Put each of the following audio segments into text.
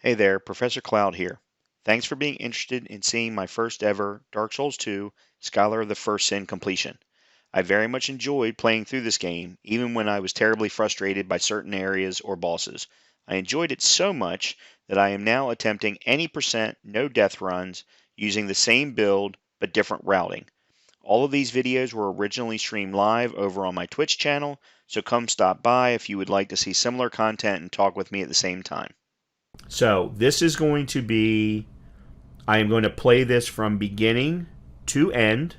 Hey there, Professor Cloud here. Thanks for being interested in seeing my first ever Dark Souls 2 Scholar of the First Sin completion. I very much enjoyed playing through this game, even when I was terribly frustrated by certain areas or bosses. I enjoyed it so much that I am now attempting any percent no death runs using the same build but different routing. All of these videos were originally streamed live over on my Twitch channel, so come stop by if you would like to see similar content and talk with me at the same time. So this is going to be, I am going to play this from beginning to end.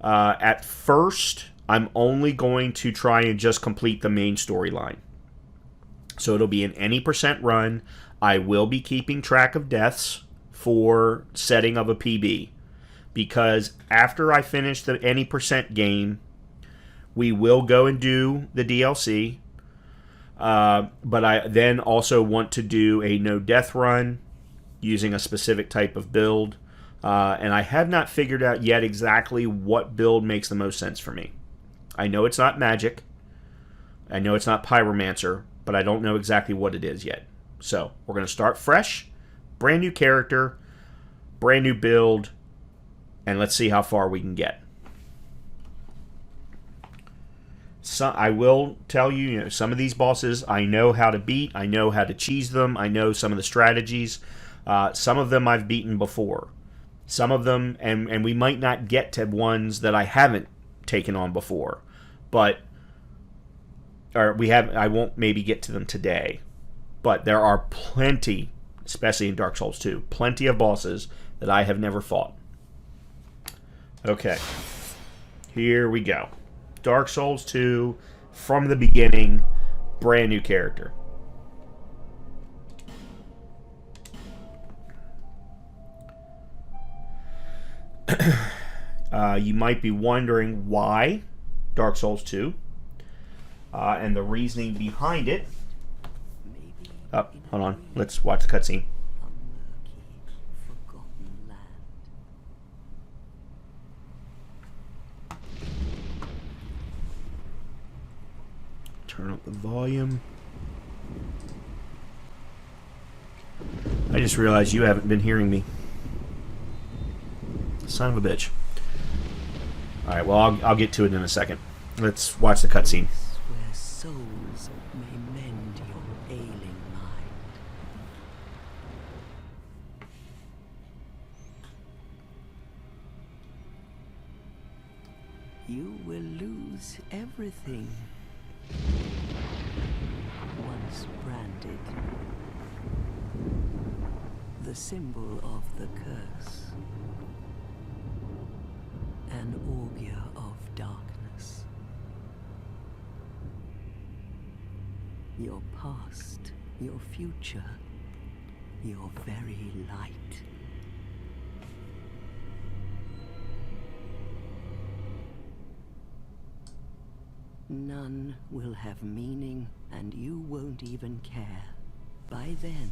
At first, I'm only going to try and just complete the main storyline. So it'll be an any percent run. I will be keeping track of deaths for setting of a PB. Because after I finish the any percent game, we will go and do the DLC. But I then also want to do a no death run using a specific type of build. And I have not figured out yet exactly what build makes the most sense for me. I know it's not magic. I know it's not pyromancer, but I don't know exactly what it is yet. So we're going to start fresh, brand new character, brand new build, and let's see how far we can get. So I will tell you, some of these bosses I know how to beat. I know how to cheese them. I know some of the strategies. Some of them I've beaten before. Some of them, and we might not get to ones that I haven't taken on before, but or we have. I won't maybe get to them today, but there are plenty, especially in Dark Souls 2, plenty of bosses that I have never fought. Okay, here we go. Dark Souls 2, from the beginning, brand new character. You might be wondering why Dark Souls 2, and the reasoning behind it. Oh, hold on. Let's watch the cutscene. Turn up the volume. I just realized you haven't been hearing me. Son of a bitch. Alright, well, I'll get to it in a second. Let's watch the cutscene. Where souls may mend your ailing mind. You will lose everything. Once branded, the symbol of the curse. An augur of darkness. Your past, your future, your very light. None will have meaning, and you won't even care. By then,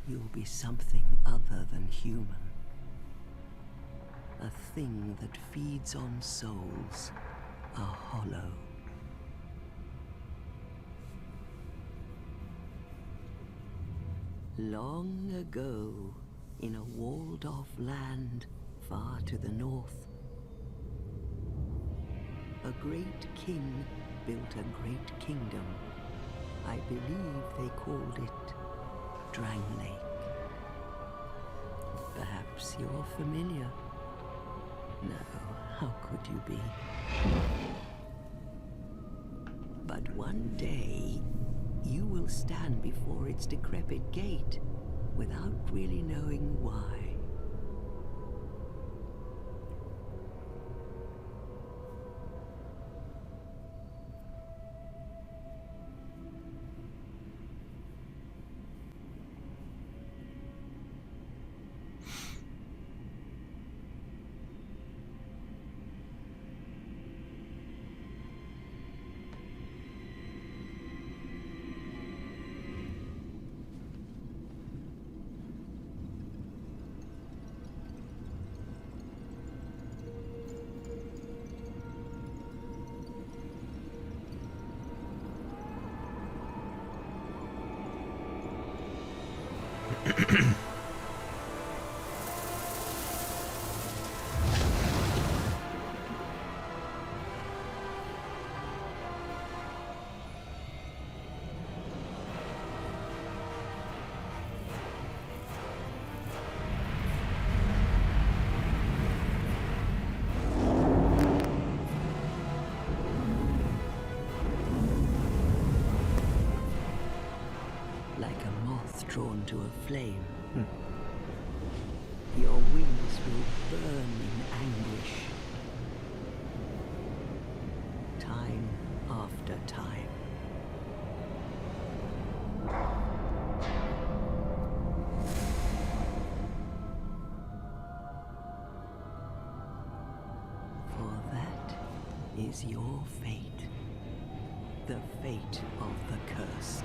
you'll be something other than human. A thing that feeds on souls, a hollow. Long ago, in a walled-off land far to the north, a great king built a great kingdom. I believe they called it Drang Lake. Perhaps you're familiar. No, how could you be? But one day, you will stand before its decrepit gate without really knowing why. Like a moth drawn to a flame. Your wings will burn in anguish. Time after time. For that is your fate. The fate of the cursed.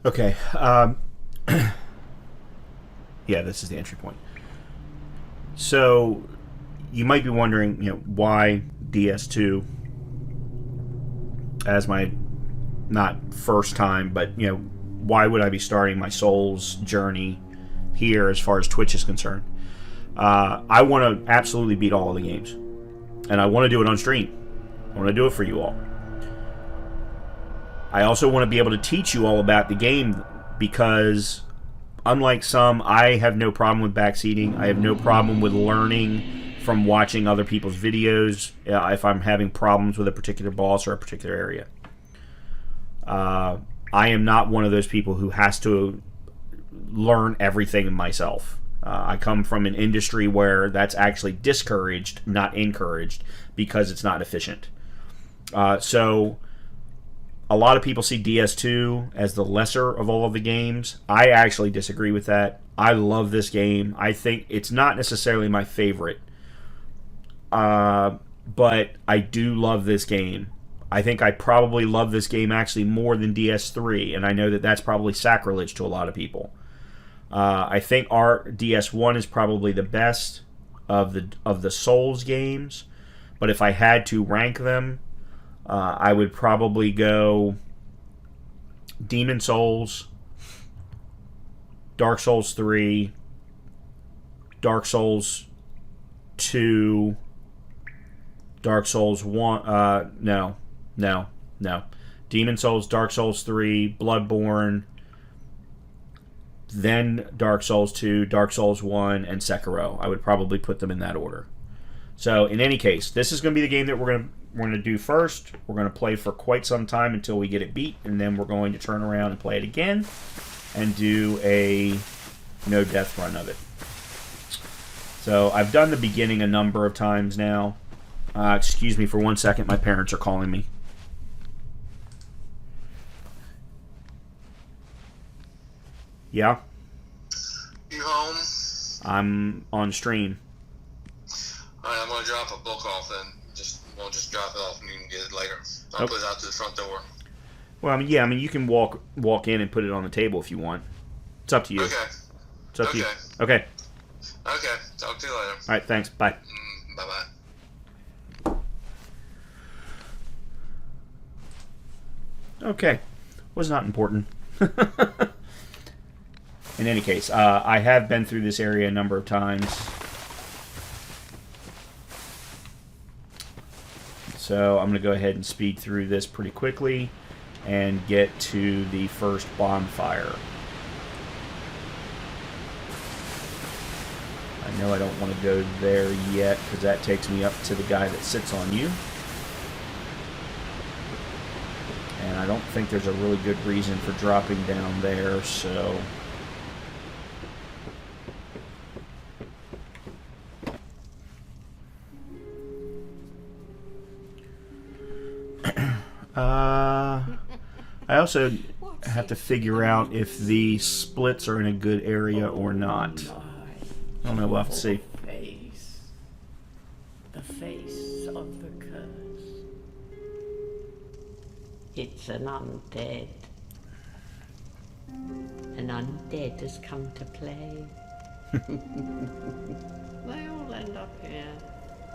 Okay. Yeah, this is the entry point. So, you might be wondering, why DS2 as my, not first time, but, why would I be starting my Souls journey here as far as Twitch is concerned? I want to absolutely beat all of the games. And I want to do it on stream. I want to do it for you all. I also want to be able to teach you all about the game because, unlike some, I have no problem with backseating. I have no problem with learning from watching other people's videos if I'm having problems with a particular boss or a particular area. I am not one of those people who has to learn everything myself. I come from an industry where that's actually discouraged, not encouraged, because it's not efficient. So a lot of people see DS2 as the lesser of all of the games. I actually disagree with that. I love this game. I think it's not necessarily my favorite, but I do love this game. I think I probably love this game actually more than DS3, and I know that that's probably sacrilege to a lot of people. I think our DS1 is probably the best of the Souls games, but if I had to rank them, I would probably go Demon Souls, Dark Souls 3, Dark Souls 2, Dark Souls 1, no. Demon Souls, Dark Souls 3, Bloodborne, then Dark Souls 2, Dark Souls 1, and Sekiro. I would probably put them in that order. So, in any case, this is going to be the game that we're going to do first. We're going to play for quite some time until we get it beat, and then we're going to turn around and play it again and do a no-death run of it. So, I've done the beginning a number of times now. Excuse me for 1 second. My parents are calling me. Yeah? You home? I'm on stream. Alright, I'm gonna drop a book off then. We'll just drop it off and you can get it later. I'll put it out to the front door. Well, you can walk in and put it on the table if you want. It's up to you. Okay. It's up to you. Okay. Okay. Talk to you later. All right, thanks. Bye. Bye-bye. Okay. Was not important. In any case, I have been through this area a number of times. So I'm going to go ahead and speed through this pretty quickly and get to the first bonfire. I know I don't want to go there yet because that takes me up to the guy that sits on you. And I don't think there's a really good reason for dropping down there, so... I also have to figure out if the splits are in a good area or not. I don't know, we'll have to see. The face of the curse. It's an undead. An undead has come to play. They all end up here.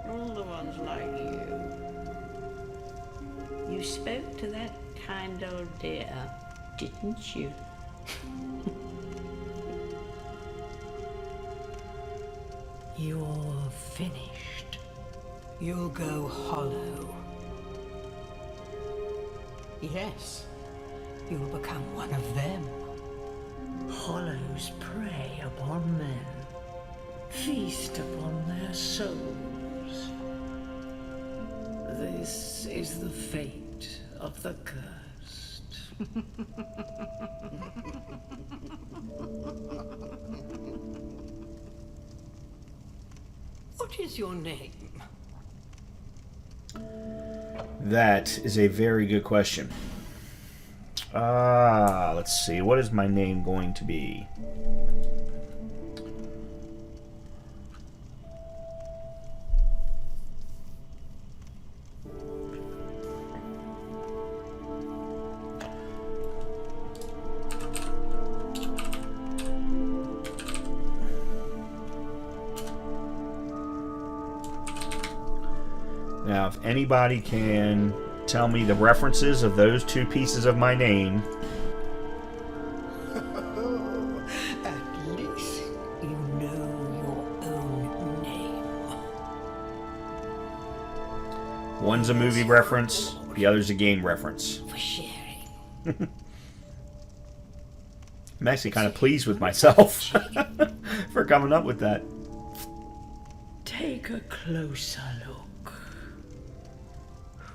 All the ones like you. You spoke to that kind old dear, didn't you? You're finished. You'll go hollow. Yes, you'll become one of them. Hollows prey upon men, feast upon their souls. This is the fate of the cursed. What is your name? That is a very good question. Let's see. What is my name going to be? Now, if anybody can tell me the references of those two pieces of my name. At least you know your own name. One's a movie reference, the other's a game reference. For sharing. I'm actually kind of pleased with myself for coming up with that. Take a closer look.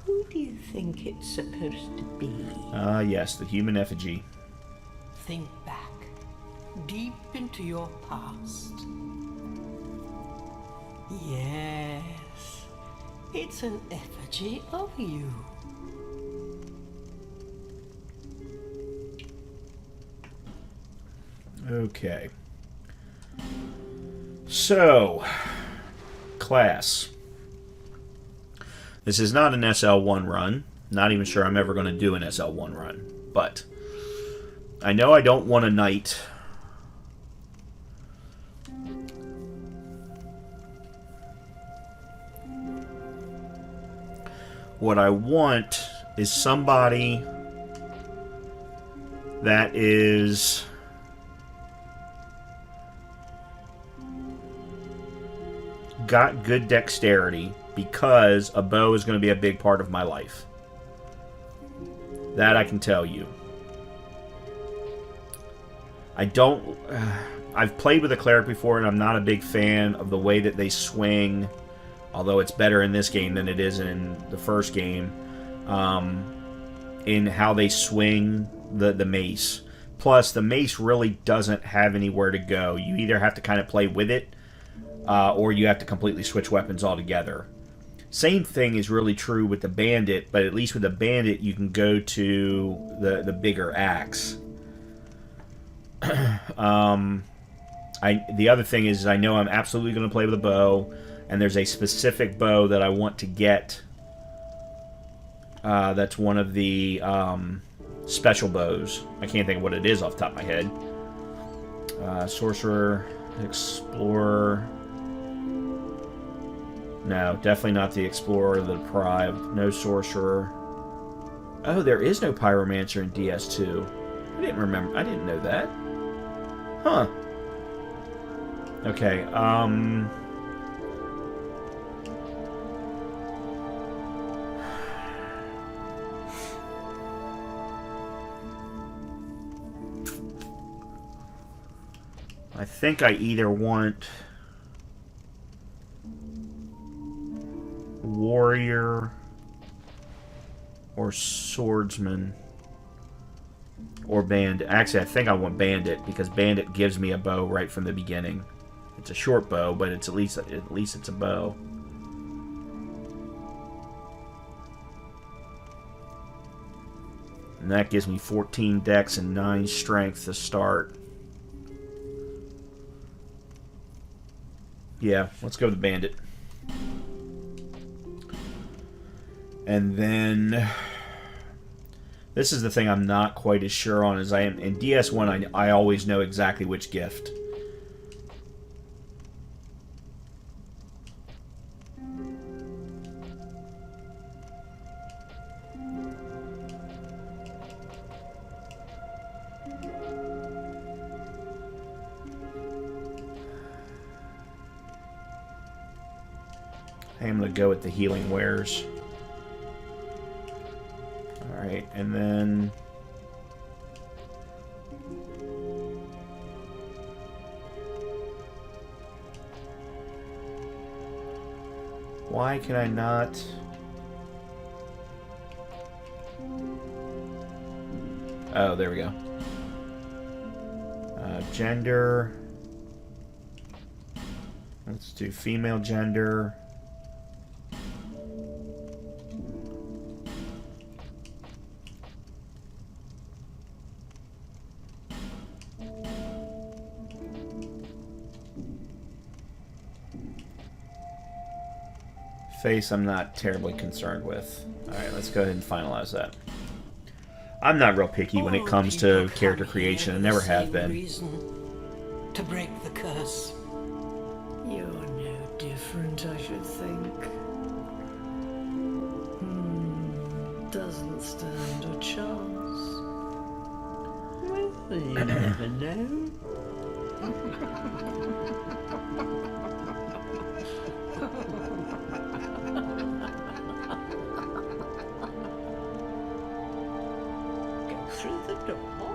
Who do you think it's supposed to be? Yes, the human effigy. Think back, deep into your past. Yes, it's an effigy of you. Okay. So, class. This is not an SL1 run. Not even sure I'm ever going to do an SL1 run. But I know I don't want a knight. What I want is somebody that is got good dexterity, because a bow is going to be a big part of my life. That I can tell you. I've played with a cleric before, and I'm not a big fan of the way that they swing, although it's better in this game than it is in the first game, in how they swing the mace. Plus, the mace really doesn't have anywhere to go. You either have to kind of play with it, or you have to completely switch weapons altogether. Same thing is really true with the bandit, but at least with the bandit you can go to the bigger axe. The other thing is I know I'm absolutely going to play with a bow, and there's a specific bow that I want to get. That's one of the special bows. I can't think of what it is off the top of my head. Sorcerer, Explorer. No, definitely not the Explorer, the Deprived. No Sorcerer. Oh, there is no Pyromancer in DS2. I didn't remember. I didn't know that. Huh. Okay, I think I either want warrior or swordsman or bandit. Actually, I think I want bandit, because bandit gives me a bow right from the beginning. It's a short bow, but it's at least it's a bow. And that gives me 14 dex and 9 strength to start. Yeah, let's go with the bandit. And then This is the thing I'm not quite as sure on as I am. In DS1, I always know exactly which gift. I'm going to go with the healing wares. Alright, and then... Why can I not... Oh, there we go. Gender... Let's do female gender... Face, I'm not terribly concerned with. Alright, let's go ahead and finalize that. I'm not real picky when it comes to character creation. I never have been. To break the curse. You're no different, I should think. Doesn't stand a chance. Well, you never know. Through the door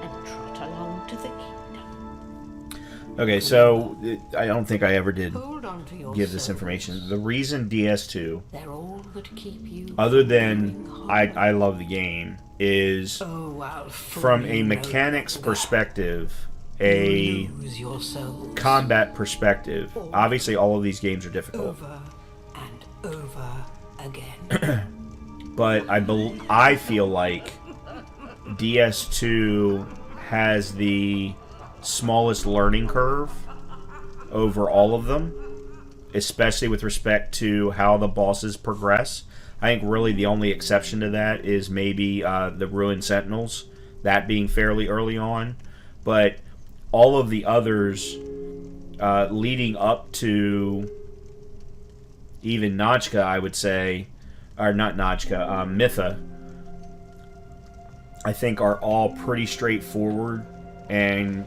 and trot along to the kingdom. Okay, so I don't think I ever did Hold on to your give this souls. information. The reason DS2, They're all that keep you other than going I love the game, is Oh, I'll from a free no mechanics longer. perspective, a Lose your souls combat perspective. Obviously, all of these games are difficult, over and over again. but I feel like DS2 has the smallest learning curve over all of them, especially with respect to how the bosses progress. I think really the only exception to that is maybe the Ruined Sentinels, that being fairly early on. But all of the others leading up to even Notchka, I would say, or not Notchka, Mytha, I think are all pretty straightforward and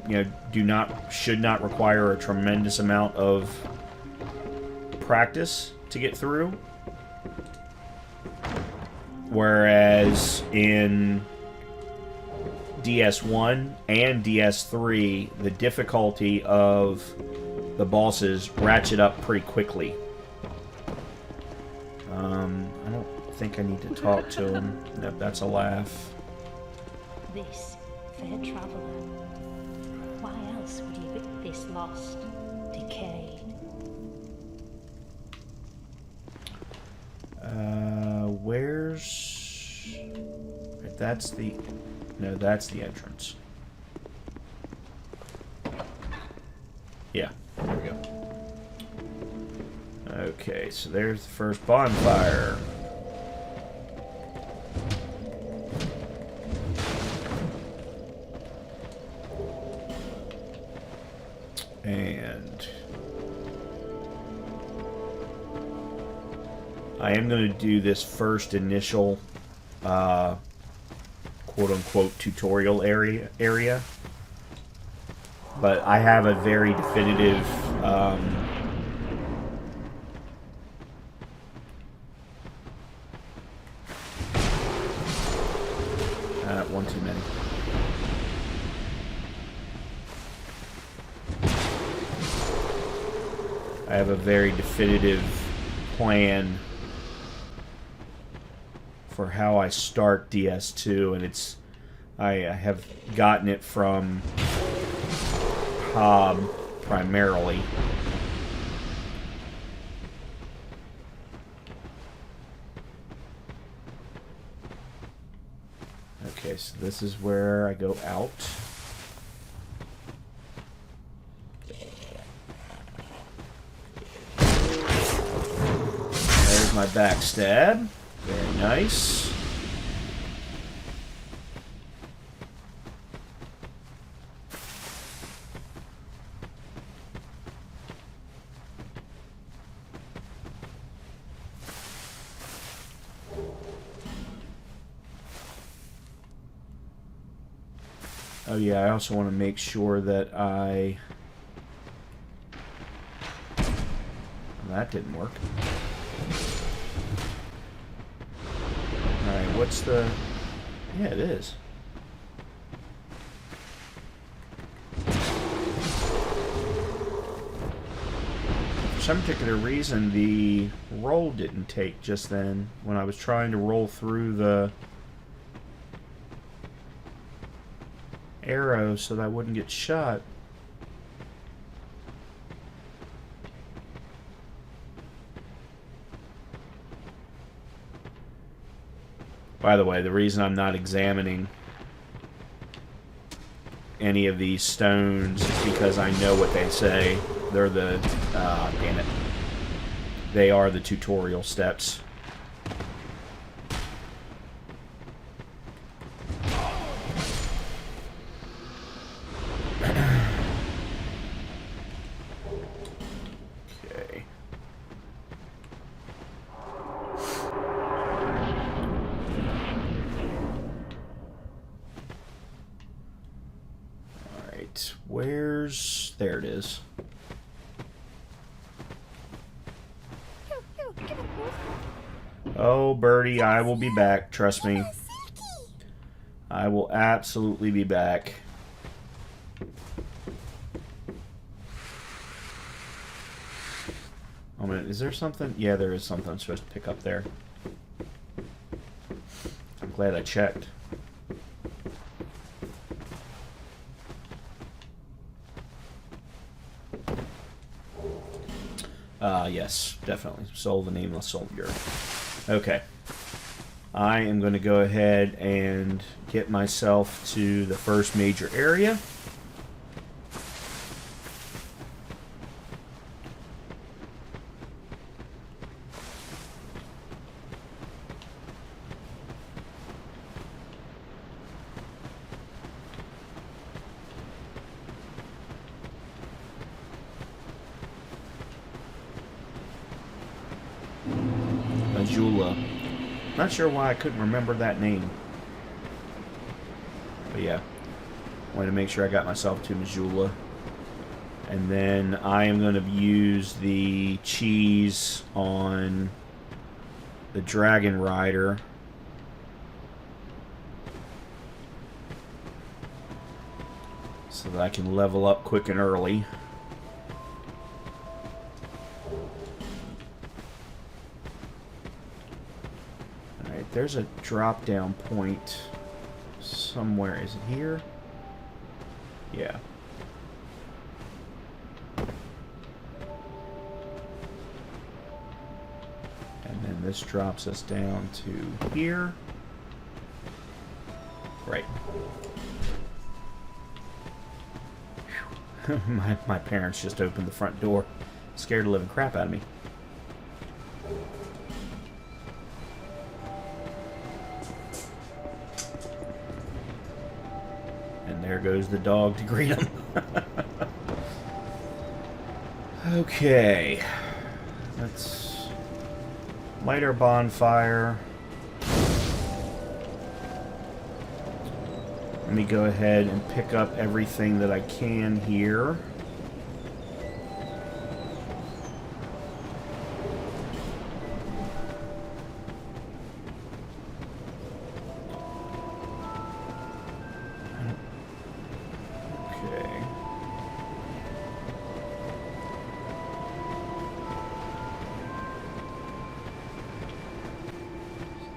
should not require a tremendous amount of practice to get through. Whereas in DS1 and DS3, the difficulty of the bosses ratchet up pretty quickly. I don't think I need to talk to him. Nope, that's a laugh. This, fair traveller, why else would you be this lost, decayed? Where's... That's the... No, that's the entrance. Yeah, there we go. Okay, so there's the first bonfire. And I am going to do this first initial quote-unquote tutorial area. But I have a very definitive one too many. I have a very definitive plan for how I start DS2, and I have gotten it from Hob primarily. Okay, so this is where I go out. There's my backstab. Very nice. Oh yeah, I also want to make sure that I... That didn't work. Alright, what's the... Yeah, it is. For some particular reason, the roll didn't take just then when I was trying to roll through the arrow so that I wouldn't get shot. By the way, the reason I'm not examining any of these stones is because I know what they say. They're the... damn it. They are the tutorial steps. Okay. Alright, where's... There it is. Oh, Birdie, I will be back. Trust me. I will absolutely be back. Oh, man, is there something? Yeah, there is something I'm supposed to pick up there. I'm glad I checked. Yes, definitely. Soul the Nameless Soldier. Okay. I am going to go ahead and get myself to the first major area. Majula. Not sure why I couldn't remember that name. But yeah. Wanted to make sure I got myself to Majula. And then I am going to use the cheese on the Dragon Rider. So that I can level up quick and early. There's a drop down point somewhere. Is it here? Yeah. And then this drops us down to here. Right. my parents just opened the front door. Scared the living crap out of me. There goes the dog to greet him. Okay. Let's light our bonfire. Let me go ahead and pick up everything that I can here.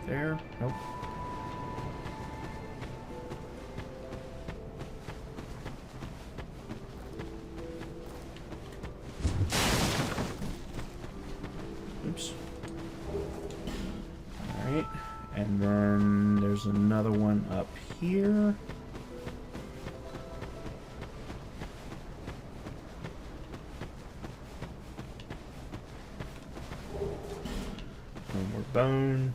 There? Nope. Oops. Alright. And then there's another one up here. One more bone.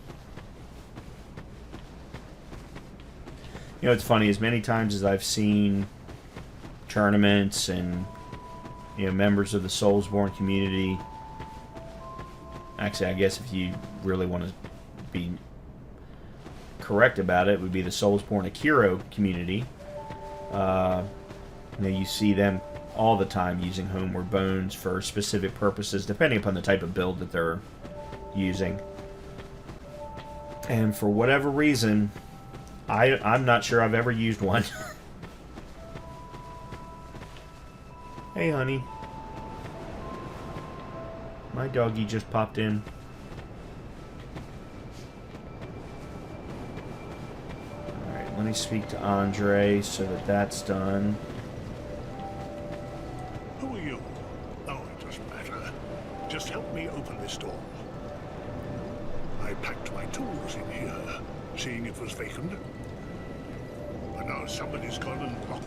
You know, what's funny is many times as I've seen tournaments and, you know, members of the Soulsborne community. Actually, I guess if you really want to be correct about it, it would be the Soulsborne Akiro community. You see them all the time using Homeward Bones for specific purposes, depending upon the type of build that they're using. And for whatever reason, I'm not sure I've ever used one. Hey, honey. My doggy just popped in. Alright, let me speak to Andre so that that's done. Who are you? Oh, it doesn't matter. Just help me open this door. I packed my tools in here, seeing it was vacant. But now somebody's gone and locked.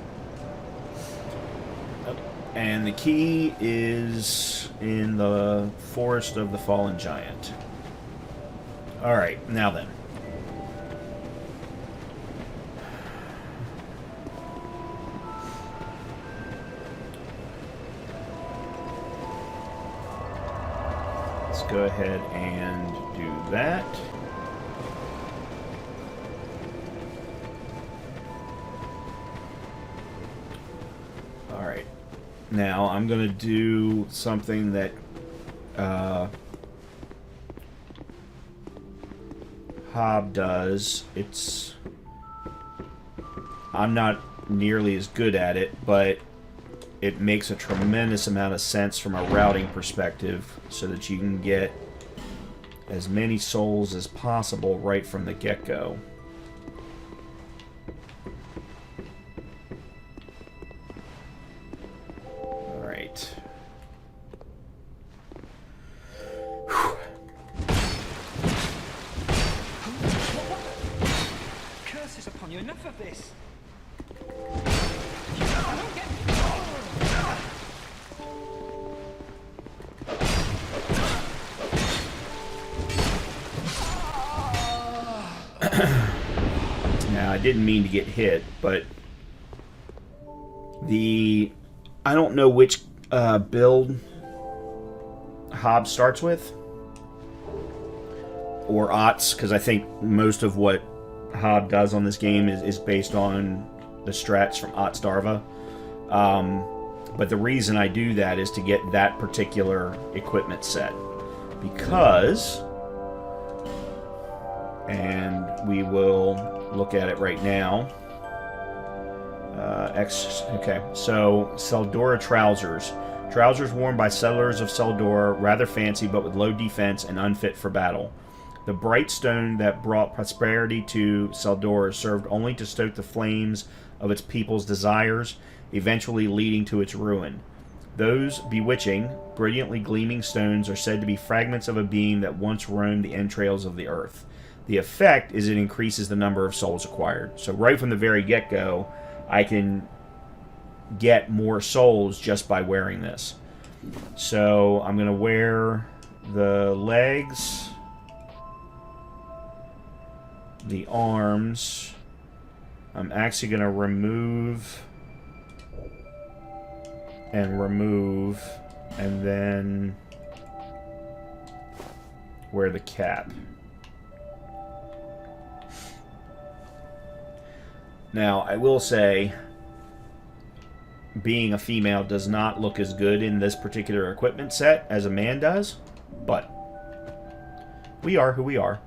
And the key is in the Forest of the Fallen Giant. Alright, now then. Let's go ahead and do that. Alright. Now, I'm going to do something that Hob does. I'm not nearly as good at it, but it makes a tremendous amount of sense from a routing perspective so that you can get as many souls as possible right from the get-go. Enough of this. Now, I didn't mean to get hit, but I don't know which build Hob starts with, or Otts, because I think most of what Hob does on this game is based on the strats from Otts Darva. But the reason I do that is to get that particular equipment set. Because, and we will look at it right now. Okay, so Seldora trousers. Trousers worn by settlers of Seldora, rather fancy but with low defense and unfit for battle. The bright stone that brought prosperity to Seldora served only to stoke the flames of its people's desires, eventually leading to its ruin. Those bewitching, brilliantly gleaming stones are said to be fragments of a being that once roamed the entrails of the earth. The effect is it increases the number of souls acquired. So right from the very get-go, I can get more souls just by wearing this. So I'm going to wear the legs, the arms. I'm actually going to remove, and then wear the cap. Now, I will say, being a female does not look as good in this particular equipment set as a man does, but we are who we are.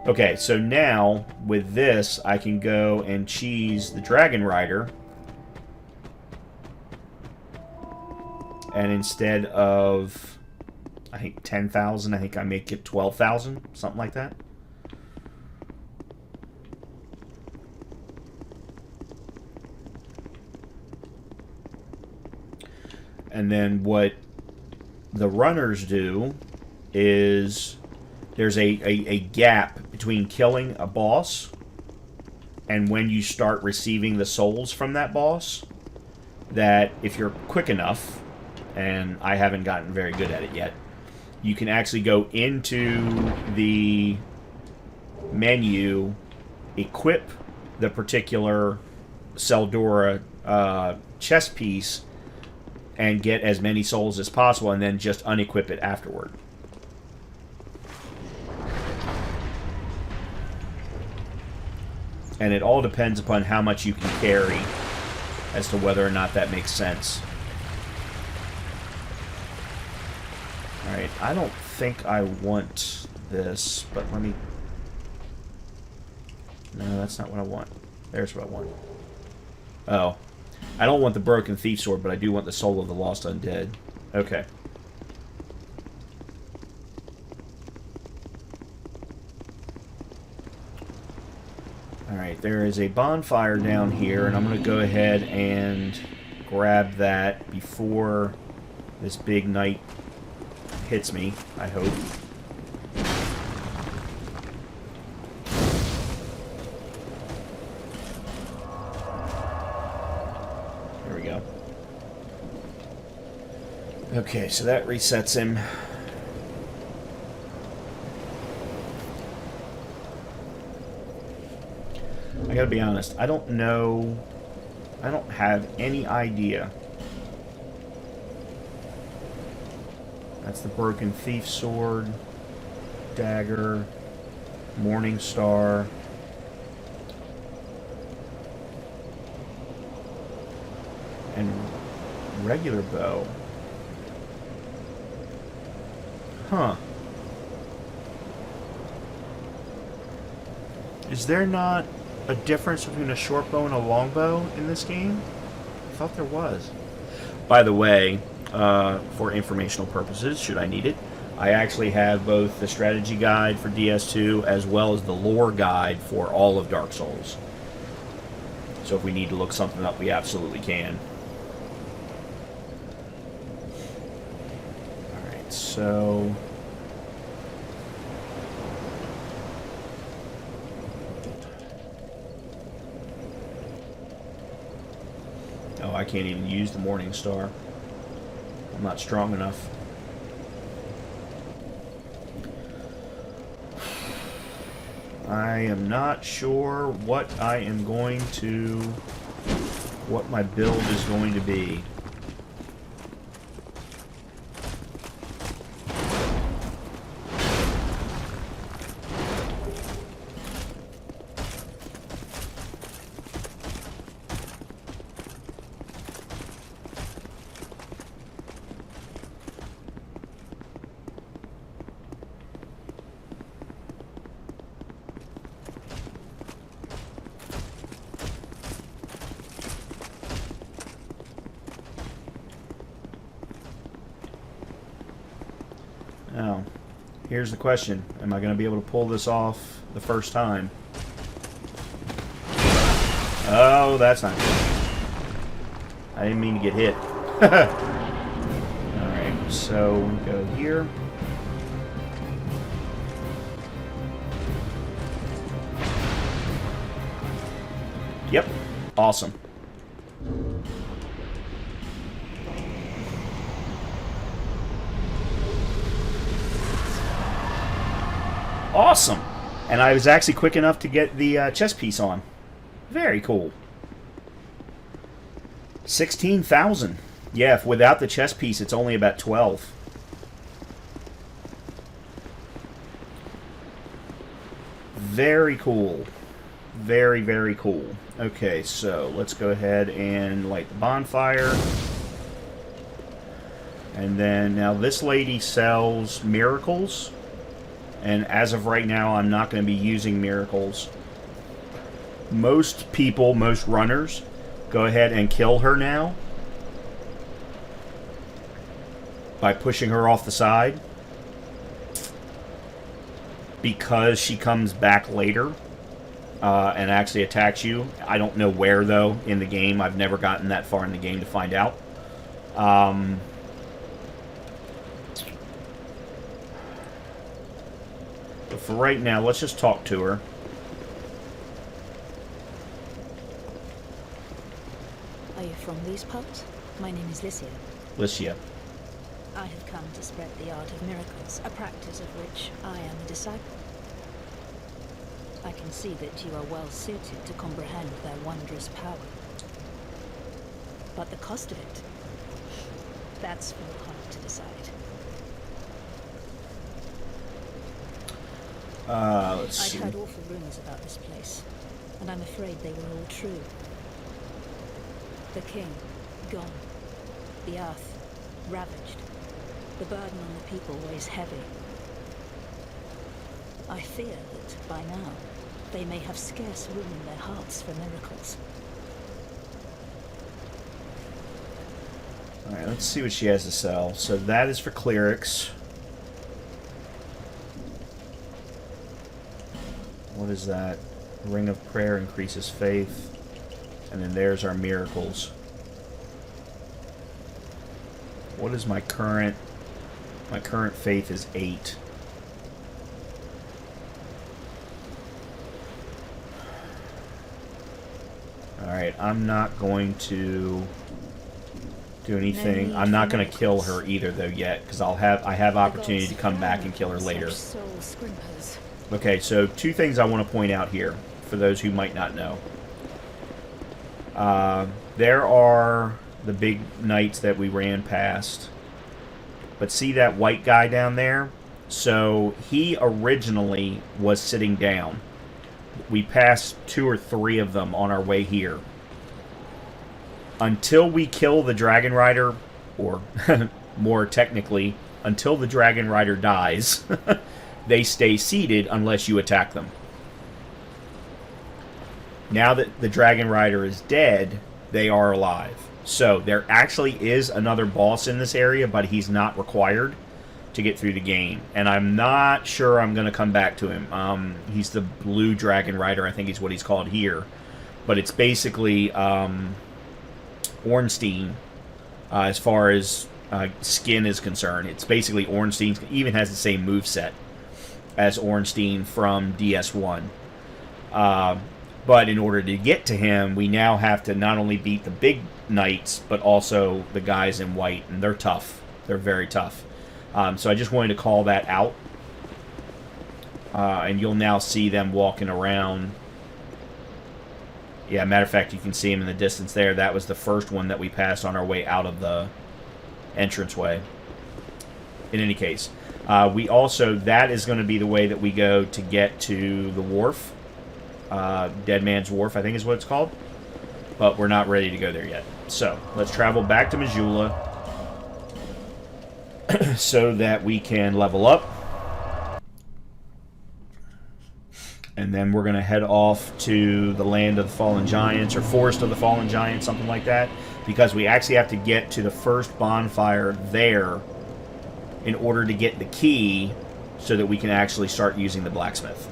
Okay, so now, with this, I can go and cheese the Dragon Rider. And instead of, I think, 10,000, I think I make it 12,000, something like that. And then what the runners do is there's a gap between killing a boss and when you start receiving the souls from that boss, that if you're quick enough, and I haven't gotten very good at it yet, you can actually go into the menu, equip the particular Seldora chest piece, and get as many souls as possible, and then just unequip it afterward. And it all depends upon how much you can carry as to whether or not that makes sense. Alright, I don't think I want this, but let me... No, that's not what I want. There's what I want. Oh. I don't want the Broken Thief Sword, but I do want the Soul of the Lost Undead. Okay. Alright, there is a bonfire down here, and I'm going to go ahead and grab that before this big knight hits me, I hope. There we go. Okay, so that resets him. I gotta be honest, I don't know... I don't have any idea. That's the Broken Thief Sword, Dagger, Morning Star. And regular bow. Huh. Is there not a difference between a short bow and a long bow in this game? I thought there was. By the way, for informational purposes, should I need it, I actually have both the strategy guide for DS2 as well as the lore guide for all of Dark Souls. So if we need to look something up, we absolutely can. Alright, so... Oh, I can't even use the Morning Star. I'm not strong enough. I am not sure what I am going to... what my build is going to be. Now, here's the question. Am I going to be able to pull this off the first time? Oh, that's not good. I didn't mean to get hit. Alright, so we go here. Yep, awesome. Awesome! And I was actually quick enough to get the chess piece on. Very cool. 16,000. Yeah, if without the chess piece, it's only about 12. Very cool. Very, very cool. Okay, so let's go ahead and light the bonfire. And then, now this lady sells miracles. And as of right now, I'm not going to be using miracles. Most people, most runners, go ahead and kill her now by pushing her off the side, because she comes back later and actually attacks you. I don't know where, though, in the game. I've never gotten that far in the game to find out. But for right now, let's just talk to her. Are you from these parts? My name is Lycia. Lycia. I have come to spread the art of miracles, a practice of which I am a disciple. I can see that you are well suited to comprehend their wondrous power. But the cost of it, that's for the heart to decide. Let's see. I've heard awful rumors about this place. and I'm afraid they were all true. The king, gone. The earth, ravaged. The burden on the people weighs heavy. I fear that, by now, they may have scarce room in their hearts for miracles. Alright, let's see what she has to sell. So that is for clerics. What is that? Ring of Prayer increases faith. And then there's our miracles. What is my current... My current faith is 8. Alright, I'm not going to do anything. I'm not going to kill her either, though, yet, because I have opportunity to come back and kill her later. Okay, so 2 things I want to point out here, for those who might not know. There are the big knights that we ran past. But see that white guy down there? So he originally was sitting down. We passed 2 or 3 of them on our way here. Until we kill the Dragon Rider, or more technically, until the Dragon Rider dies, they stay seated unless you attack them. Now that the Dragon Rider is dead, they are alive. So there actually is another boss in this area, but he's not required to get through the game. And I'm not sure I'm going to come back to him. He's the Blue Dragon Rider, I think is what he's called here. But it's basically Ornstein, as far as skin is concerned. It's basically Ornstein, even has the same moveset as Ornstein from DS1. But in order to get to him, we now have to not only beat the big knights, but also the guys in white. And they're tough. They're very tough. So I just wanted to call that out. And you'll now see them walking around. Yeah, matter of fact, you can see him in the distance there. That was the first one that we passed on our way out of the entranceway. In any case, we also, that is going to be the way that we go to get to the wharf. Dead Man's Wharf, I think is what it's called. But we're not ready to go there yet. So, let's travel back to Majula so that we can level up. And then we're going to head off to the Land of the Fallen Giants, or Forest of the Fallen Giants, something like that. Because we actually have to get to the first bonfire there in order to get the key so that we can actually start using the blacksmith.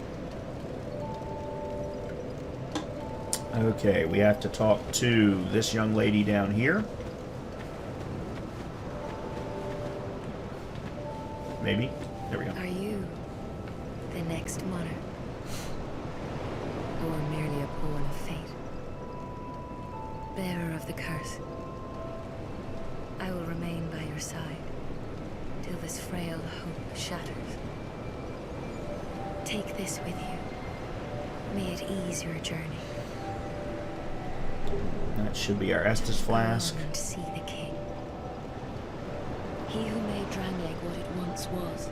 Okay, we have to talk to this young lady down here. Maybe. There we go. Are you the next monarch? Or merely a pawn of fate? Bearer of the curse, I will remain by your side till this frail hope shatters. Take this with you. May it ease your journey. That should be our Estus flask. And see the king. He who made Drangleic what it once was.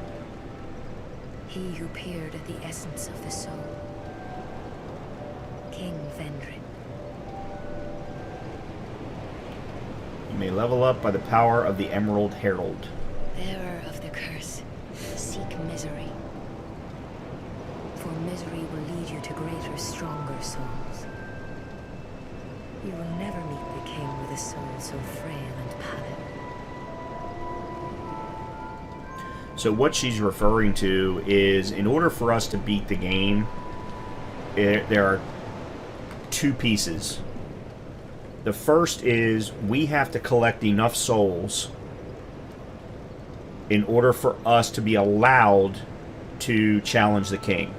He who peered at the essence of the soul. King Vendrick. You may level up by the power of the Emerald Herald. Bearer of the curse, seek misery. For misery will lead you to greater, stronger souls. You will never meet the king with a soul so frail and pallid. So what she's referring to is, in order for us to beat the game, there are 2 pieces. The first is we have to collect enough souls in order for us to be allowed to challenge the king.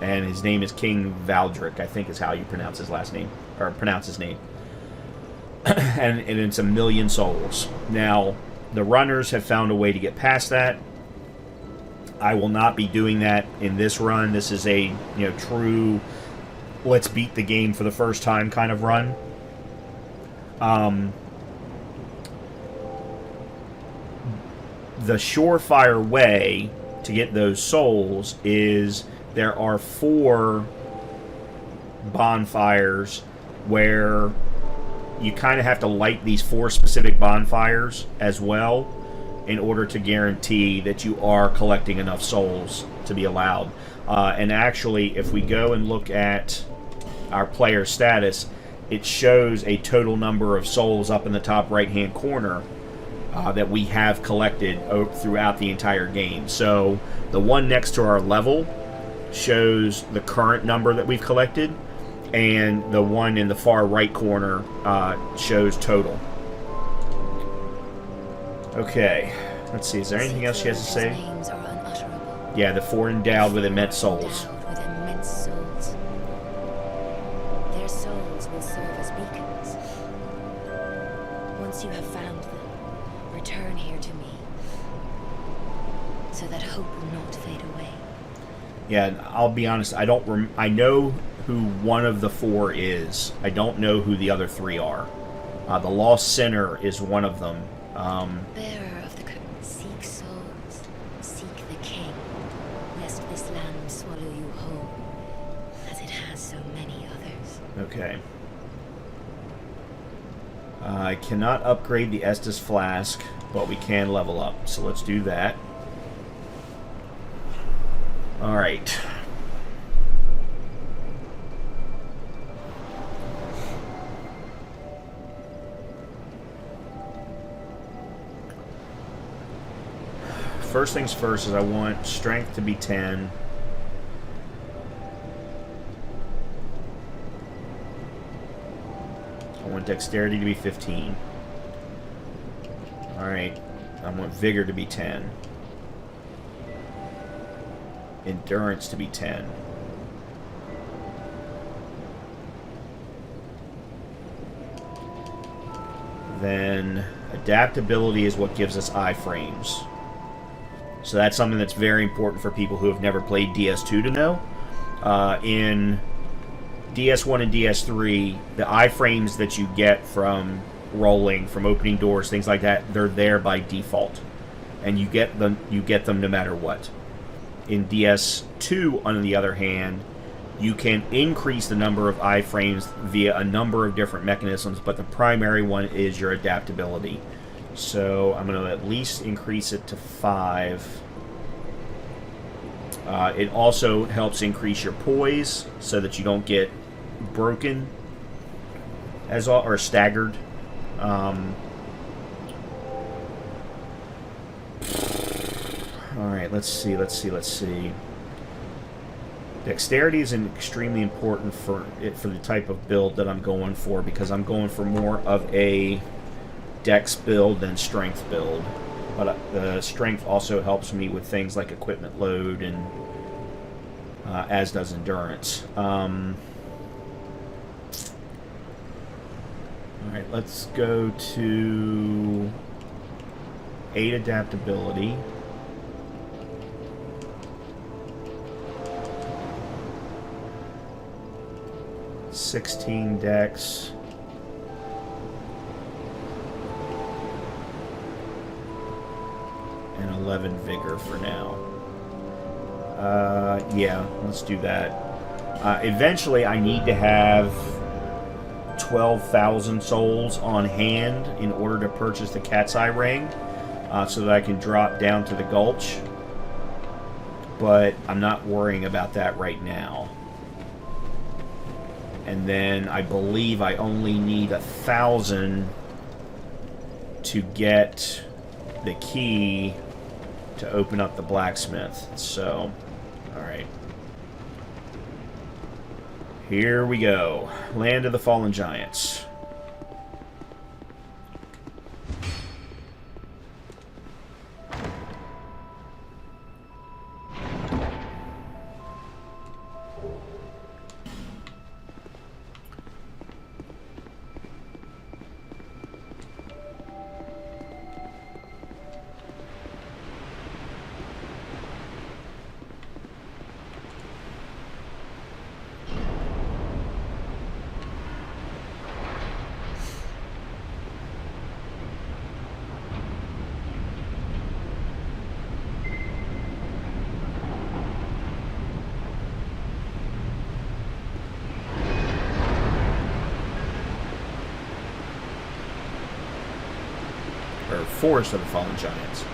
And his name is King Valdric, I think is how you pronounce his last name, or pronounce his name. and it's 1,000,000 souls. Now, the runners have found a way to get past that. I will not be doing that in this run. This is a, true let's beat the game for the first time kind of run. The surefire way to get those souls is there are 4 bonfires where you kind of have to light these 4 specific bonfires as well in order to guarantee that you are collecting enough souls to be allowed. And actually, if we go and look at our player status, it shows a total number of souls up in the top right-hand corner that we have collected throughout the entire game. So the one next to our level shows the current number that we've collected, and the one in the far right corner shows total. Okay, let's see. Is there anything else she has to say? Names are unutterable. Yeah, the 4 endowed with immense souls. Endowed with immense souls. Their souls will serve as beacons. Once you have found them, return here to me, so that hope will not fade away. Yeah, I'll be honest. I don't. I know who one of the 4 is. I don't know who the other 3 are. The Lost Sinner is one of them. Bearer of the curtain, seek souls, seek the king, lest this land swallow you whole, as it has so many others. Okay. I cannot upgrade the Estus Flask, but we can level up, so let's do that. Alright. First things first is I want strength to be 10. I want dexterity to be 15. Alright. I want vigor to be 10. Endurance to be 10. Then adaptability is what gives us iframes. So that's something that's very important for people who have never played DS2 to know. In DS1 and DS3, the iframes that you get from rolling, from opening doors, things like that, they're there by default, and you get them no matter what. In DS2, on the other hand, you can increase the number of iframes via a number of different mechanisms, but the primary one is your adaptability. So I'm going to at least increase it to 5. It also helps increase your poise so that you don't get broken or staggered. Alright, let's see. Dexterity is extremely important for the type of build that I'm going for, because I'm going for more of a dex build than strength build. But the strength also helps me with things like equipment load, and as does endurance. Alright, let's go to 8 adaptability. $16 dex. And 11 vigor for now. Yeah, let's do that. Eventually, I need to have 12,000 souls on hand in order to purchase the Cat's Eye Ring, so that I can drop down to the Gulch. But I'm not worrying about that right now. And then I believe I only need 1,000 to get the key to open up the blacksmith. So, alright. Here we go. Land of the Fallen Giants. Forest of the Fallen Giants.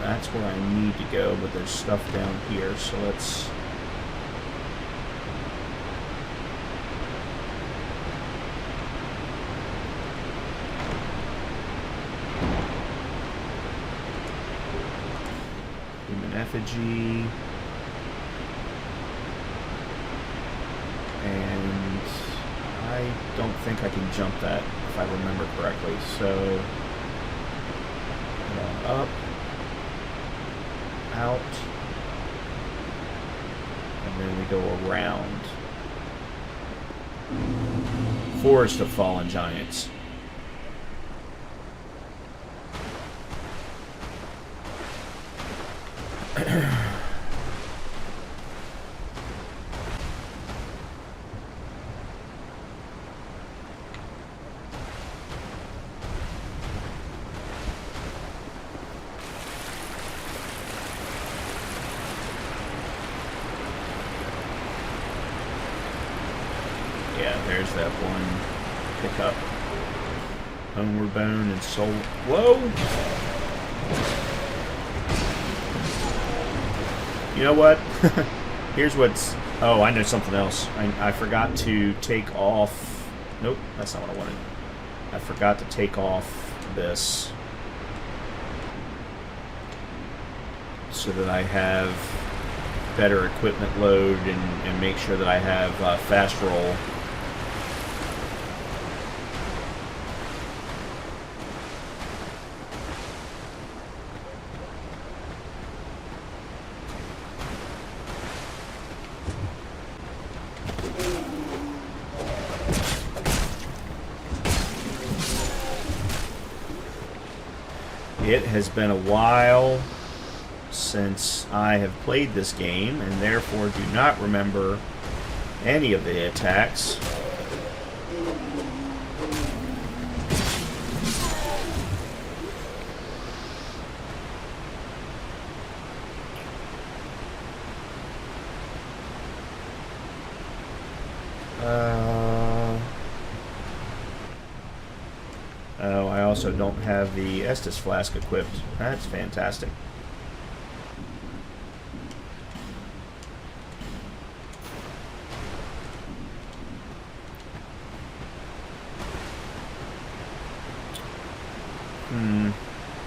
That's where I need to go, but there's stuff down here, so let's... Human effigy. And I don't think I can jump that, if I remember correctly, so... up. Out, and then we go around. Forest of Fallen Giants. There's that one pickup. Homeward Bone and Soul. Whoa! You know what? Here's what's... Oh, I know something else. I forgot to take off... Nope, that's not what I wanted. I forgot to take off this. So that I have better equipment load and make sure that I have fast roll. It has been a while since I have played this game, and therefore do not remember any of the attacks. Oh, I also don't have the Estus flask equipped. That's fantastic.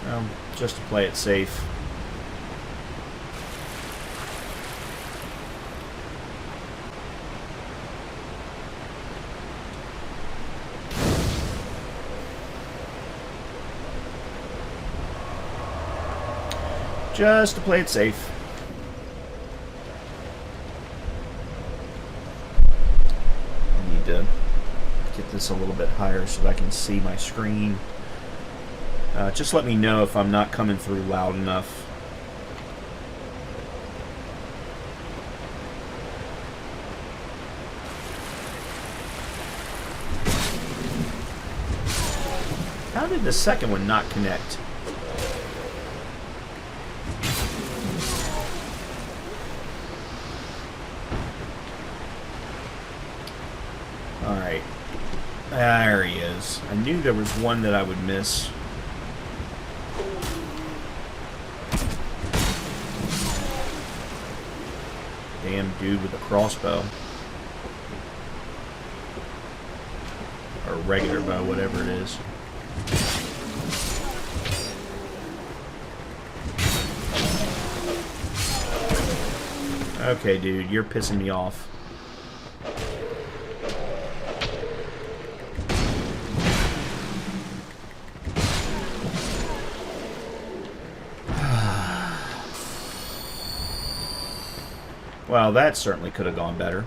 Well, just to play it safe. Just to play it safe. I need to get this a little bit higher so that I can see my screen. Just let me know if I'm not coming through loud enough. How did the second one not connect? Alright. There he is. I knew there was one that I would miss. Damn dude with a crossbow. Or a regular bow, whatever it is. Okay, dude, you're pissing me off. Well, that certainly could have gone better.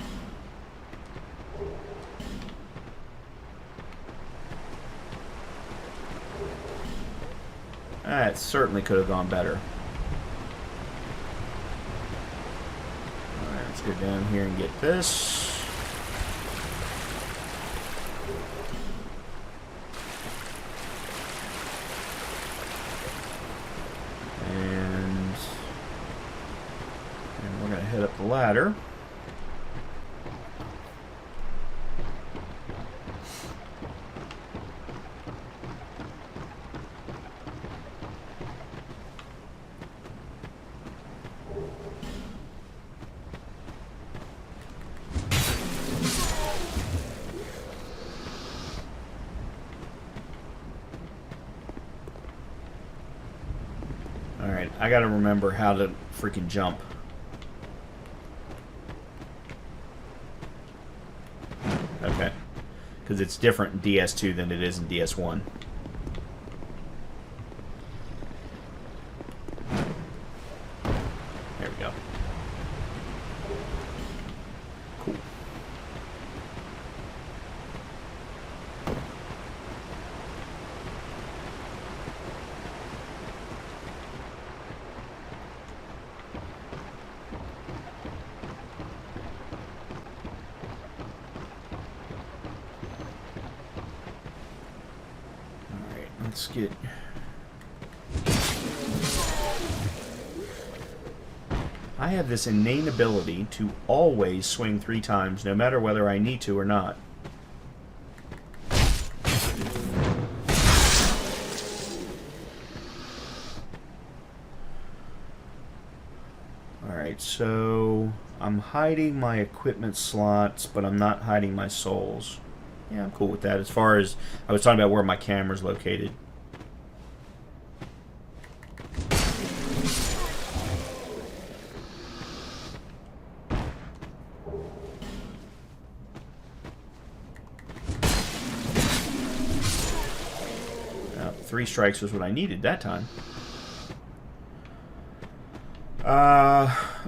That certainly could have gone better. Alright, let's go down here and get this. I gotta remember how to freaking jump. Okay. Because it's different in DS2 than it is in DS1. There we go. Cool. Let's get... I have this innate ability to always swing 3 times, no matter whether I need to or not. Alright, so I'm hiding my equipment slots, but I'm not hiding my souls. Yeah, I'm cool with that. As far as I was talking about where my camera's located. Now, 3 strikes was what I needed that time.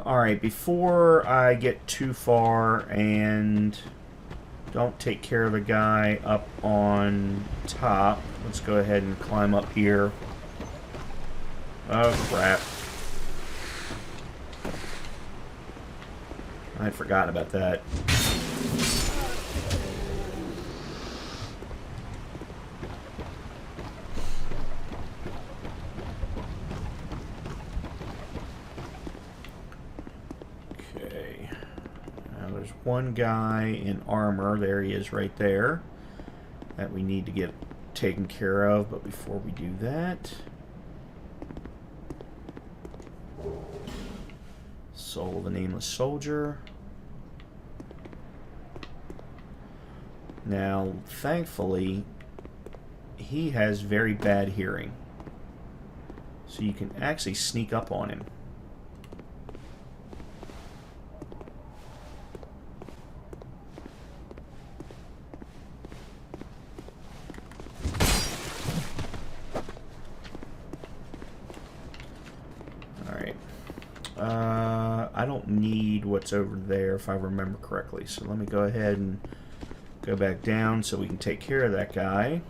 Alright, before I get too far and don't take care of the guy up on top, let's go ahead and climb up here. Oh, crap. I'd forgotten about that. Okay. Now there's one guy in armor. There he is right there. That we need to get taken care of. But before we do that... Soul of the Nameless Soldier. Now, thankfully, he has very bad hearing. So you can actually sneak up on him. Alright. I don't need what's over there if I remember correctly. So let me go ahead and go back down so we can take care of that guy.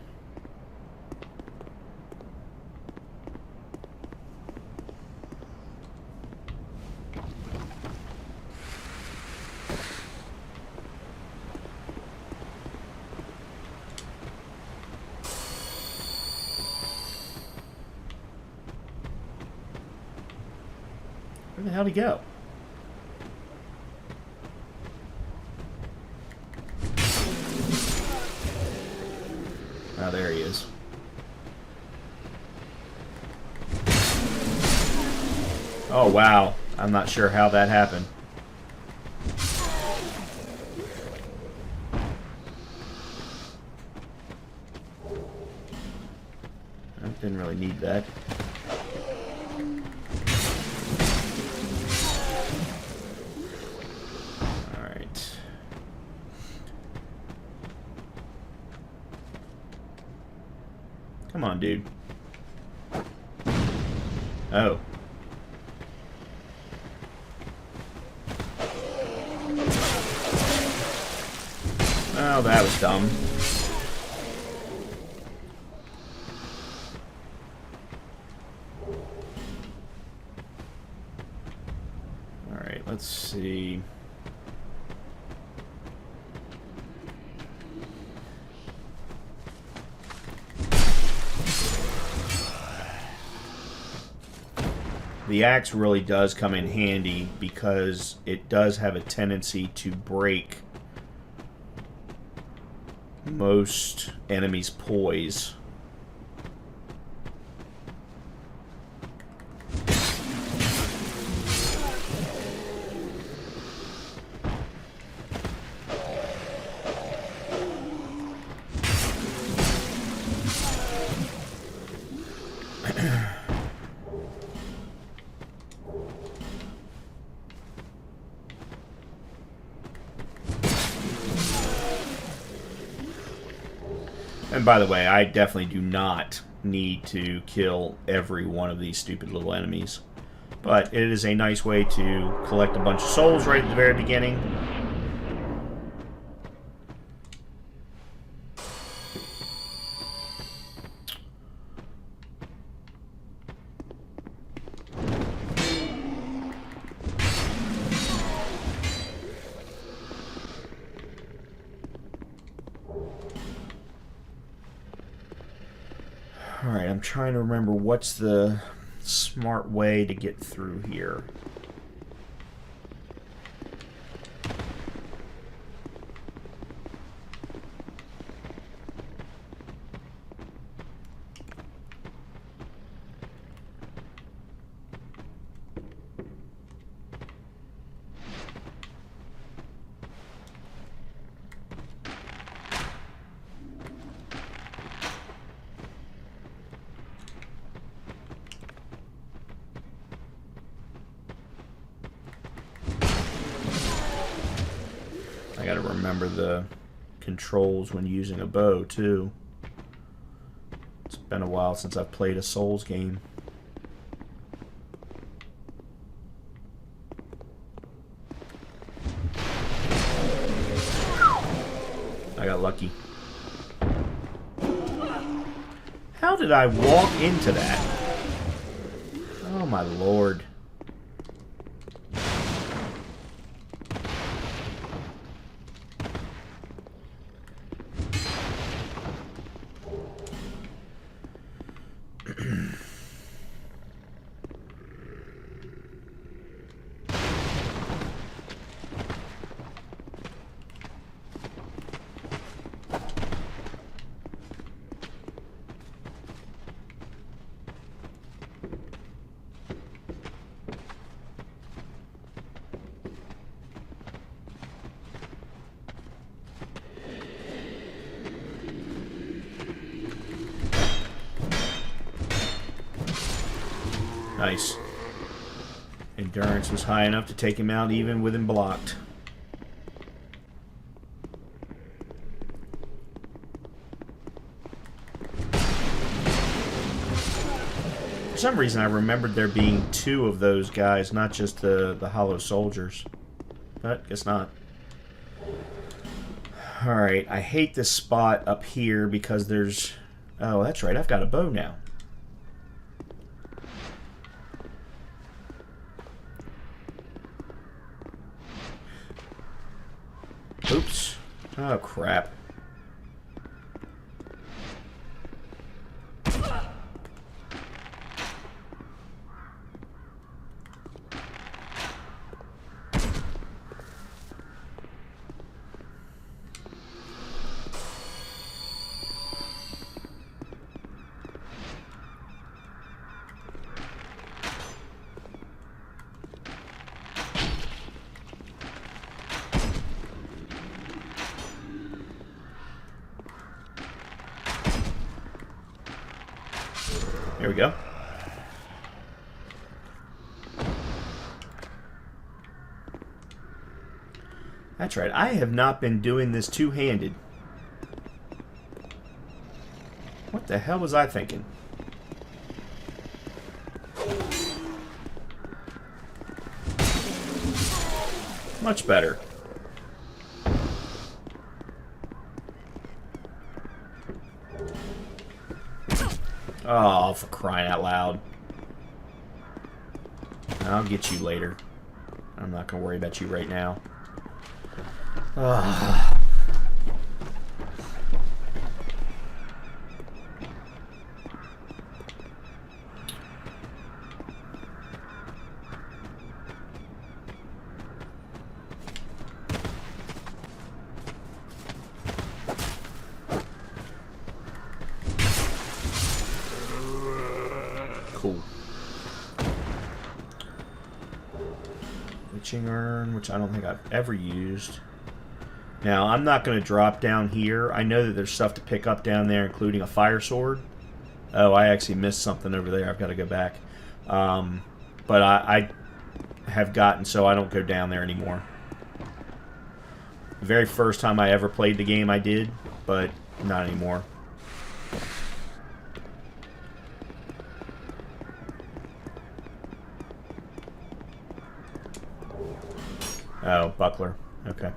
Where the hell did he go? Oh, there he is. Oh, wow. I'm not sure how that happened. I didn't really need that. Alright. Come on, dude. Oh. Oh, that was dumb. Alright, let's see. The axe really does come in handy because it does have a tendency to break most enemies' poise. And by the way, I definitely do not need to kill every one of these stupid little enemies. But it is a nice way to collect a bunch of souls right at the very beginning. Alright, I'm trying to remember what's the smart way to get through here. I gotta remember the controls when using a bow, too. It's been a while since I've played a Souls game. I got lucky. How did I walk into that? Oh my lord. Nice. Endurance was high enough to take him out even with him blocked. For some reason I remembered there being two of those guys, not just the hollow soldiers. But guess not. Alright, I hate this spot up here because there's... Oh, that's right, I've got a bow now. Oops. Oh, crap. Here we go. That's right, I have not been doing this two-handed. What the hell was I thinking? Much better. Oh, for crying out loud. I'll get you later. I'm not going to worry about you right now. Ugh. Cool. Witching urn, which I don't think I've ever used. Now, I'm not going to drop down here. I know that there's stuff to pick up down there, including a fire sword. Oh, I actually missed something over there. I've got to go back. But I have gotten so I don't go down there anymore. The very first time I ever played the game I did, but not anymore. Oh, buckler. Okay.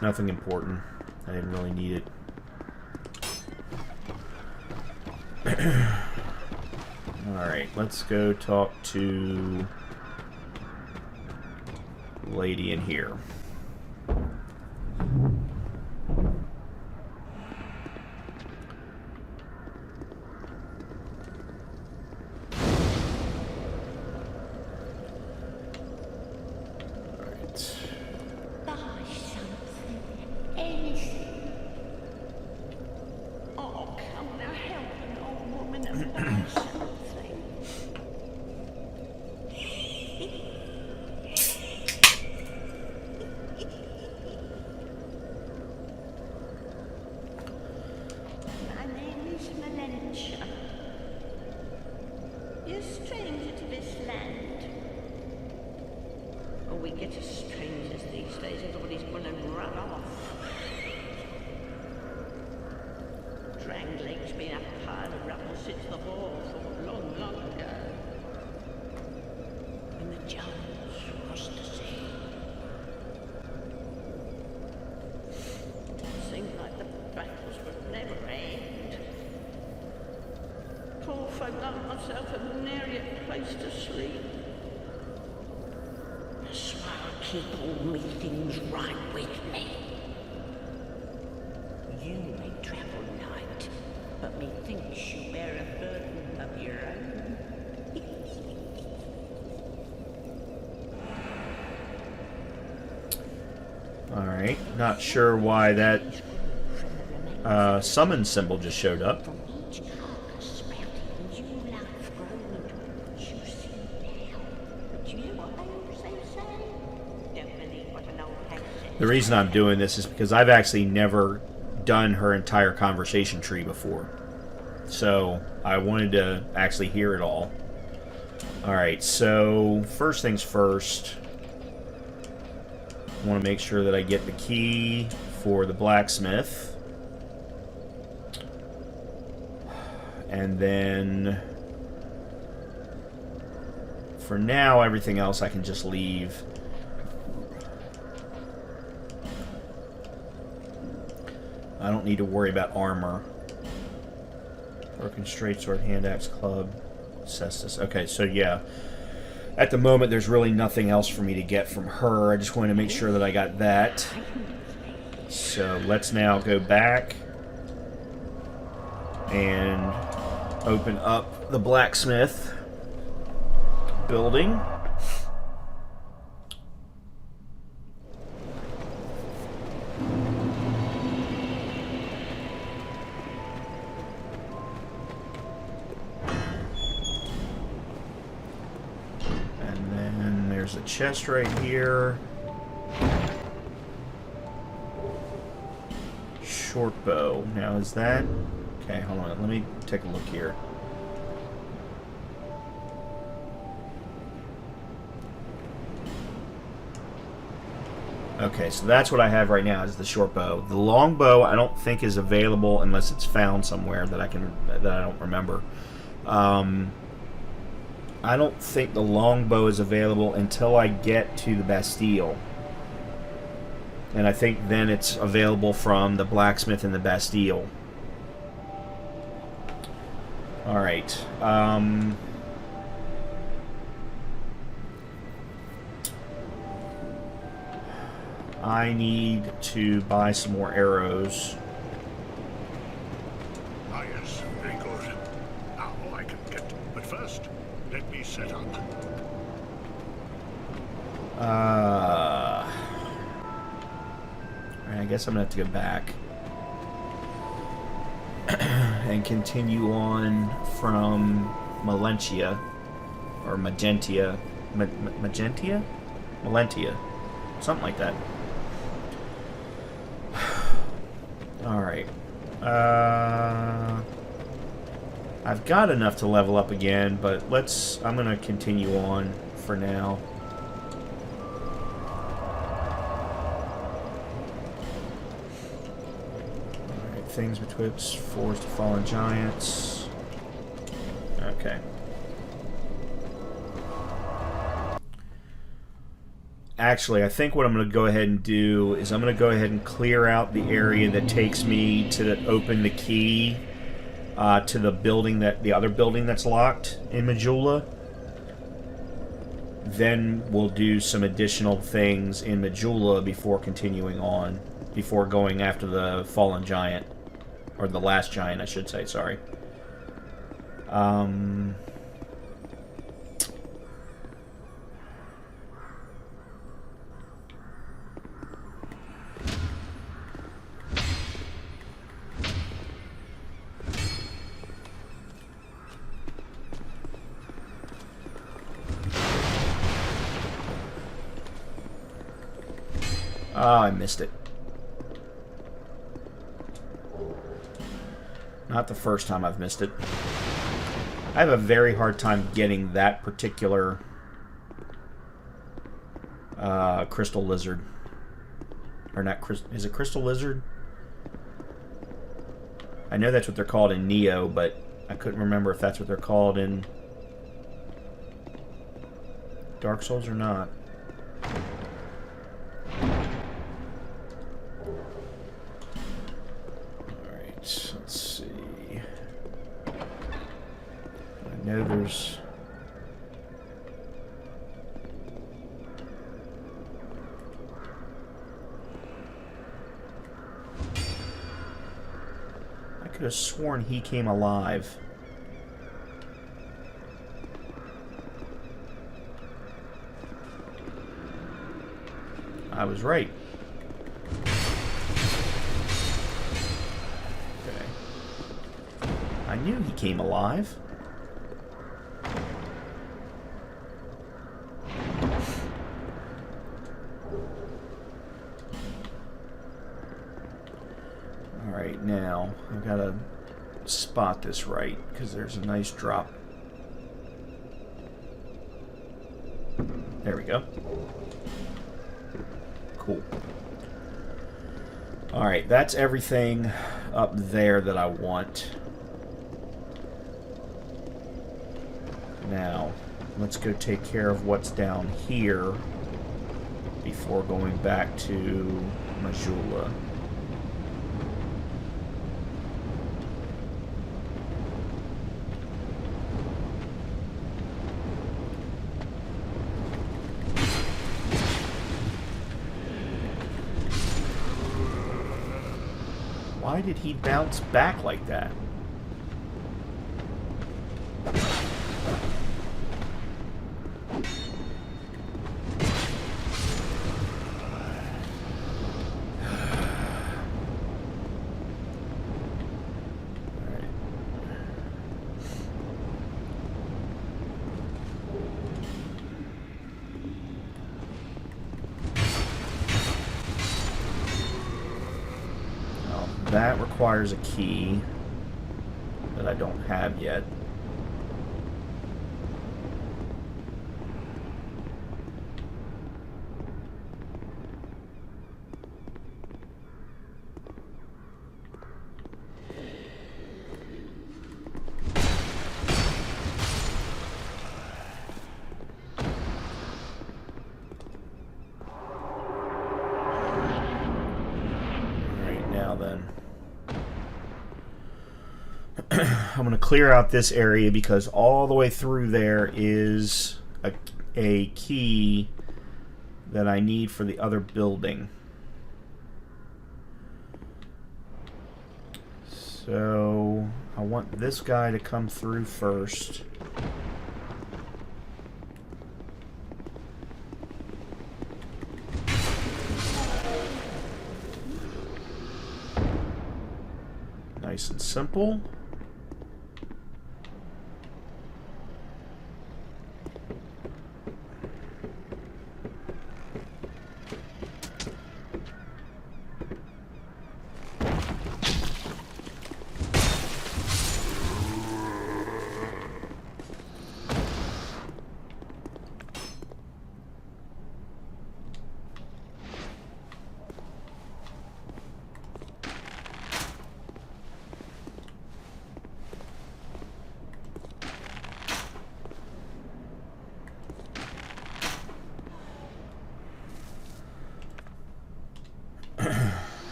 Nothing important. I didn't really need it. Alright, let's go talk to lady in here. Buy something. Anything. Oh, come now, help an old woman and buy something. My name is Melentia. You're a stranger to this land. Oh, we get as strangers these days. Everybody's gone and run off. Dranglegs been up a pile of rubble since the war fought long, long ago. And the Jones crossed the sea. Seemed like the battles would never end. Poor folk like myself have nary a place to sleep. That's why I keep all me things right with me. You may travel light, but methinks you bear a burden of your own. Alright, not sure why that summon symbol just showed up. From each carcass sprouting new life growing into what you see now. But you know what they also say? Don't believe what an old hag says. The reason I'm doing this is because I've actually never done her entire conversation tree before. So I wanted to actually hear it all. Alright, so first things first. I want to make sure that I get the key for the blacksmith. And then for now, everything else I can just leave. I don't need to worry about armor. Broken straight sword, hand axe, club, cestus. Okay, so yeah. At the moment, there's really nothing else for me to get from her. I just wanted to make sure that I got that. So let's now go back and open up the blacksmith building. There's a chest right here. Short bow. Now is that... Okay, hold on. Let me take a look here. Okay, so that's what I have right now is the short bow. The long bow I don't think is available unless it's found somewhere that I don't remember. I don't think the longbow is available until I get to the Bastille. And I think then it's available from the blacksmith in the Bastille. Alright. I need to buy some more arrows. Ah, yes, very good. Now I can get... But first, let me set up. Alright, I guess I'm gonna have to go back and continue on from Melentia or Magentia, Magentia, Melentia, something like that. All right. I've got enough to level up again, but I'm gonna continue on for now. Alright, things betwixt forest of fallen giants. Okay. Actually, I think what I'm going to go ahead and do is I'm going to go ahead and clear out the area that takes me to open the key to the other building that's locked in Majula. Then we'll do some additional things in Majula before continuing on, before going after the fallen giant, or the last giant, I should say. Sorry. Oh, I missed it. Not the first time I've missed it. I have a very hard time getting that particular crystal lizard. Or not, is it crystal lizard? I know that's what they're called in Neo, but I couldn't remember if that's what they're called in Dark Souls or not. Alright, let's see. I know there's... I could have sworn he came alive. I was right. Okay. I knew he came alive. Alright, now I've got to spot this right, because there's a nice drop. There we go. Cool. Alright, that's everything up there that I want. Now, let's go take care of what's down here before going back to Majula. Why did he bounce back like that? That requires a key that I don't have yet. Right now then. I'm going to clear out this area because all the way through there is a key that I need for the other building. So I want this guy to come through first. Nice and simple.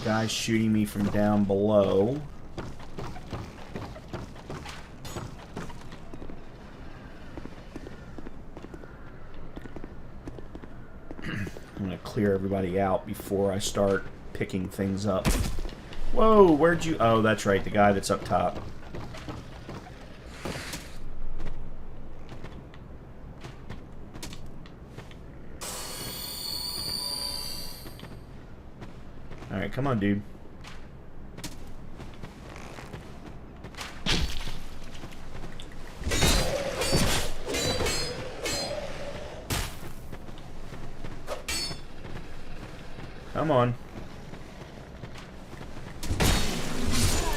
Guy shooting me from down below. I'm going to clear everybody out before I start picking things up. Whoa, where'd you... Oh, that's right, the guy that's up top. Alright, come on, dude. Come on.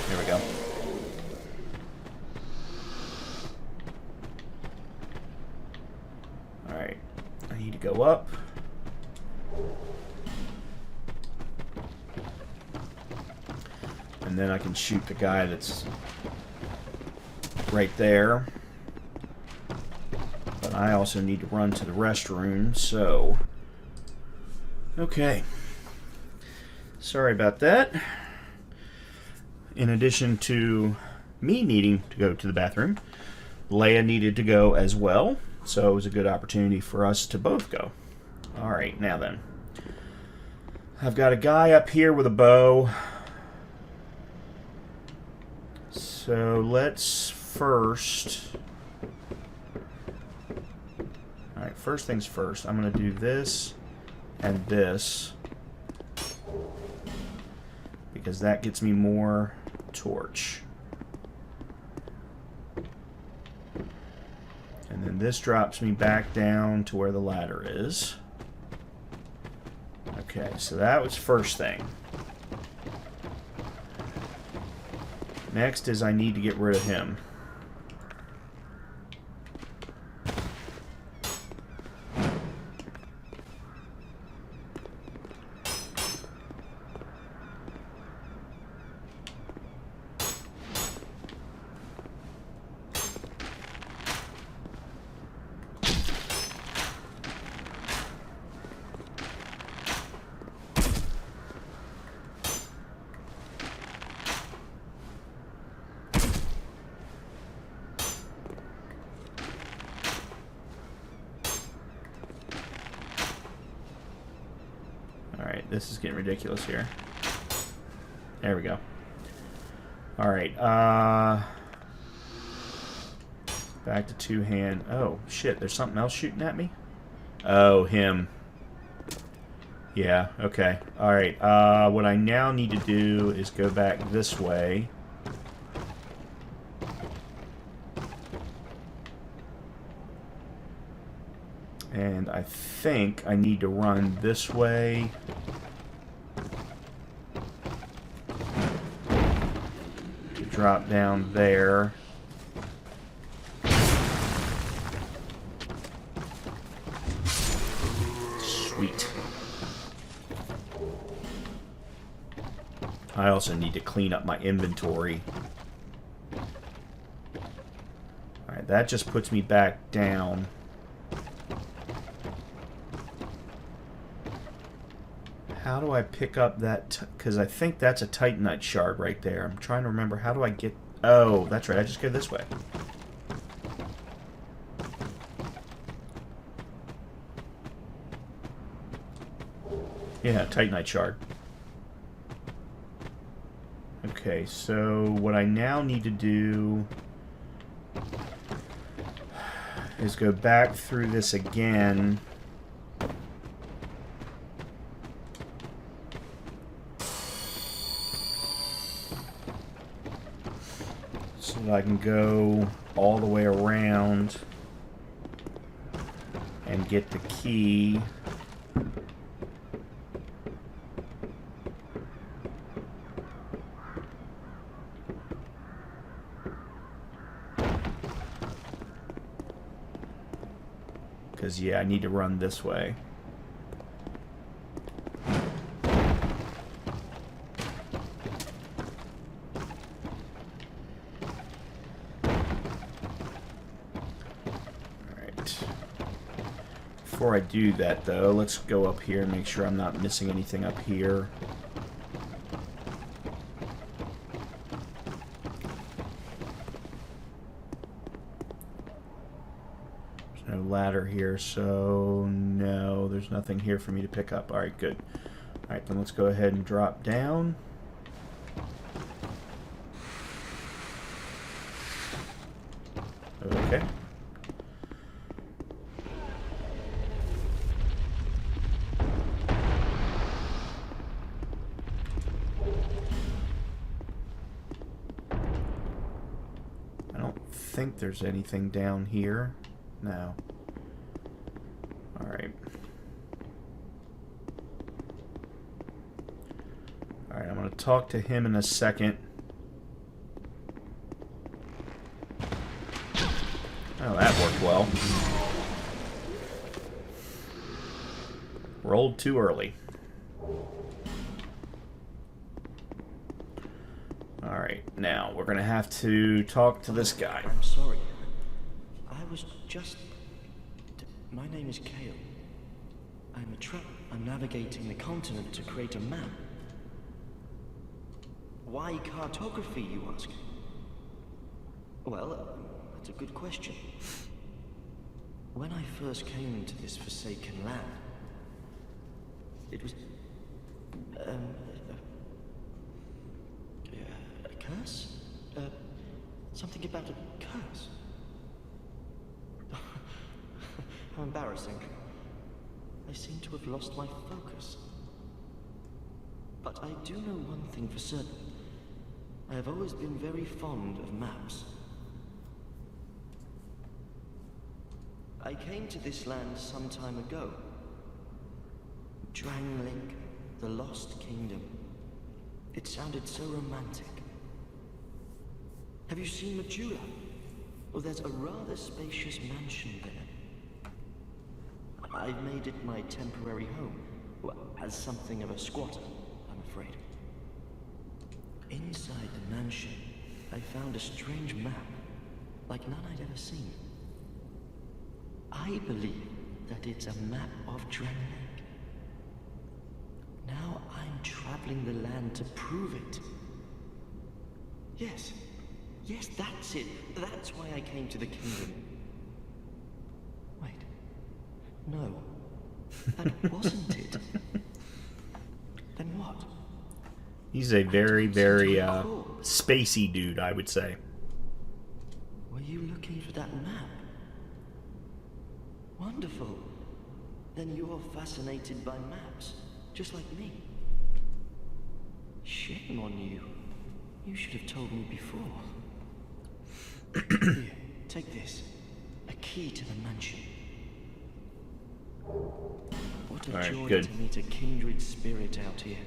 There we go. Alright. I need to go up. And then I can shoot the guy that's right there. But I also need to run to the restroom, so... Okay. Sorry about that. In addition to me needing to go to the bathroom, Leia needed to go as well, so it was a good opportunity for us to both go. Alright, now then. I've got a guy up here with a bow. So let's first... Alright, first things first. I'm going to do this and this, because that gets me more torch. And then this drops me back down to where the ladder is. Okay, so that was first thing. Next is I need to get rid of him. Alright, this is getting ridiculous here. There we go. Alright, back to two-hand. Oh, shit, there's something else shooting at me? Oh, him. Yeah, okay. Alright, what I now need to do is go back this way. And I think I need to run this way. To drop down there. Sweet. I also need to clean up my inventory. Alright, that just puts me back down. How do I pick up that? Because I think that's a Titanite shard right there. I'm trying to remember. How do I get... Oh, that's right. I just go this way. Yeah, Titanite shard. Okay, so what I now need to do is go back through this again. So that I can go all the way around and get the key. Because, yeah, I need to run this way. Before I do that, though, let's go up here and make sure I'm not missing anything up here. No ladder here, so no, there's nothing here for me to pick up. Alright, good. Alright, then let's go ahead and drop down. Okay. I don't think there's anything down here. No. Alright. Alright, I'm going to talk to him in a second. Oh, that worked well. Rolled too early. Alright, now we're going to have to talk to this guy. I'm sorry. I was just... My name is Kale. I'm a traveler. I'm navigating the continent to create a map. Why cartography, you ask? Well, that's a good question. When I first came into this forsaken land, it was... a curse? Something about a curse? How embarrassing. I seem to have lost my focus. But I do know one thing for certain. I have always been very fond of maps. I came to this land some time ago. Drangleic, the Lost Kingdom. It sounded so romantic. Have you seen Majula? Well, there's a rather spacious mansion there. I've made it my temporary home. Well, as something of a squatter, I'm afraid. Inside the mansion, I found a strange map, like none I'd ever seen. I believe that it's a map of Drangleic. Now I'm traveling the land to prove it. Yes, that's it. That's why I came to the kingdom. Wait, no, that wasn't it. Then what? He's a very, very spacey dude, I would say. Were you looking for that map? Wonderful. Then you're fascinated by maps, just like me. Shame on you. You should have told me before. Here, take this. A key to the mansion. What a joy to meet a kindred spirit out here.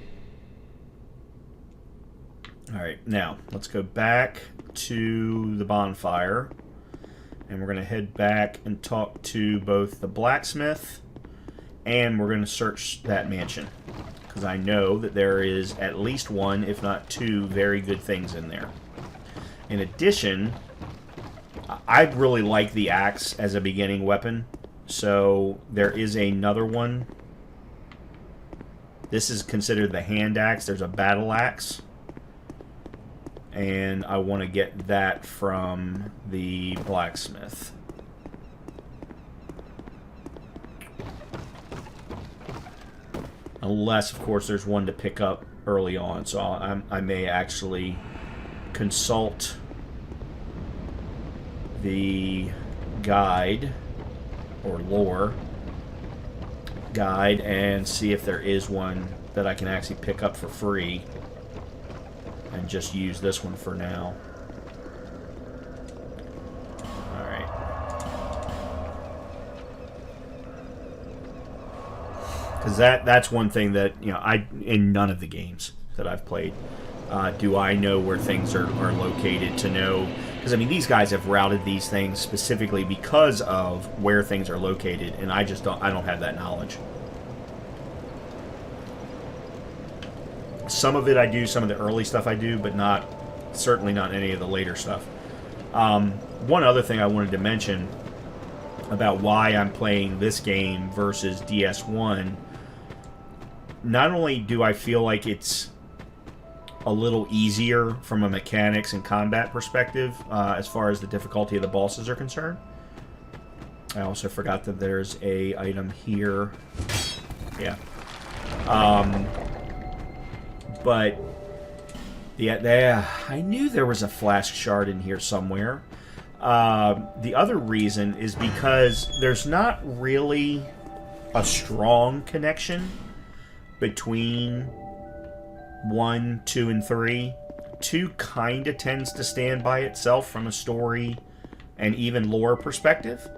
Alright, now, let's go back to the bonfire. And we're going to head back and talk to both the blacksmith, and we're going to search that mansion. Because I know that there is at least one, if not two, very good things in there. In addition, I really like the axe as a beginning weapon. So there is another one. This is considered the hand axe. There's a battle axe. And I want to get that from the blacksmith. Unless, of course, there's one to pick up early on. So I may actually consult the guide or lore guide and see if there is one that I can actually pick up for free. And just use this one for now. Alright. Because that's one thing that, you know, in none of the games that I've played do I know where things are located to know. Because, I mean, these guys have routed these things specifically because of where things are located, and I don't have that knowledge. Some of it I do, some of the early stuff I do, but certainly not any of the later stuff. One other thing I wanted to mention about why I'm playing this game versus DS1, not only do I feel like it's a little easier from a mechanics and combat perspective, as far as the difficulty of the bosses are concerned, I also forgot that there's a item here. Yeah. But yeah, I knew there was a flask shard in here somewhere. The other reason is because there's not really a strong connection between 1, 2, and 3. 2 kind of tends to stand by itself from a story and even lore perspective,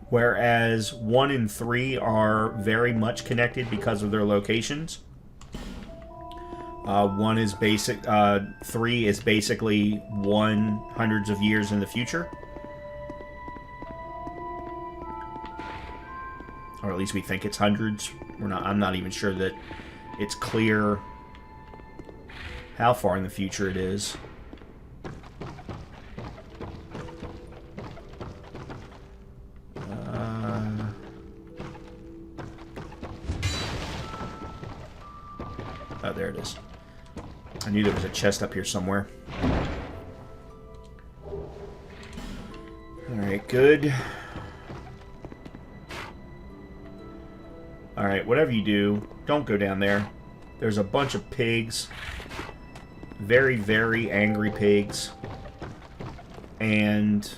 whereas 1 and 3 are very much connected because of their locations. 1 is basic. 3 is basically 1 hundreds of years in the future, or at least we think it's hundreds. We're not. I'm not even sure that it's clear how far in the future it is. Oh, there it is. I knew there was a chest up here somewhere. Alright, good. Alright, whatever you do, don't go down there. There's a bunch of pigs. Very, very angry pigs. And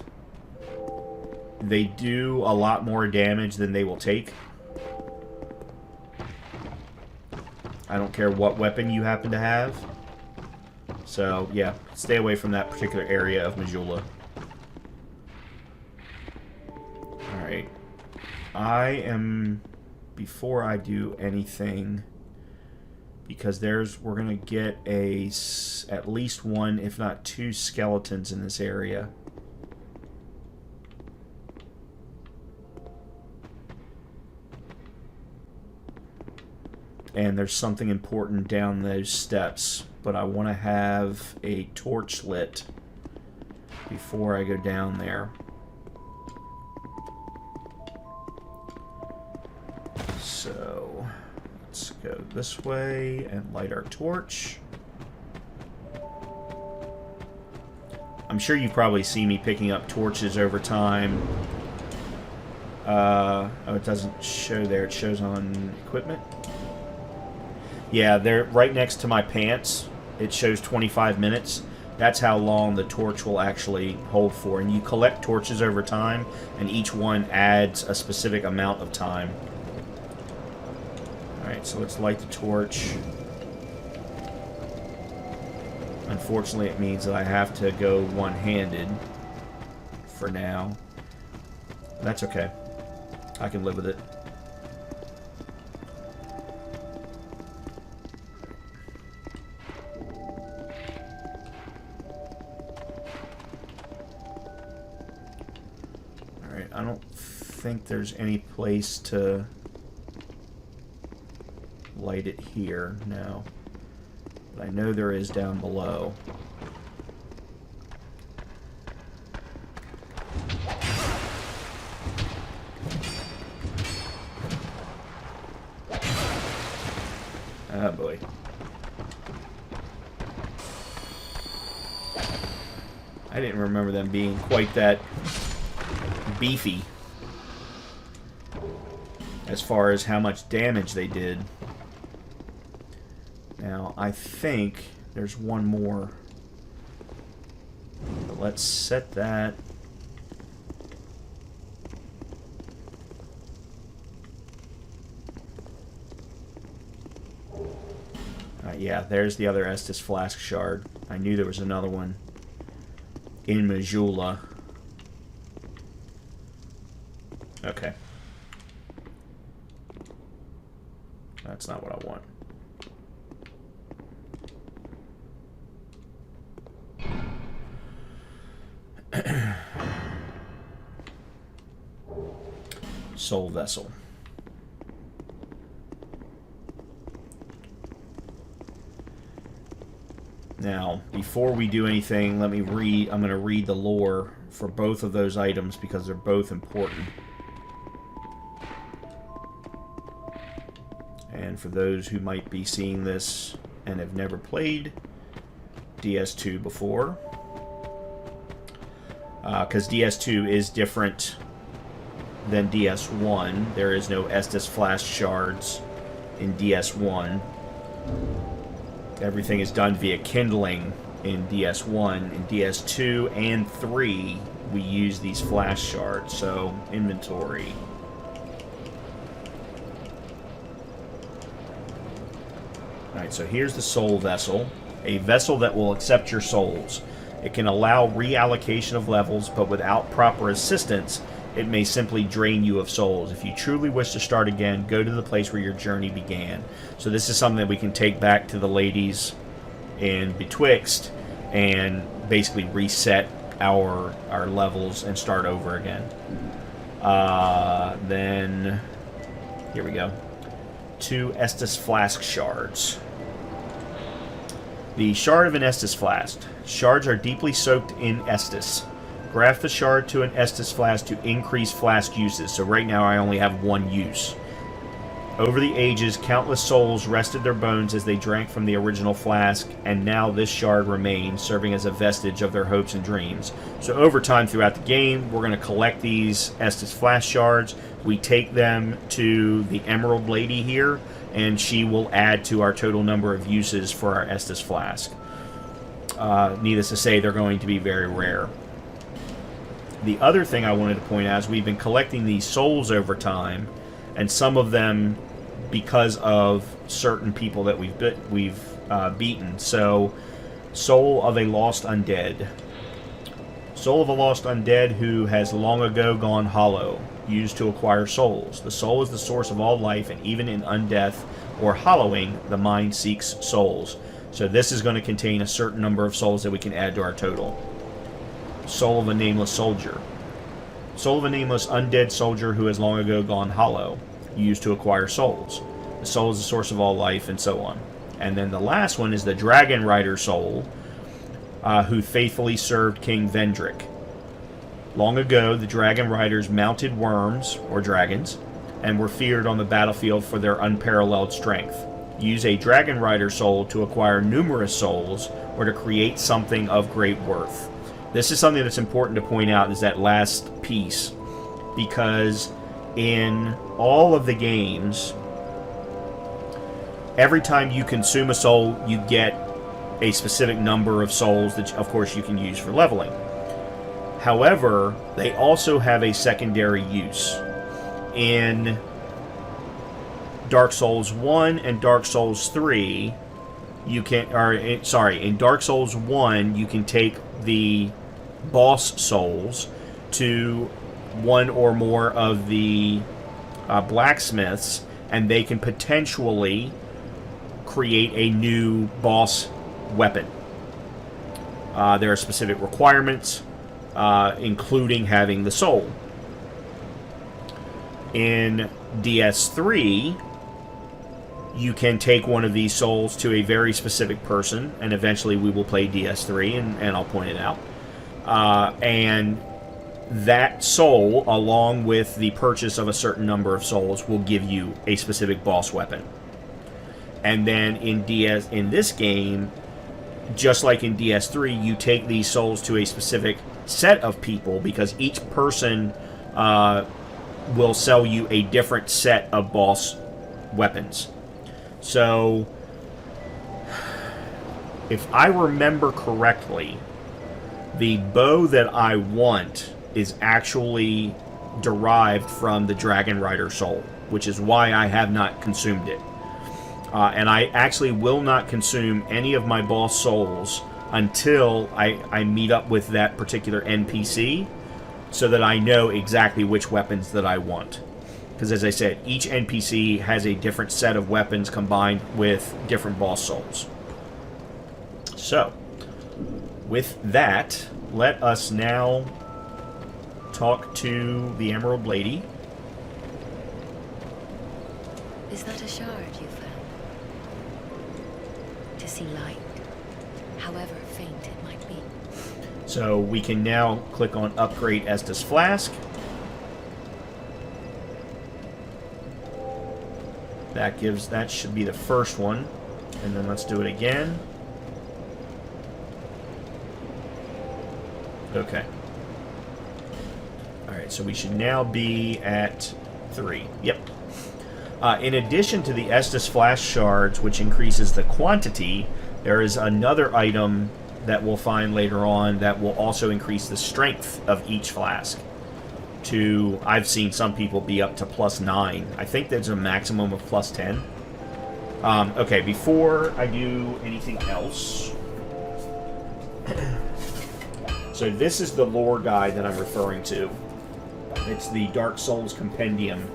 they do a lot more damage than they will take. I don't care what weapon you happen to have. So, yeah, stay away from that particular area of Majula. Alright. Before I do anything, because we're going to get at least 1, if not 2 skeletons in this area. And there's something important down those steps, but I want to have a torch lit before I go down there. So let's go this way and light our torch. I'm sure you've probably seen me picking up torches over time. Oh, it doesn't show there. It shows on equipment. Yeah, they're right next to my pants. It shows 25 minutes. That's how long the torch will actually hold for. And you collect torches over time, and each one adds a specific amount of time. Alright, so let's light the torch. Unfortunately, it means that I have to go one-handed for now. That's okay. I can live with it. I don't think there's any place to light it here, no. But I know there is down below. Oh boy. I didn't remember them being quite that beefy as far as how much damage they did. Now, I think there's one more. But let's set that. Yeah, there's the other Estus Flask Shard. I knew there was another one in Majula. Okay. That's not what I want. Soul Vessel. Now, before we do anything, let me read. I'm going to read the lore for both of those items because they're both important. And for those who might be seeing this and have never played DS2 before, because DS2 is different than DS1. There is no Estus Flask shards in DS1. Everything is done via kindling in DS1. In DS2 and 3, we use these flash shards. So, inventory. Alright, so here's the soul vessel. A vessel that will accept your souls. It can allow reallocation of levels, but without proper assistance, it may simply drain you of souls. If you truly wish to start again, go to the place where your journey began. So this is something that we can take back to the ladies in Betwixt and basically reset our levels and start over again. Then, here we go. 2 Estus Flask shards. The shard of an Estus Flask. Shards are deeply soaked in Estus. Graft the shard to an Estus Flask to increase flask uses. So right now I only have 1 use. Over the ages, countless souls rested their bones as they drank from the original flask, and now this shard remains, serving as a vestige of their hopes and dreams. So over time throughout the game, we're going to collect these Estus Flask shards. We take them to the Emerald Lady here, and she will add to our total number of uses for our Estus Flask. Needless to say, they're going to be very rare. The other thing I wanted to point out is we've been collecting these souls over time, and some of them because of certain people that we've beaten. So, Soul of a Lost Undead. Soul of a Lost Undead who has long ago gone hollow, used to acquire souls. The soul is the source of all life, and even in undeath or hollowing, the mind seeks souls. So this is going to contain a certain number of souls that we can add to our total. Soul of a Nameless Soldier. Soul of a nameless undead soldier who has long ago gone hollow, used to acquire souls. The soul is the source of all life, and so on. And then the last one is the Dragon Rider soul, who faithfully served King Vendrick. Long ago, the Dragon Riders mounted worms, or dragons, and were feared on the battlefield for their unparalleled strength. Use a Dragon Rider soul to acquire numerous souls, or to create something of great worth. This is something that's important to point out, is that last piece, because in all of the games, every time you consume a soul, you get a specific number of souls that, of course, you can use for leveling. However, they also have a secondary use. In Dark Souls 1 and Dark Souls 3, you can, in Dark Souls 1, you can take the boss souls to one or more of the blacksmiths, and they can potentially create a new boss weapon. There are specific requirements, including having the soul. In DS3, you can take one of these souls to a very specific person, and eventually we will play DS3, and I'll point it out. And that soul, along with the purchase of a certain number of souls, will give you a specific boss weapon. And then in this game, just like in DS3, you take these souls to a specific set of people, because each person will sell you a different set of boss weapons. So, if I remember correctly, the bow that I want is actually derived from the Dragon Rider soul, which is why I have not consumed it. And I actually will not consume any of my boss souls until I meet up with that particular NPC, so that I know exactly which weapons that I want. Because as I said, each NPC has a different set of weapons combined with different boss souls. So, with that, let us now talk to the Emerald Lady. Is that a shard you found? To see light, however faint it might be. So we can now click on Upgrade Estus Flask. That should be the first one. And then let's do it again. Okay. Alright, so we should now be at 3. Yep. In addition to the Estus flash shards, which increases the quantity, there is another item that we'll find later on that will also increase the strength of each flask. I've seen some people be up to +9. I think there's a maximum of +10. Okay, before I do anything else... So this is the lore guide that I'm referring to. It's the Dark Souls Compendium.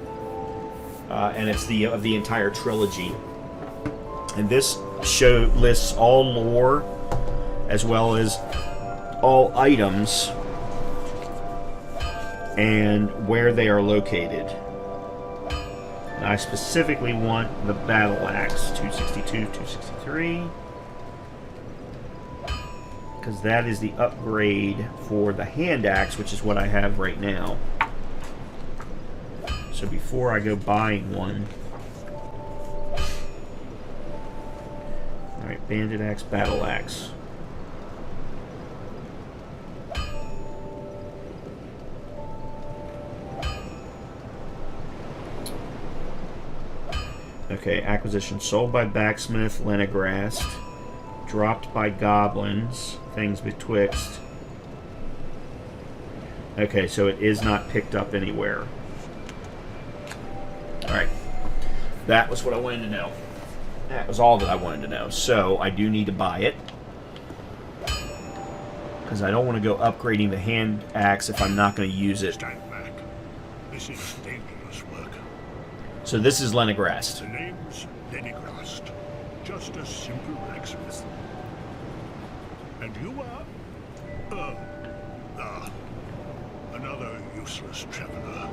And it's of the entire trilogy. And this lists all lore as well as all items and where they are located. And I specifically want the battle axe, 262, 263, because that is the upgrade for the hand axe, which is what I have right now. So before I go buying one... Alright, bandit axe, battle axe. Okay, acquisition sold by Backsmith, Lenegrast. Dropped by goblins, things betwixt. Okay, so it is not picked up anywhere. Alright. That was what I wanted to know. That was all that I wanted to know. So, I do need to buy it. Because I don't want to go upgrading the hand axe if I'm not going to use it. Stand back. This is dangerous work. So this is Lenegrast. The name's Lenegrast. Just a simple blacksmith. And you are... another useless traveler.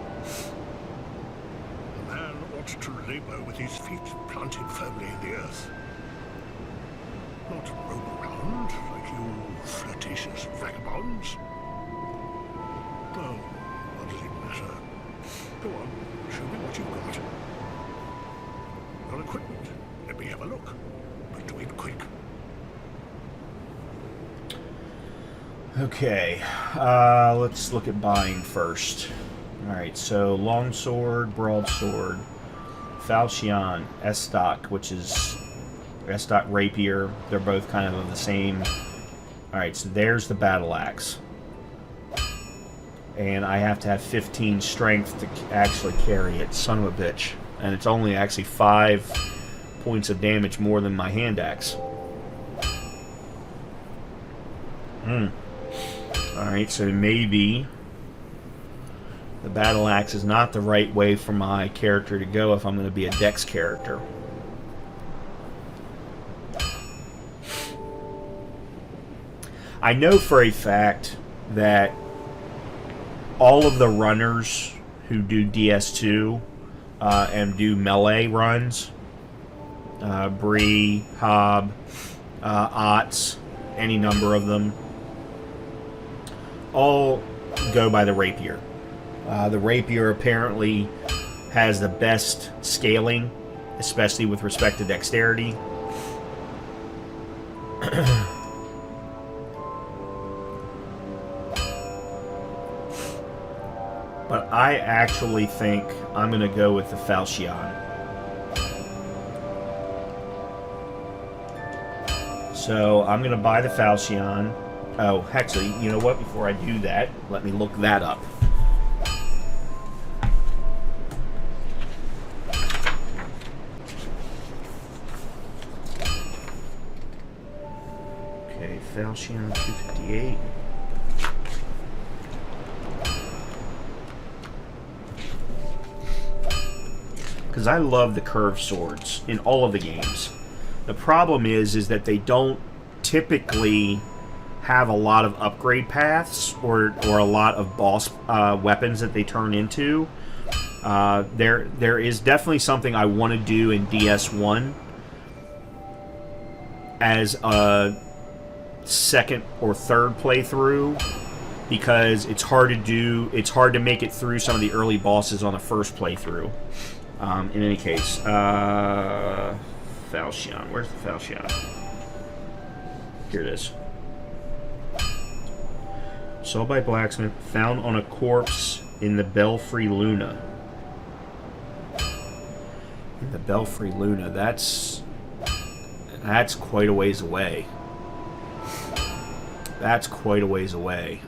A man ought to labor with his feet planted firmly in the earth. Not roam around like you flirtatious vagabonds. Oh, what does it matter? Go on, show me what you've got. Your equipment. Let me have a look. But do it quick. Okay, let's look at buying first. Alright, so longsword, broadsword, falchion, estoc, which is estoc rapier. They're both kind of the same. Alright, so there's the battle axe. And I have to have 15 strength to actually carry it. Son of a bitch. And it's only actually 5 points of damage more than my hand axe. Alright, so maybe the battle axe is not the right way for my character to go if I'm going to be a dex character. I know for a fact that all of the runners who do DS2 and do melee runs, Bree, Hob, Otts, any number of them, all go by the rapier. The rapier apparently has the best scaling, especially with respect to dexterity. But I actually think I'm going to go with the falchion. So I'm going to buy the falchion. Oh, actually, you know what? Before I do that, let me look that up. Okay, falchion 258. Because I love the curved swords in all of the games. The problem is that they don't typically have a lot of upgrade paths or a lot of boss weapons that they turn into. There is definitely something I want to do in DS1 as a second or third playthrough, because it's hard to do. It's hard to make it through some of the early bosses on the first playthrough. In any case, falchion. Where's the falchion? Here it is. Sold by blacksmith, found on a corpse in the Belfry Luna. In the Belfry Luna, that's quite a ways away. That's quite a ways away.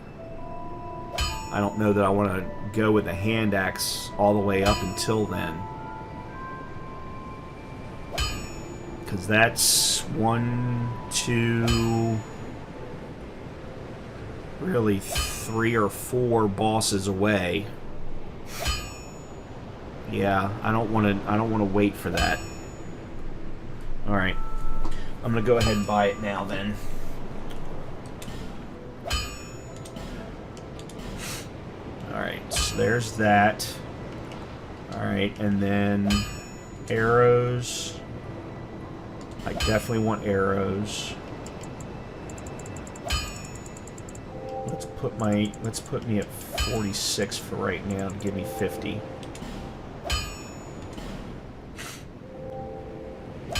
I don't know that I want to go with a hand axe all the way up until then. Because that's 1, 2, really 3 or 4 bosses away. Yeah, I don't want to wait for that. All right. I'm going to go ahead and buy it now then. All right. So there's that. All right, and then arrows. I definitely want arrows. Let's put me at 46 for right now to give me 50.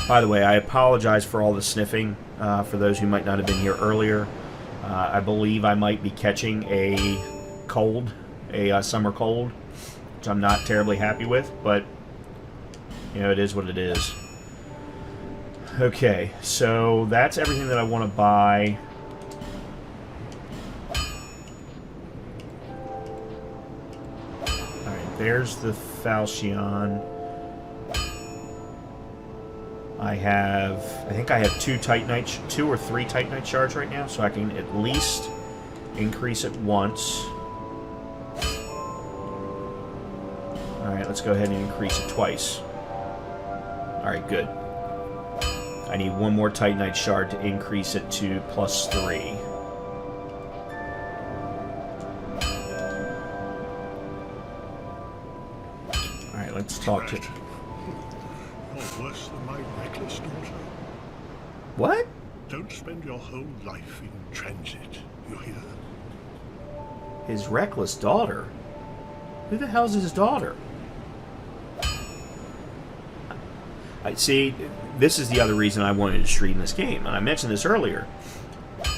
By the way, I apologize for all the sniffing, for those who might not have been here earlier. I believe I might be catching a cold, a summer cold, which I'm not terribly happy with, but, you know, it is what it is. Okay, so that's everything that I want to buy. Alright, there's the Falchion. I think I have 2 or 3 Titanite shards right now, so I can at least increase it once. Alright, let's go ahead and increase it twice. Alright, good. I need 1 more Titanite shard to increase it to +3. Alright, let's talk to... You're worse than my reckless daughter. What? Don't spend your whole life in transit, you hear? His reckless daughter? Who the hell's his daughter? I see, this is the other reason I wanted to stream this game, and I mentioned this earlier.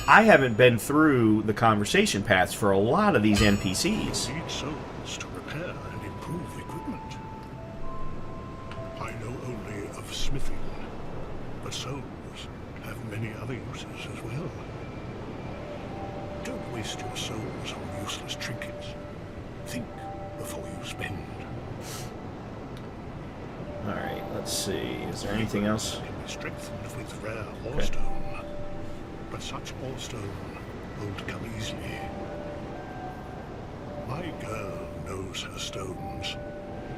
I haven't been through the conversation paths for a lot of these NPCs. You need souls to repair and improve equipment. I know only of smithing, but souls have many other uses as well. Don't waste your souls on useless trinkets. Think before you spend. Alright, let's see. Is there anything else? Can be strengthened with rare ore-stone, but such ore-stone won't come easily. My girl knows her stones,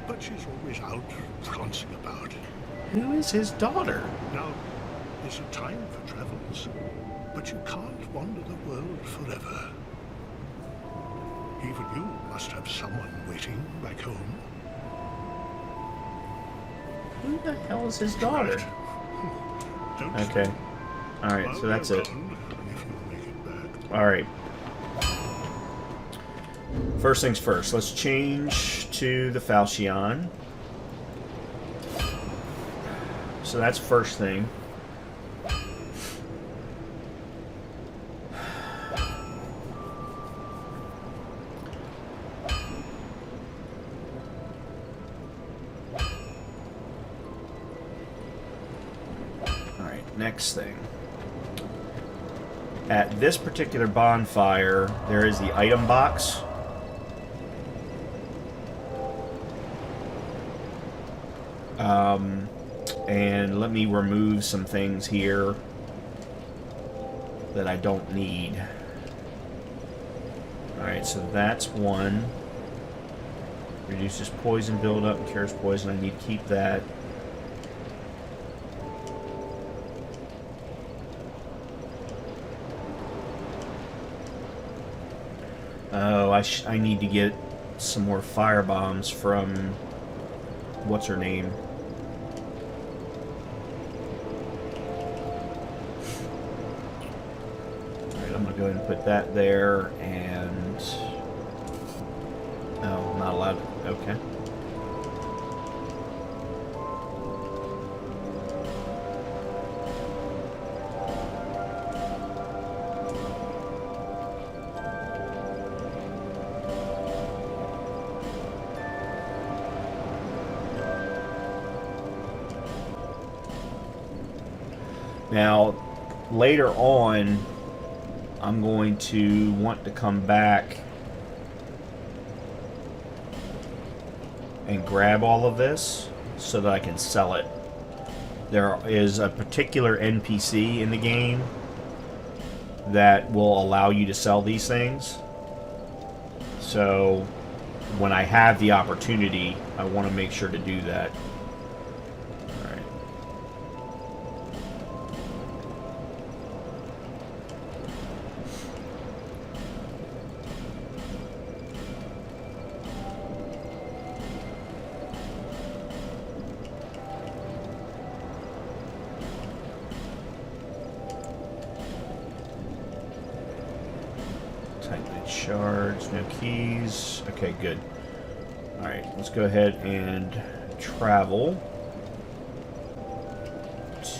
but she's always out prancing about. Who is his daughter? Now, there's a time for travels, but you can't wander the world forever. Even you must have someone waiting back home. Who the hell is his daughter? Okay. Alright, so that's it. Alright. First things first, let's change to the Falchion. So that's first thing. Next thing. At this particular bonfire, there is the item box. And let me remove some things here that I don't need. Alright, so that's one. Reduces poison buildup and cures poison. I need to keep that. Oh, I need to get some more fire bombs from what's her name? Alright, I'm gonna go ahead and put that there, and oh, not allowed. Okay. Now, later on, I'm going to want to come back and grab all of this so that I can sell it. There is a particular NPC in the game that will allow you to sell these things. So when I have the opportunity, I want to make sure to do that. Alright. Titanite shards, no keys. Okay, good. Alright, let's go ahead and travel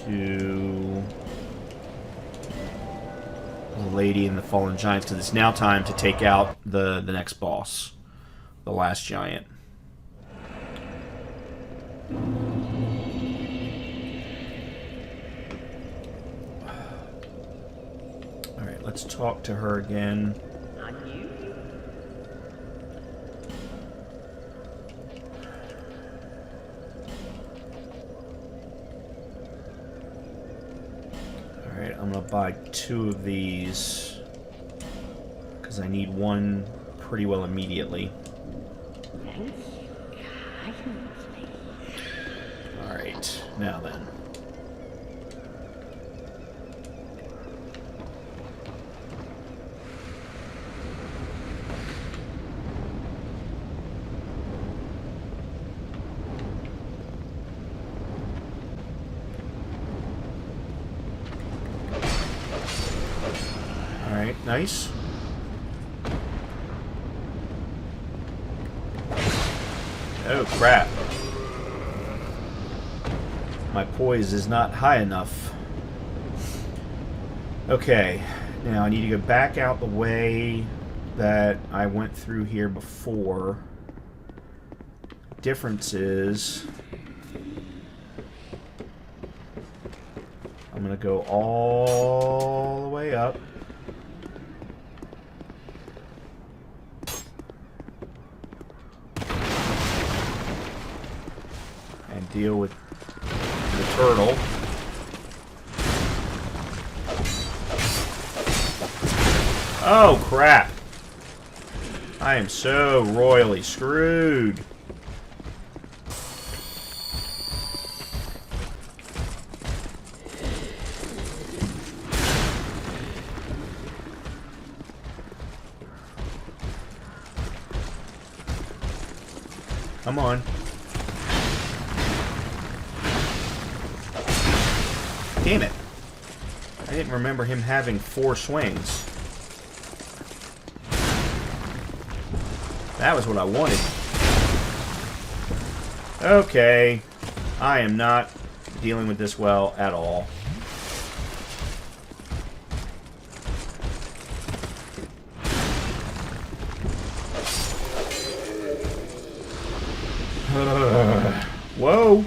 to the Lady and the Fallen Giants, because it's now time to take out the next boss, the last giant. Alright, let's talk to her again. Alright, I'm gonna buy 2 of these because I need one pretty well immediately. Alright, now then. Alright, nice. Oh, crap. My poise is not high enough. Okay, now I need to go back out the way that I went through here before. Difference is I'm gonna go all the way up. And deal with the turtle. Oh, crap. I am so royally screwed. Come on. Damn it. I didn't remember him having 4 swings. That was what I wanted. Okay. I am not dealing with this well at all. Whoa.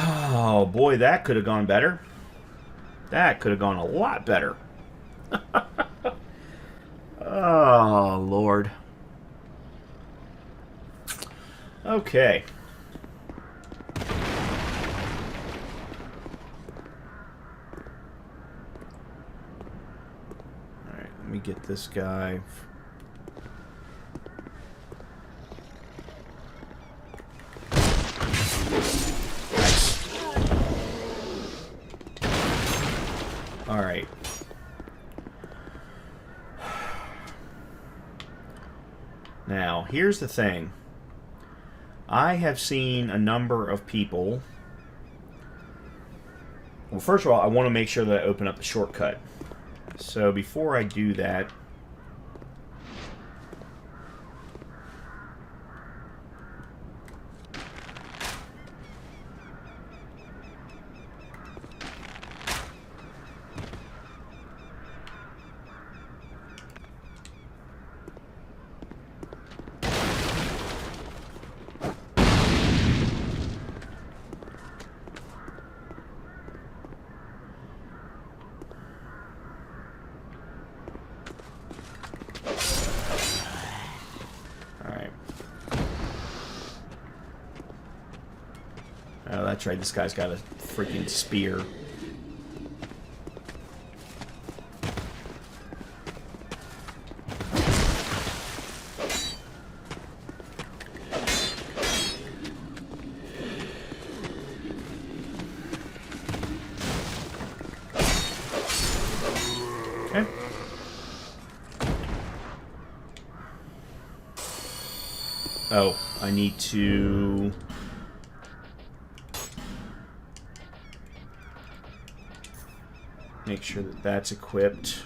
Oh boy, that could have gone better. That could have gone a lot better. Oh, Lord. Okay. Alright, let me get this guy. Alright. Now, here's the thing. I have seen a number of people... Well, first of all, I want to make sure that I open up the shortcut. So before I do that... Oh, that's right. This guy's got a freaking spear. Okay. Oh, I need to... make sure that that's equipped.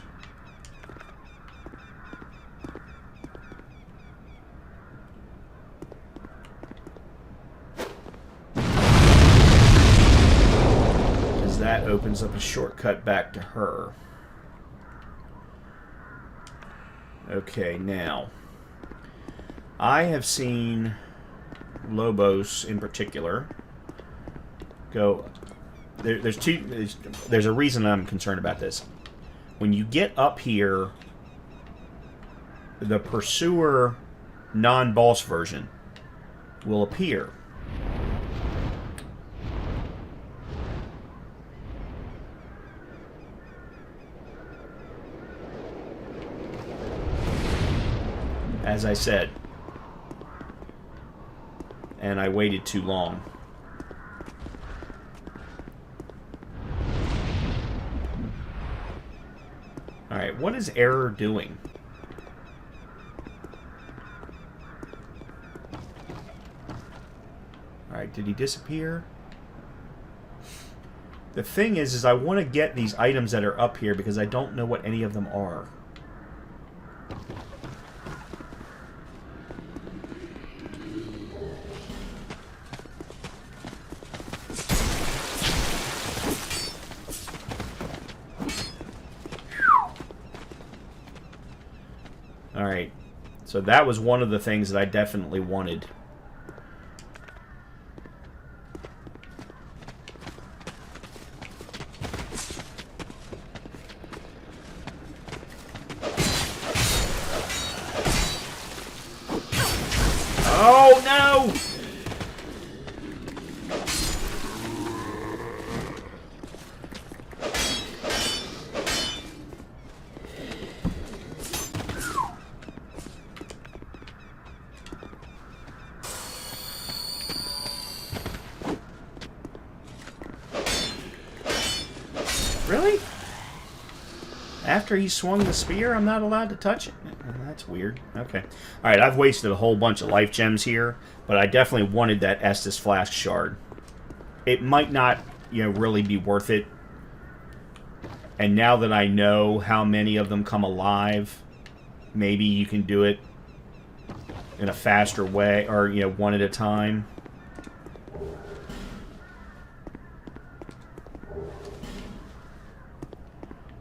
Because that opens up a shortcut back to her. Okay, now... I have seen Lobos in particular go... There's a reason I'm concerned about this. When you get up here, the Pursuer non-boss version will appear. As I said. And I waited too long. Alright, what is Error doing? Alright, did he disappear? The thing is I want to get these items that are up here because I don't know what any of them are. Alright, so that was one of the things that I definitely wanted. Oh, no! Really? After he swung the spear, I'm not allowed to touch it? That's weird. Okay. Alright, I've wasted a whole bunch of life gems here, but I definitely wanted that Estus Flask shard. It might not, really be worth it. And now that I know how many of them come alive, maybe you can do it in a faster way, or, one at a time.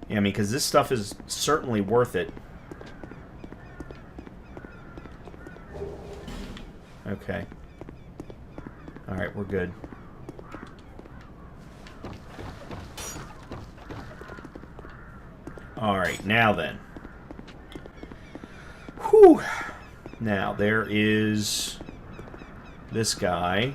Yeah, I mean, because this stuff is certainly worth it. Okay. Alright, we're good. Alright, now then. Whew. Now, there is this guy.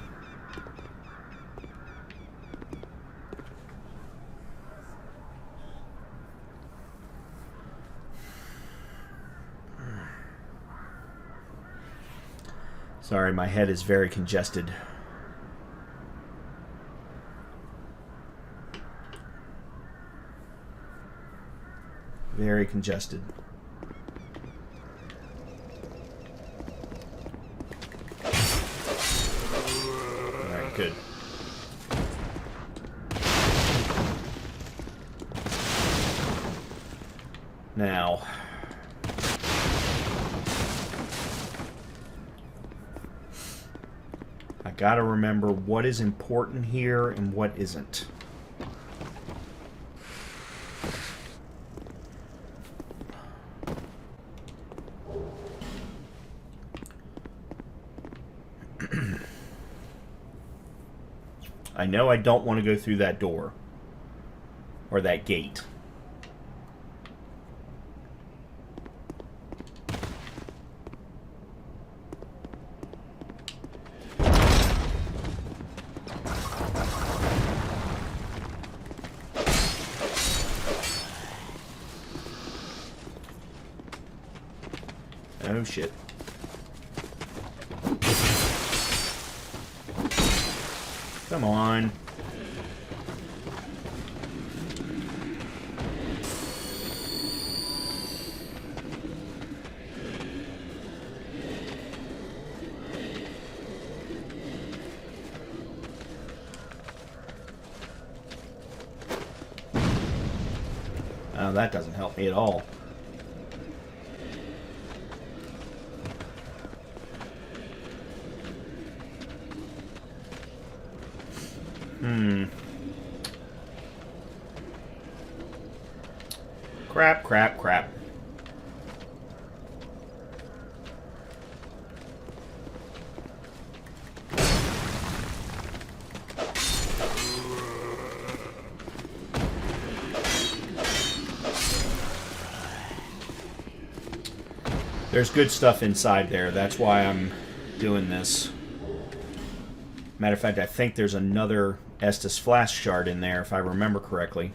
Sorry, my head is very congested. Very congested. Alright, good. Now... I gotta remember what is important here and what isn't. I know I don't want to go through that door. Or that gate. no shit. Come on. Oh, that doesn't help me at all. Crap, crap, crap. There's good stuff inside there. That's why I'm doing this. Matter of fact, I think there's another Estus flash shard in there, if I remember correctly.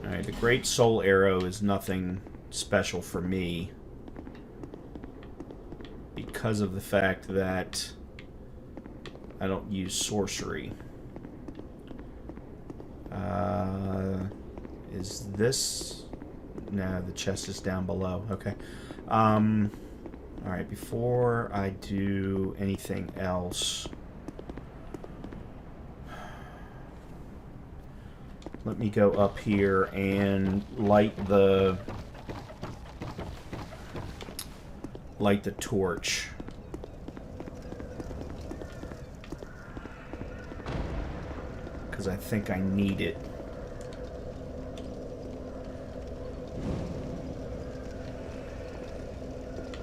Alright, the Great Soul Arrow is nothing special for me, because of the fact that I don't use sorcery. Is this... No, the chest is down below. Okay. Alright, before I do anything else, let me go up here and light the torch. Because I think I need it.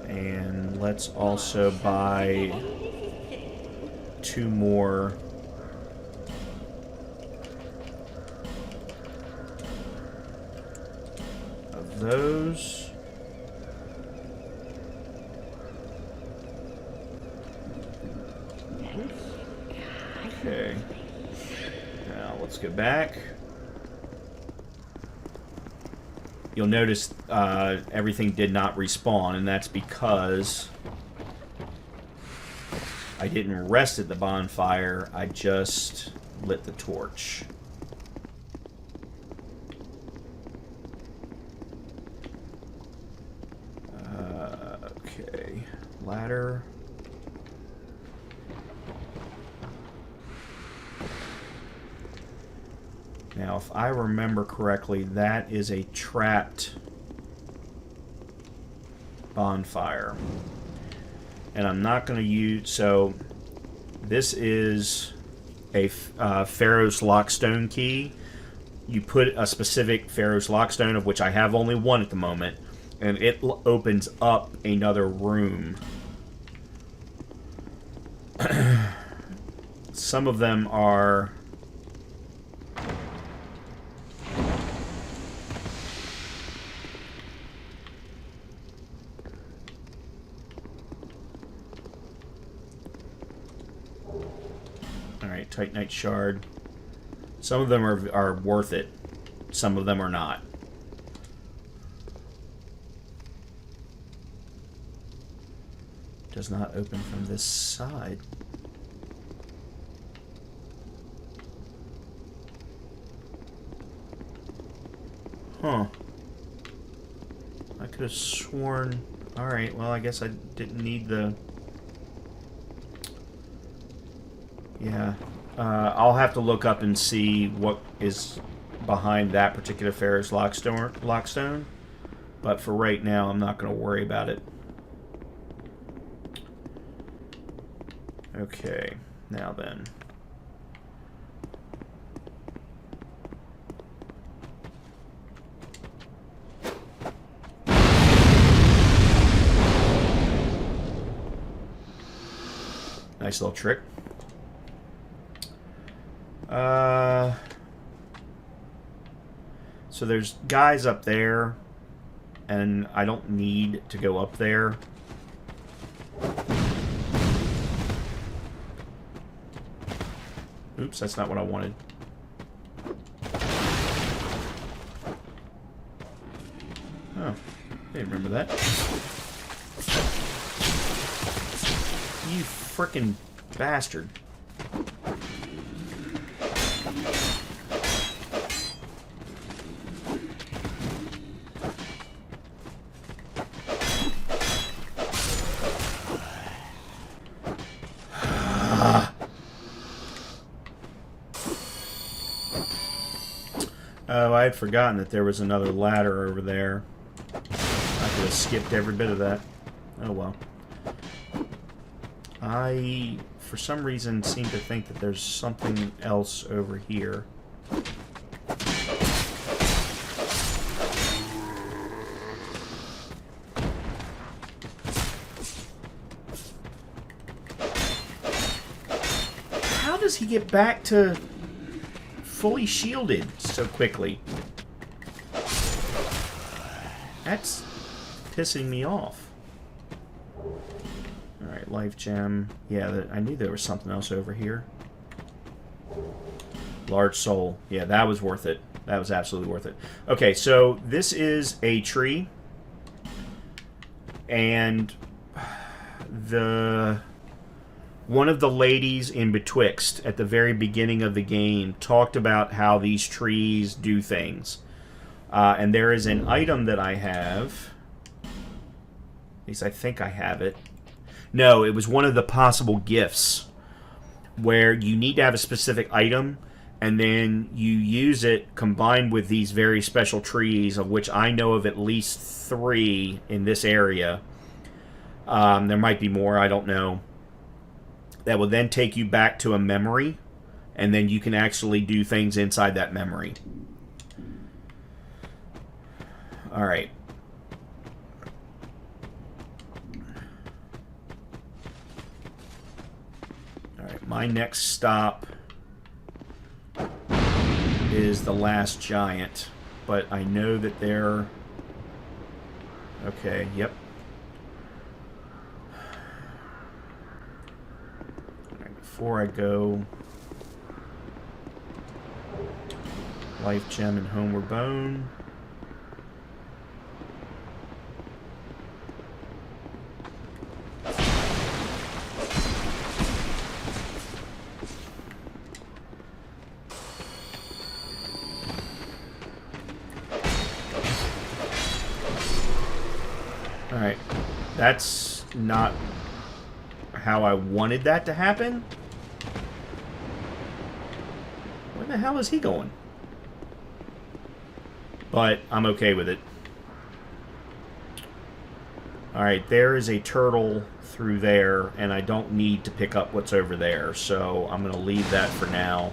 And let's also buy 2 more of those. Okay. Now let's go back. You'll notice everything did not respawn, and that's because I didn't rest at the bonfire, I just lit the torch. Okay, ladder. Now, if I remember correctly, that is a trapped bonfire. And I'm not going to use... So, this is a Pharaoh's Lockstone key. You put a specific Pharaoh's Lockstone, of which I have only one at the moment, and it opens up another room. Some of them are... Alright, Titanite Shard. Some of them are worth it. Some of them are not. Does not open from this side. Huh. I could have sworn... Alright, well, I guess I didn't need the... Yeah. I'll have to look up and see what is behind that particular Pharaoh's Lockstone. But for right now, I'm not going to worry about it. Okay. Now then. Nice little trick. So there's guys up there, and I don't need to go up there. Oops, that's not what I wanted. Oh, I didn't remember that. You frickin' bastard. Oh, I had forgotten that there was another ladder over there. I could have skipped every bit of that. Oh well. I, for some reason, seem to think that there's something else over here. How does he get back to fully shielded so quickly? That's pissing me off. Alright, life gem. Yeah, I knew there was something else over here. Large soul. Yeah, that was worth it. That was absolutely worth it. Okay, so this is a tree. And one of the ladies in Betwixt at the very beginning of the game talked about how these trees do things. And there is an item that I have. At least I think I have it. No, it was one of the possible gifts where you need to have a specific item and then you use it combined with these very special trees, of which I know of at least 3 in this area. There might be more, I don't know. That will then take you back to a memory, and then you can actually do things inside that memory. Alright. Alright, my next stop is the last giant, but I know that they're... Okay, yep. Alright, before I go... Life Gem and Homeward Bone. Alright, that's not how I wanted that to happen. Where the hell is he going? But I'm okay with it. Alright, there is a turtle through there, and I don't need to pick up what's over there, so I'm going to leave that for now.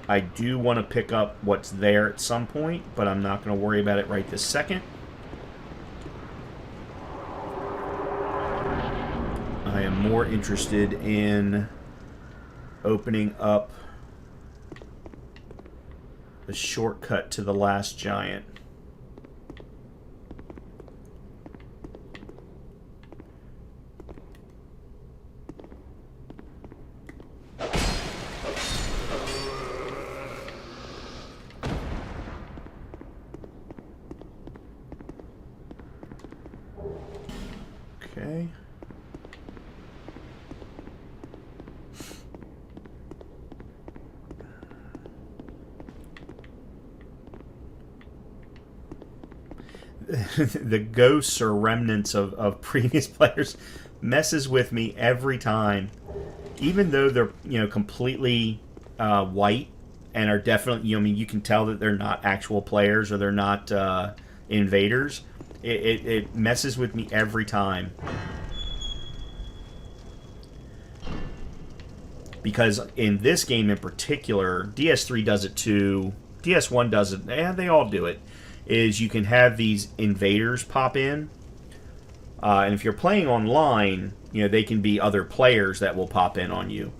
I do want to pick up what's there at some point, but I'm not going to worry about it right this second. I am more interested in opening up the shortcut to the last giant. Okay. The ghosts or remnants of previous players messes with me every time. Even though they're, you know, completely white and are definitely, you know, I mean, you can tell that they're not actual players or they're not invaders. It messes with me every time. Because in this game in particular, DS3 does it too, DS1 does it, and they all do it, is you can have these invaders pop in. And if you're playing online, you know, they can be other players that will pop in on you.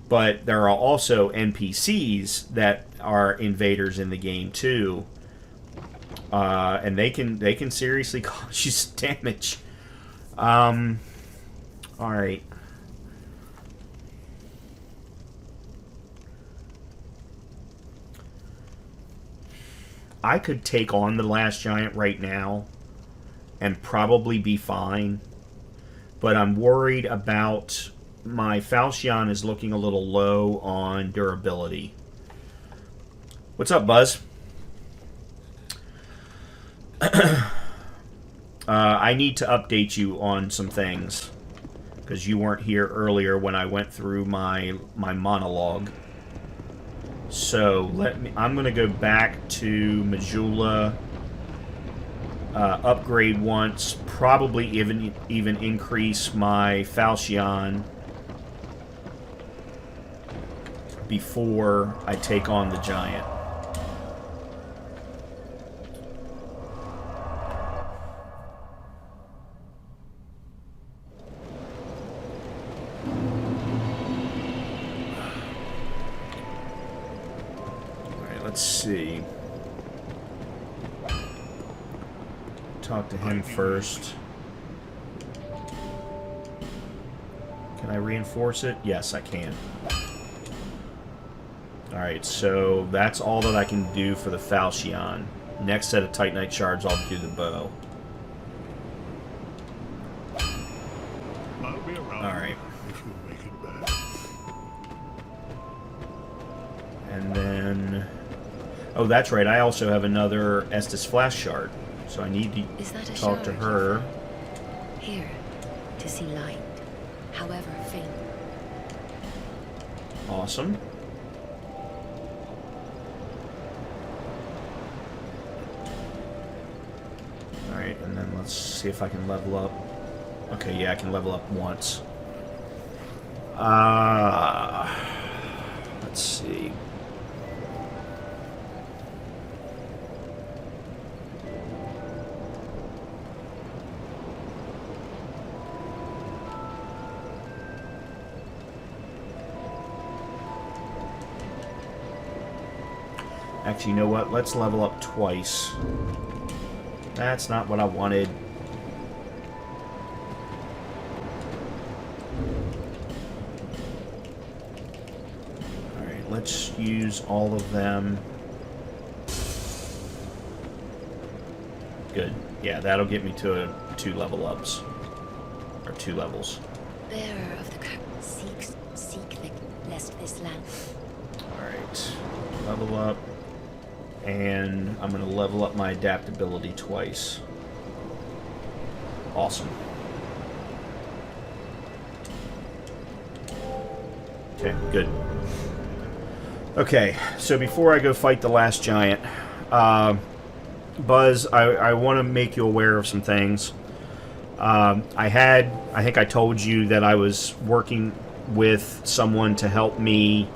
But there are also NPCs that are invaders in the game too. And they can seriously cause you some damage. Alright. I could take on the last giant right now and probably be fine. But I'm worried about my Falchion is looking a little low on durability. What's up, Buzz? I need to update you on some things because you weren't here earlier when I went through my monologue. So I'm going to go back to Majula, upgrade once, probably even increase my Falchion before I take on the giant. Let's see. Talk to him first. Can I reinforce it? Yes, I can. Alright, so that's all that I can do for the Falchion. Next set of Titanite shards, I'll do the bow. Alright. And then... Oh, that's right. I also have another Estus Flash shard. So I need to talk to her. Here, to see light, however faint. Awesome. Alright, and then let's see if I can level up. Okay, yeah, I can level up once. Let's see. Actually, you know what? Let's level up twice. That's not what I wanted. Alright, let's use all of them. Good. Yeah, that'll get me to 2 level ups. Or 2 levels. Bearer of the curse, seek the lest this land. Alright. Level up. And I'm going to level up my adaptability twice. Awesome. Okay, good. Okay, so before I go fight the last giant, Buzz, I want to make you aware of some things. I think I told you that I was working with someone to help me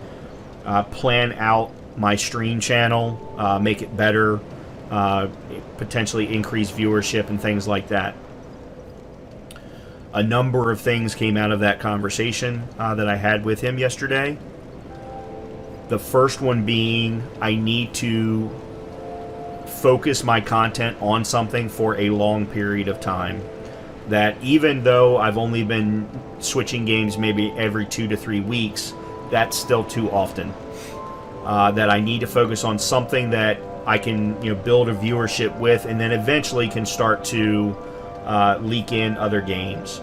plan out my stream channel, make it better, potentially increase viewership and things like that. A number of things came out of that conversation that I had with him yesterday. The first one being I need to focus my content on something for a long period of time. That even though I've only been switching games maybe every 2 to 3 weeks, that's still too often. That I need to focus on something that I can, build a viewership with, and then eventually can start to leak in other games.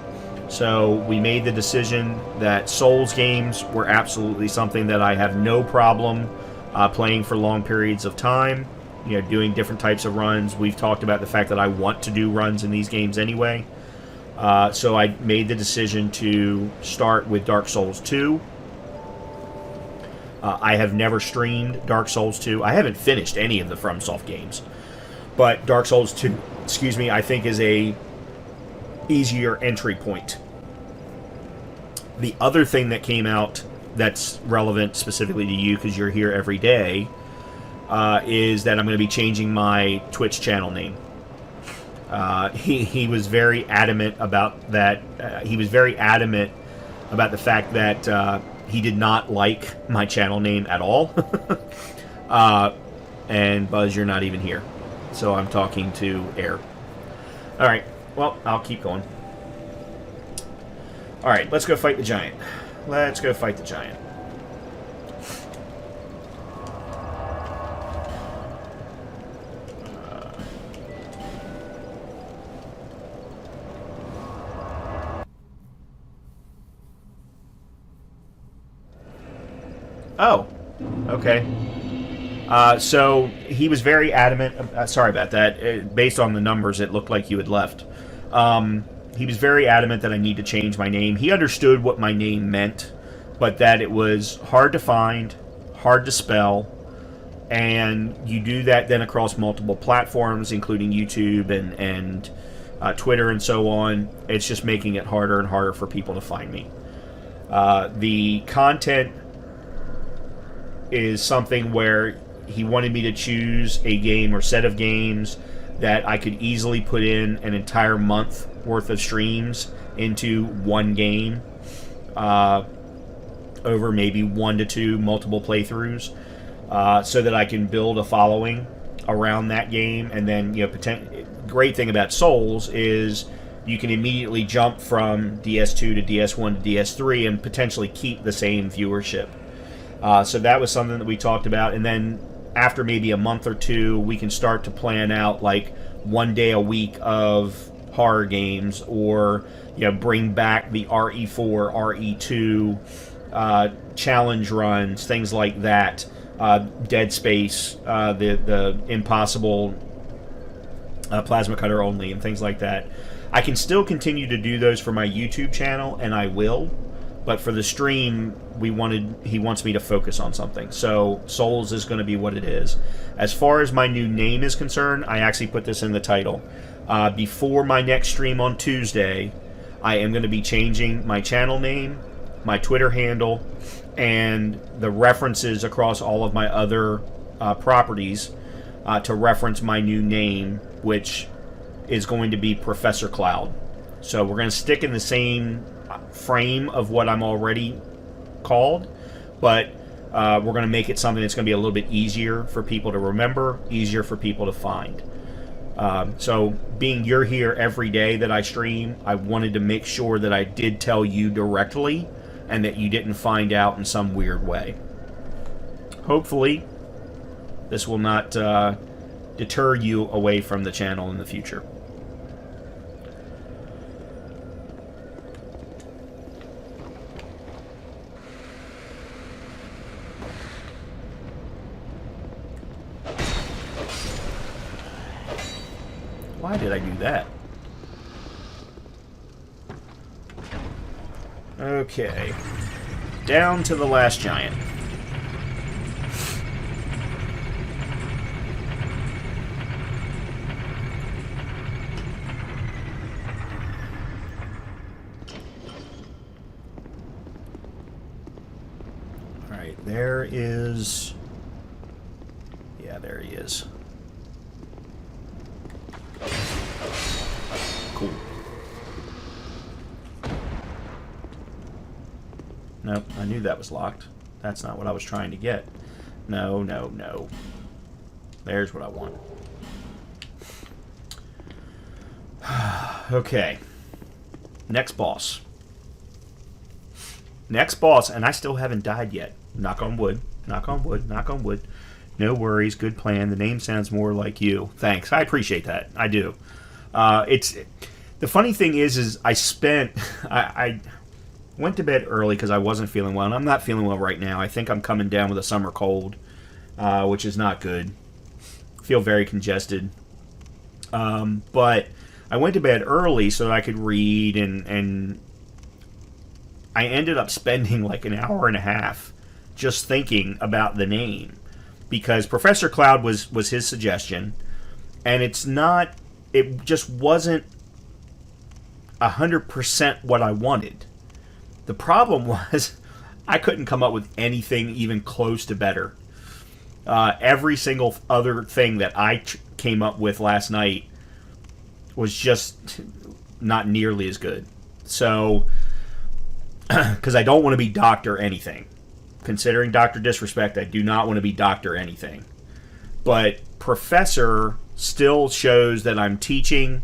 So we made the decision that Souls games were absolutely something that I have no problem playing for long periods of time. Doing different types of runs. We've talked about the fact that I want to do runs in these games anyway. So I made the decision to start with Dark Souls 2. I have never streamed Dark Souls 2. I haven't finished any of the FromSoft games. But Dark Souls 2, I think is a easier entry point. The other thing that came out that's relevant specifically to you, because you're here every day, is that I'm going to be changing my Twitch channel name. He was very adamant about that. He was very adamant about the fact that he did not like my channel name at all. And Buzz, you're not even here. So I'm talking to Air. Alright, well, I'll keep going. Alright, let's go fight the giant. Let's go fight the giant. Oh, okay. So he was very adamant. Sorry about that. Based on the numbers, it looked like you had left. He was very adamant that I need to change my name. He understood what my name meant, but that it was hard to find, hard to spell, and you do that then across multiple platforms, including YouTube and Twitter and so on. It's just making it harder and harder for people to find me. The content is something where he wanted me to choose a game or set of games that I could easily put in an entire month worth of streams into one game over maybe 1 to 2 multiple playthroughs, so that I can build a following around that game. And then, great thing about Souls is you can immediately jump from DS2 to DS1 to DS3 and potentially keep the same viewership. So that was something that we talked about. And then after maybe a month or two, we can start to plan out like 1 day a week of horror games, or bring back the RE4, RE2 challenge runs, things like that. Dead Space, the Impossible plasma cutter only, and things like that. I can still continue to do those for my YouTube channel, and I will. But for the stream, he wants me to focus on something. So Souls is going to be what it is. As far as my new name is concerned, I actually put this in the title. Before my next stream on Tuesday, I am going to be changing my channel name, my Twitter handle, and the references across all of my other properties to reference my new name, which is going to be Professor Cloud. So we're going to stick in the same frame of what I'm already called, but we're going to make it something that's going to be a little bit easier for people to remember, easier for people to find. So being you're here every day that I stream, I wanted to make sure that I did tell you directly and that you didn't find out in some weird way. Hopefully this will not deter you away from the channel in the future. Why did I do that? Okay. Down to the last giant. Alright, there is... Yeah, there he is. Cool. Nope, I knew that was locked. That's not what I was trying to get. No, no, no. There's what I want. Okay. Next boss. Next boss, and I still haven't died yet. Knock on wood. Knock on wood. Knock on wood. No worries. Good plan. The name sounds more like you. Thanks. I appreciate that. I do. It's the funny thing is I went to bed early because I wasn't feeling well, and I'm not feeling well right now. I think I'm coming down with a summer cold, which is not good. I feel very congested. But I went to bed early so that I could read, and I ended up spending like an hour and a half just thinking about the name, because Professor Cloud was his suggestion, and it just wasn't 100% what I wanted. The problem was I couldn't come up with anything even close to better. Every single other thing that I came up with last night was just not nearly as good. So, because I don't want to be Dr. anything. Considering Dr. Disrespect, I do not want to be Dr. anything. But Professor still shows that I'm teaching.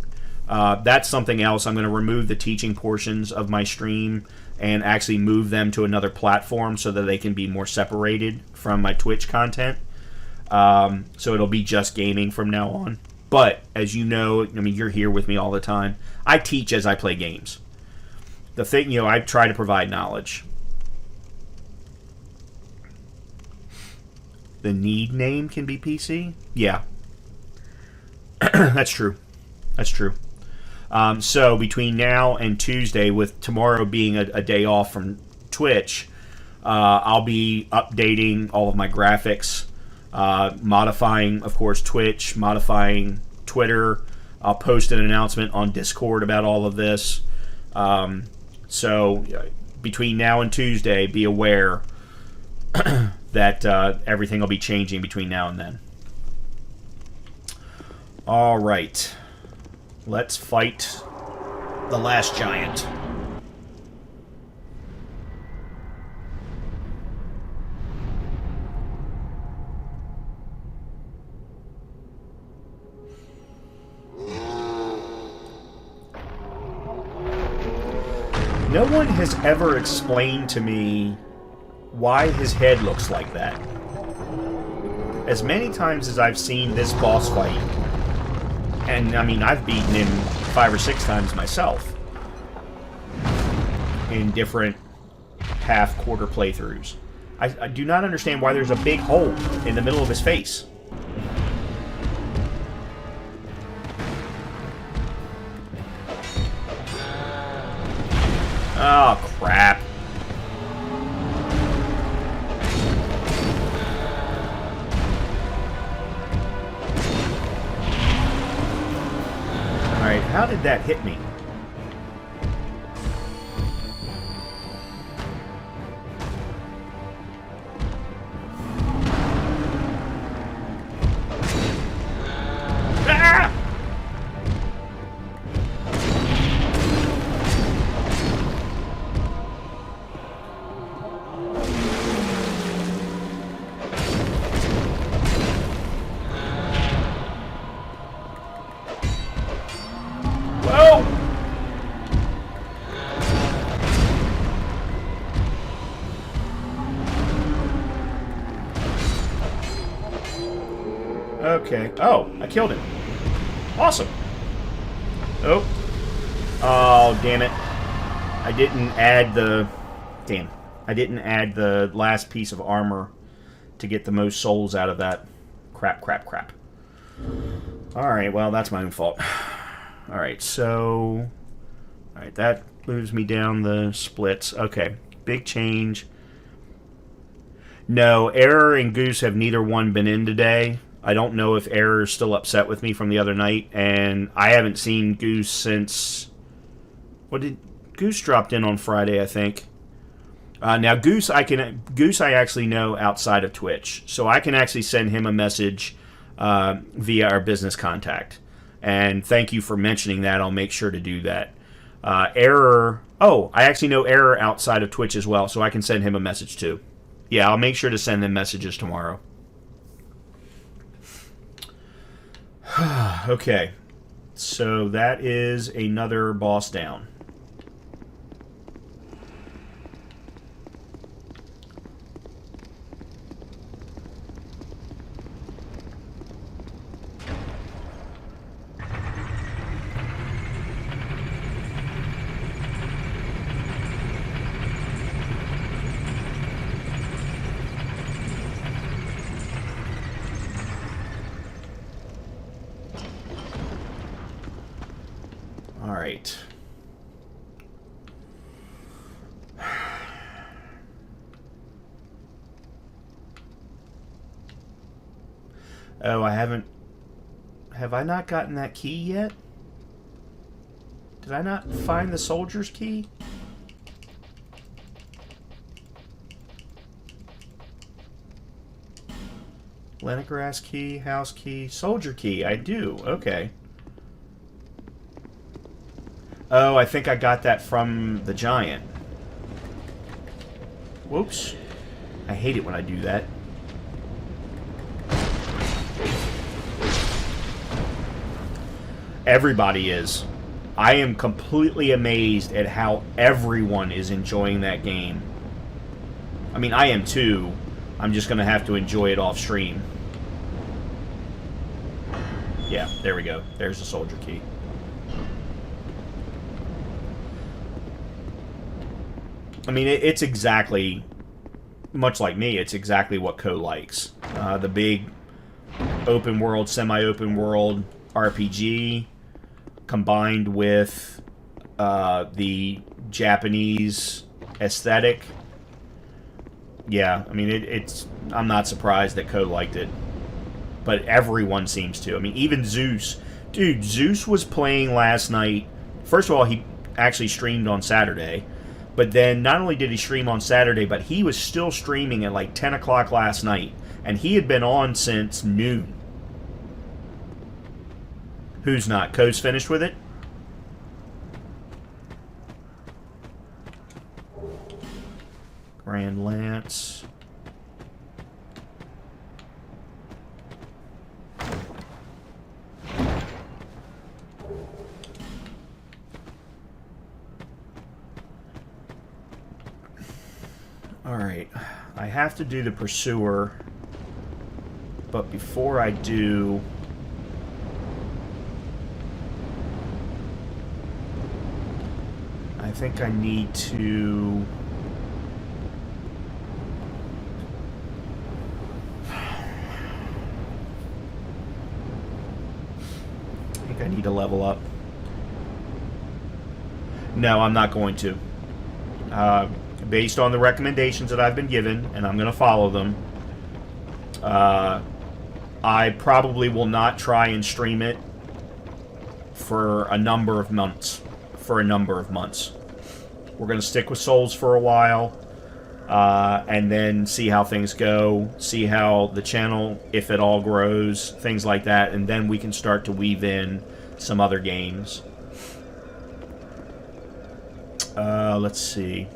That's something else. I'm going to remove the teaching portions of my stream and actually move them to another platform so that they can be more separated from my Twitch content. So it'll be just gaming from now on. But, as you know, I mean, you're here with me all the time. I teach as I play games. The thing, I try to provide knowledge. The need name can be PC? Yeah. That's true. That's true. So between now and Tuesday, with tomorrow being a day off from Twitch, I'll be updating all of my graphics, modifying, of course, Twitch, modifying Twitter. I'll post an announcement on Discord about all of this. So between now and Tuesday, be aware that everything will be changing between now and then. All right. Let's fight the last giant. No one has ever explained to me why his head looks like that. As many times as I've seen this boss fight, and I mean, I've beaten him 5 or 6 times myself in different half-quarter playthroughs. I do not understand why there's a big hole in the middle of his face. Oh, crap. Alright, how did that hit me? Ah! Okay. Oh, I killed him. Awesome. Oh. Oh, damn it. I didn't add the... Damn. I didn't add the last piece of armor to get the most souls out of that. Crap, crap, crap. Alright, well, that's my own fault. Alright, so... Alright, that moves me down the splits. Okay, big change. No, Error and Goose have neither one been in today. I don't know if Error is still upset with me from the other night, and I haven't seen Goose since... What did... Goose dropped in on Friday, I think. Now, Goose I actually know outside of Twitch, so I can actually send him a message via our business contact. And thank you for mentioning that. I'll make sure to do that. Error... Oh, I actually know Error outside of Twitch as well, so I can send him a message too. Yeah, I'll make sure to send them messages tomorrow. Okay, so that is another boss down. Alright. Oh, I haven't... Have I not gotten that key yet? Did I not find the soldier's key? Leningrass key, house key, soldier key. I do. Okay. Oh, I think I got that from the giant. Whoops. I hate it when I do that. Everybody is. I am completely amazed at how everyone is enjoying that game. I mean, I am too. I'm just going to have to enjoy it off stream. Yeah, there we go. There's the soldier key. I mean, it's exactly much like me, it's exactly what Co likes. The big open world, semi-open world RPG combined with the Japanese aesthetic. Yeah, I mean, it's... I'm not surprised that Co liked it. But everyone seems to. I mean, even Zeus. Dude, Zeus was playing last night. First of all, he actually streamed on Saturday. But then, not only did he stream on Saturday, but he was still streaming at like 10 o'clock last night. And he had been on since noon. Who's not? Co's finished with it? Grand Lance. Alright, I have to do the Pursuer, but before I do, I think I need to... I need to level up. No, I'm not going to. Based on the recommendations that I've been given, and I'm going to follow them, I probably will not try and stream it for a number of months. We're going to stick with Souls for a while, and then see how things go, see how the channel, if it all grows, things like that, and then we can start to weave in some other games. Let's see.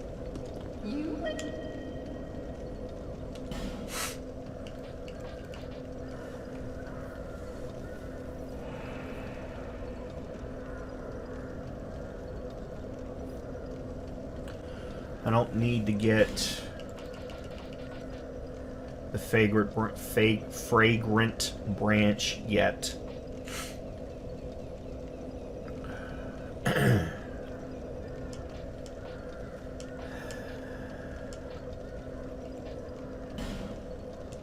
I don't need to get the fragrant branch yet.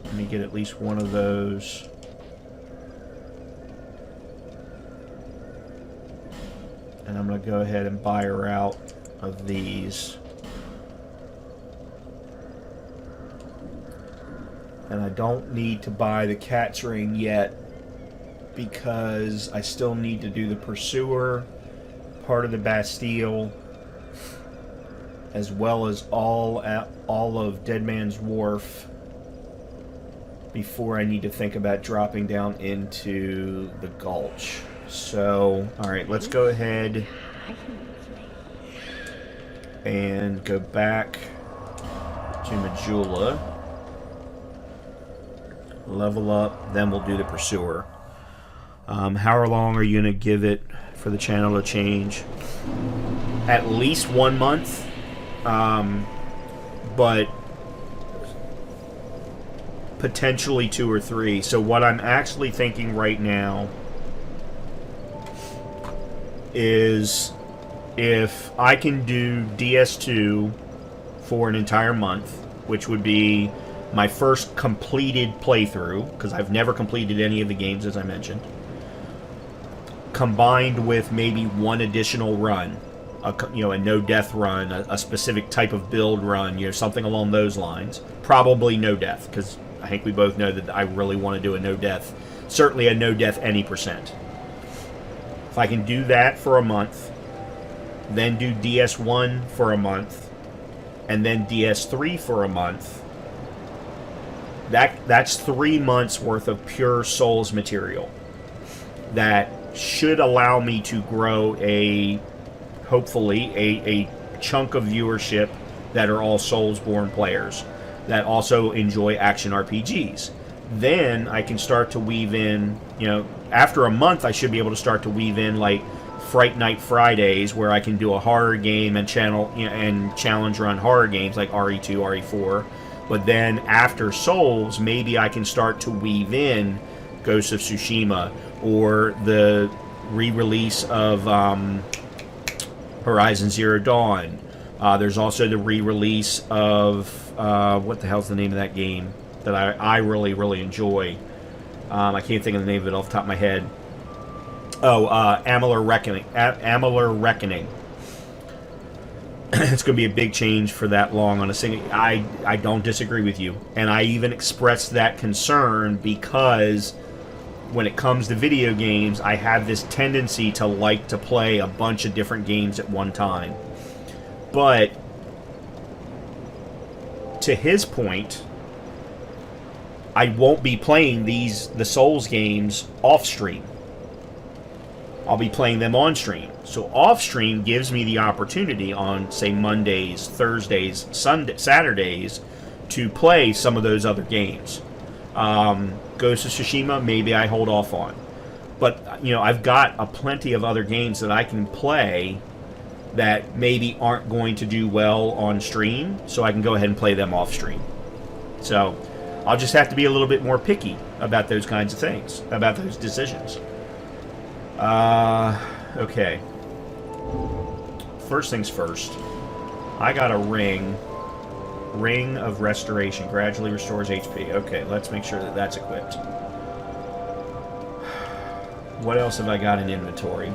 Let me get at least one of those. And I'm going to go ahead and buy her out of these. And I don't need to buy the cat's ring yet because I still need to do the Pursuer, part of the Bastille, as well as all of Dead Man's Wharf before I need to think about dropping down into the Gulch. So, alright, let's go ahead and go back to Majula. Level up, then we'll do the Pursuer. How long are you going to give it for the channel to change? At least 1 month. But potentially 2 or 3. So what I'm actually thinking right now is if I can do DS2 for an entire month, which would be my first completed playthrough, because I've never completed any of the games, as I mentioned, combined with maybe one additional run, a no-death run, a specific type of build run, something along those lines. Probably no-death, because I think we both know that I really want to do a no-death, certainly a no-death any percent. If I can do that for a month, then do DS1 for a month, and then DS3 for a month, that's 3 months worth of pure Souls material that should allow me to grow hopefully a chunk of viewership that are all Soulsborne players that also enjoy action RPGs. Then I can start to weave in, after a month I should be able to start to weave in like Fright Night Fridays where I can do a horror game and challenge run horror games like RE2, RE4. But then after Souls, maybe I can start to weave in Ghost of Tsushima or the re-release of Horizon Zero Dawn. There's also the re-release of what the hell's the name of that game that I really, really enjoy. I can't think of the name of it off the top of my head. Oh, Amalur Reckoning. Amalur Reckoning. It's going to be a big change for that long on a single. I don't disagree with you. And I even expressed that concern because when it comes to video games, I have this tendency to like to play a bunch of different games at one time. But to his point, I won't be playing the Souls games off stream. I'll be playing them on stream. So off stream gives me the opportunity on, say, Mondays, Thursdays, Saturdays to play some of those other games. Ghost of Tsushima, maybe I hold off on. But, you know, I've got plenty of other games that I can play that maybe aren't going to do well on stream, so I can go ahead and play them off stream. So I'll just have to be a little bit more picky about those kinds of things, about those decisions. Okay. First things first. I got a ring. Ring of Restoration. Gradually restores HP. Okay, let's make sure that that's equipped. What else have I got in inventory?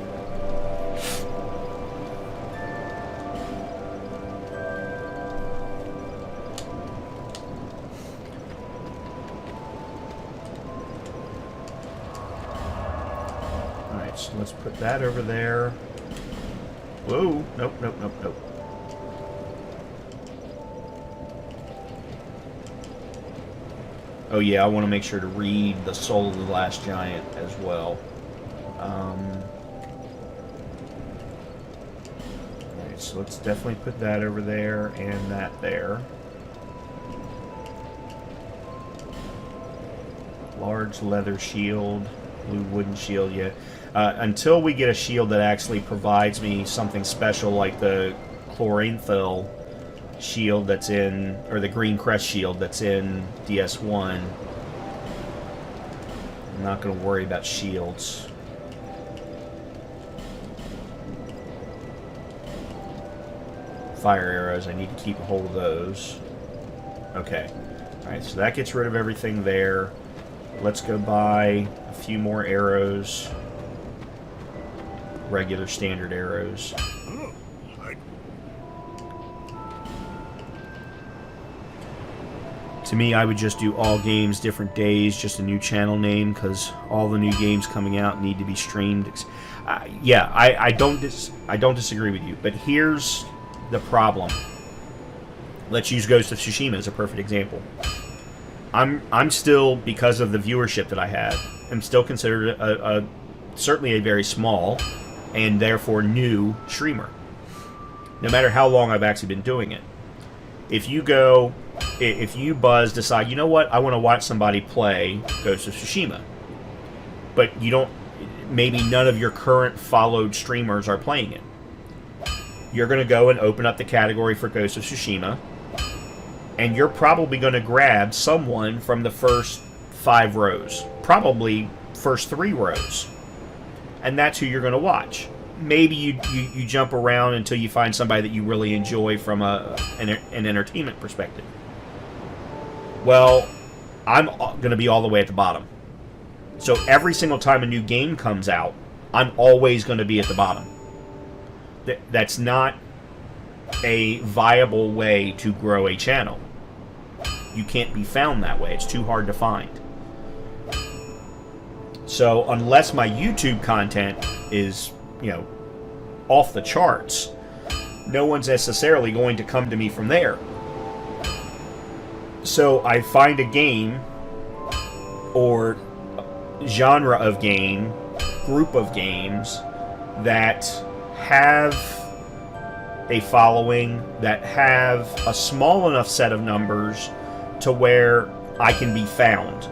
Alright, so let's put that over there. Whoa! Nope, nope, nope, nope. Oh yeah, I want to make sure to read the Soul of the Last Giant as well. Alright, so let's definitely put that over there and that there. Large leather shield, blue wooden shield, yeah. Until we get a shield that actually provides me something special like the Chloranthil shield that's in, or the Green Crest shield that's in DS1, I'm not going to worry about shields. Fire arrows, I need to keep a hold of those. Okay. Alright, so that gets rid of everything there. Let's go buy a few more arrows. Regular standard arrows. To me, I would just do all games, different days, just a new channel name, because all the new games coming out need to be streamed. Yeah, I don't disagree with you, but here's the problem. Let's use Ghost of Tsushima as a perfect example. I'm still, because of the viewership that I have, I'm still considered certainly a very small and therefore new streamer. No matter how long I've actually been doing it. If you Buzz decide, you know what, I want to watch somebody play Ghost of Tsushima, but you don't, maybe none of your current followed streamers are playing it. You're going to go and open up the category for Ghost of Tsushima, and you're probably going to grab someone from the first 5 rows, probably first 3 rows, and that's who you're going to watch. Maybe you jump around until you find somebody that you really enjoy from an entertainment perspective. Well, I'm going to be all the way at the bottom. So every single time a new game comes out, I'm always going to be at the bottom. That's not a viable way to grow a channel. You can't be found that way. It's too hard to find. So unless my YouTube content is, you know, off the charts, no one's necessarily going to come to me from there. So I find a game or genre of game, group of games that have a following, that have a small enough set of numbers to where I can be found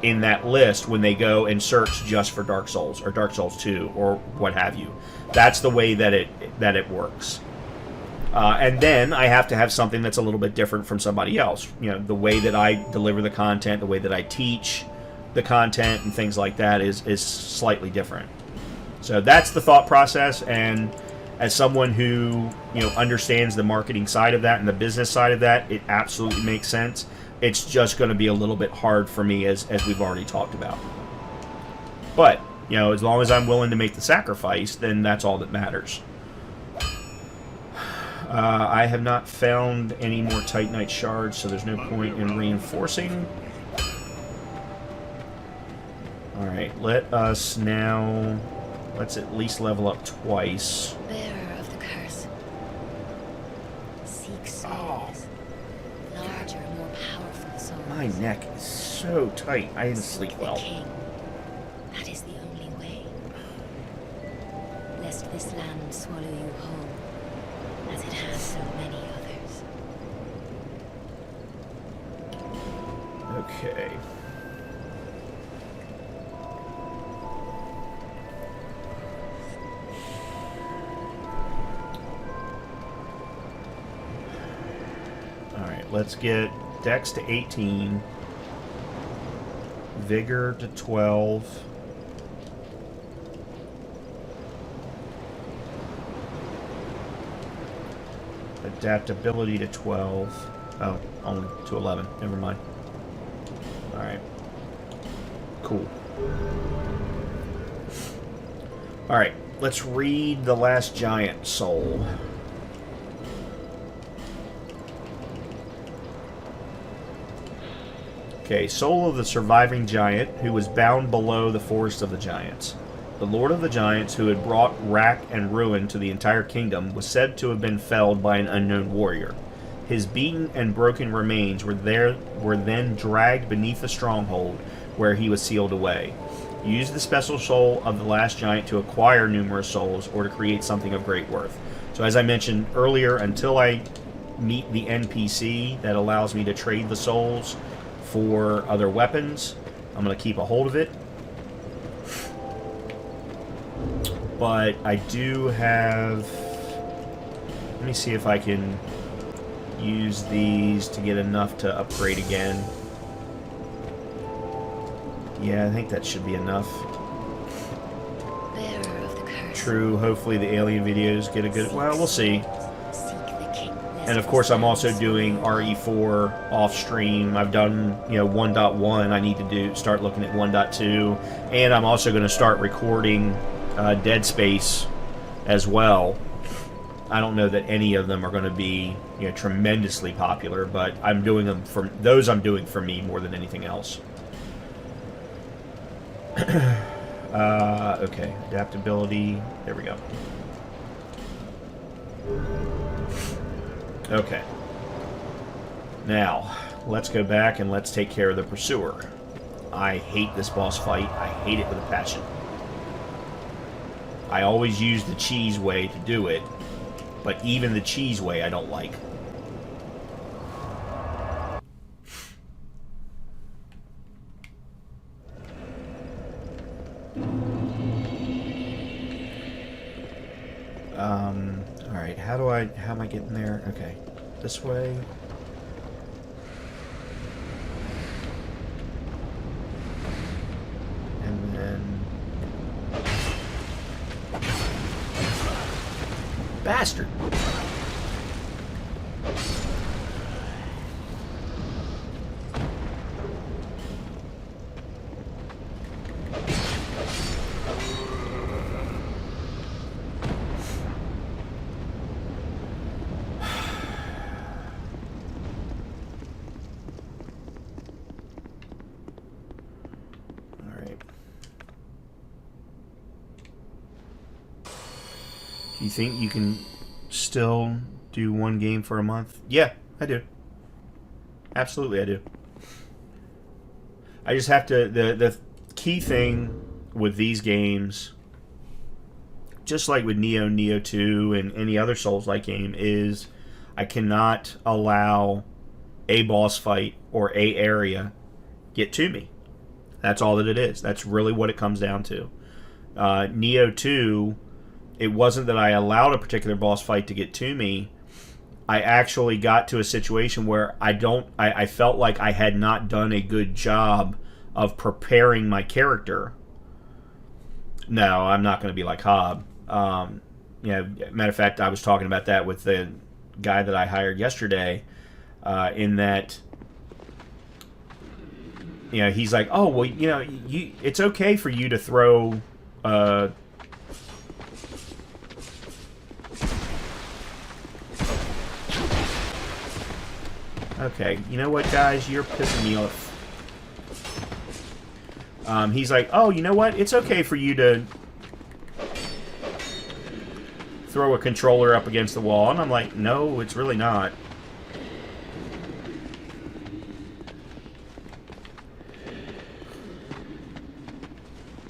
in that list when they go and search just for Dark Souls or Dark Souls 2 or what have you. That's the way that it works. And then I have to have something that's a little bit different from somebody else. You know, the way that I deliver the content, the way that I teach the content and things like that is slightly different. So that's the thought process, and as someone who, you know, understands the marketing side of that and the business side of that, it absolutely makes sense. It's just going to be a little bit hard for me, as we've already talked about. But, you know, as long as I'm willing to make the sacrifice, then that's all that matters. I have not found any more Titanite shards, so there's no point in reinforcing. Alright, let us now... Let's at least level up twice. Bearer of the curse. Seek souls. Larger, more powerful souls. My neck is so tight. I didn't sleep Seek well. the king. That is the only way. Lest this land swallow you whole, as it has so many others. Okay. Alright, let's get Dex to 18. Vigor to 12. Adaptability to 12. Oh, only to 11. Never mind. Alright. Cool. Alright, let's read the last giant soul. Okay, soul of the surviving giant who was bound below the forest of the giants. The lord of the giants who had brought wrack and ruin to the entire kingdom was said to have been felled by an unknown warrior. His beaten and broken remains were then dragged beneath the stronghold where he was sealed away. Use the special soul of the last giant to acquire numerous souls or to create something of great worth. So as I mentioned earlier, until I meet the NPC that allows me to trade the souls for other weapons, I'm going to keep a hold of it. But I do have... Let me see if I can use these to get enough to upgrade again. Yeah, I think that should be enough. Bearer of the curse. True, hopefully the alien videos get a good... Well, we'll see. And of course, I'm also doing RE4 off stream. I've done, you know, 1.1. I need to start looking at 1.2, and I'm also going to start recording Dead Space as well. I don't know that any of them are going to be, you know, tremendously popular, but I'm doing them for those. I'm doing for me more than anything else. Okay, adaptability. There we go. Okay. Now, let's go back and let's take care of the Pursuer. I hate this boss fight. I hate it with a passion. I always use the cheese way to do it, but even the cheese way I don't like. Alright, how am I getting there? Okay, this way. And then... Bastard! You think you can still do one game for a month? Yeah, I do. Absolutely, I do. I just have to... The key thing with these games, just like with Neo 2, and any other Souls-like game, is I cannot allow a boss fight or a area get to me. That's all that it is. That's really what it comes down to. Neo 2... It wasn't that I allowed a particular boss fight to get to me. I actually got to a situation where I felt like I had not done a good job of preparing my character. No, I'm not going to be like Hob. Yeah, matter of fact, I was talking about that with the guy that I hired yesterday, in that, you know, he's like, oh, well, you know, it's okay for you to throw, okay, you know what, guys? You're pissing me off. He's like, oh, you know what? It's okay for you to throw a controller up against the wall. And I'm like, no, it's really not.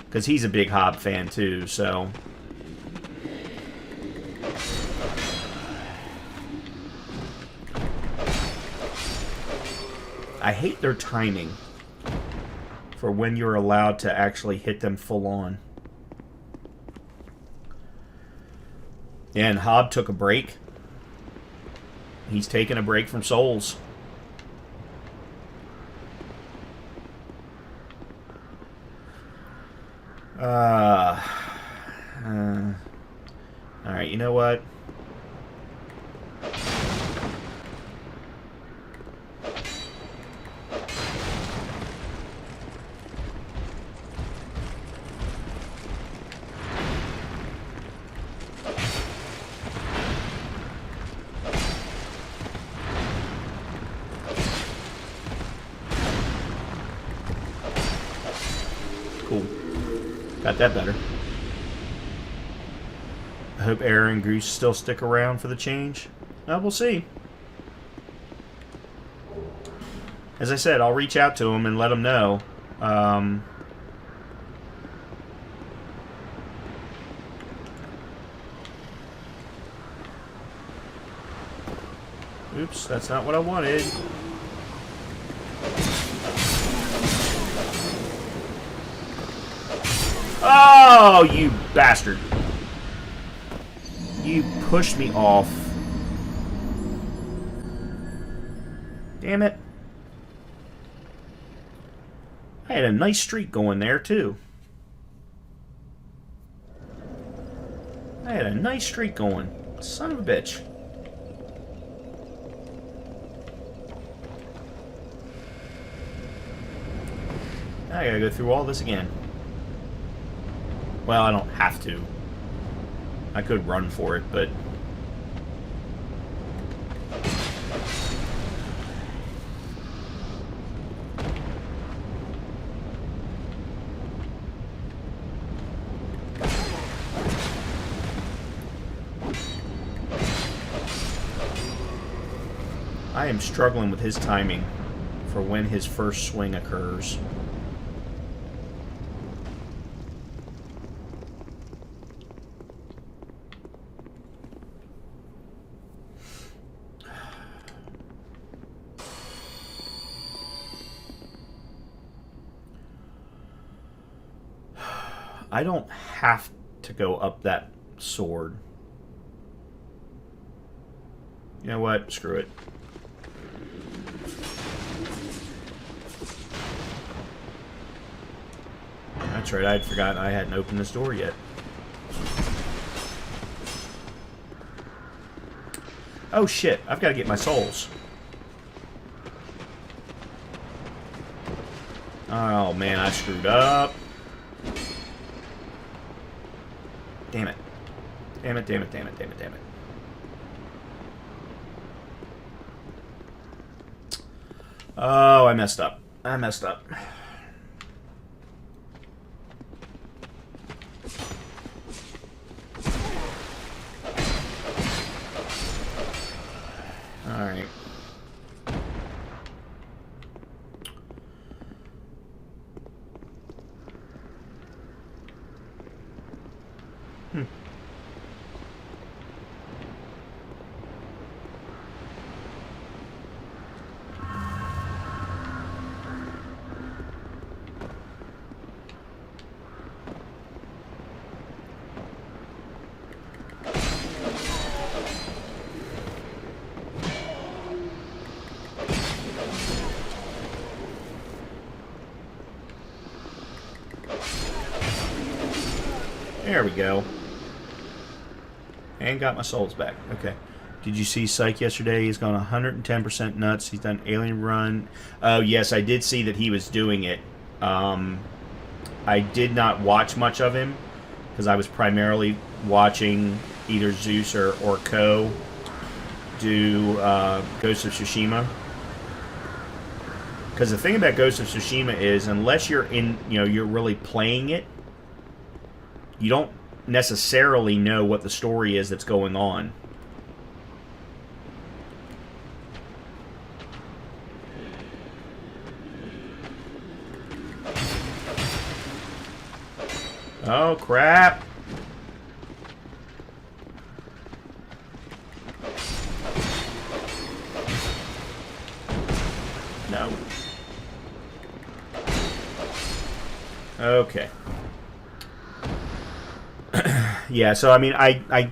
Because he's a big Hob fan, too, so... I hate their timing for when you're allowed to actually hit them full on. Yeah, and Hob took a break. He's taking a break from Souls. Alright, you know what? Cool. Got that better. I hope Aaron and Goose still stick around for the change. We'll see. As I said, I'll reach out to them and let them know. Oops, that's not what I wanted. Oh, you bastard. You pushed me off. Damn it. I had a nice streak going there, too. I had a nice streak going. Son of a bitch. Now I gotta go through all this again. Well, I don't have to. I could run for it, but... I am struggling with his timing for when his first swing occurs. I don't have to go up that sword. You know what? Screw it. That's right, I'd forgotten I hadn't opened this door yet. Oh shit, I've got to get my souls. Oh man, I screwed up. Damn it. Damn it, damn it, damn it, damn it, damn it. Oh, I messed up. I messed up. Alright. There we go. And got my souls back. Okay. Did you see Psych yesterday? He's gone 110% nuts. He's done Alien Run. Oh, yes, I did see that he was doing it. I did not watch much of him because I was primarily watching either Zeus or Ko do Ghost of Tsushima. Because the thing about Ghost of Tsushima is, unless you're you're really playing it, you don't necessarily know what the story is that's going on. Oh, crap. No. Okay. Yeah, so I mean, I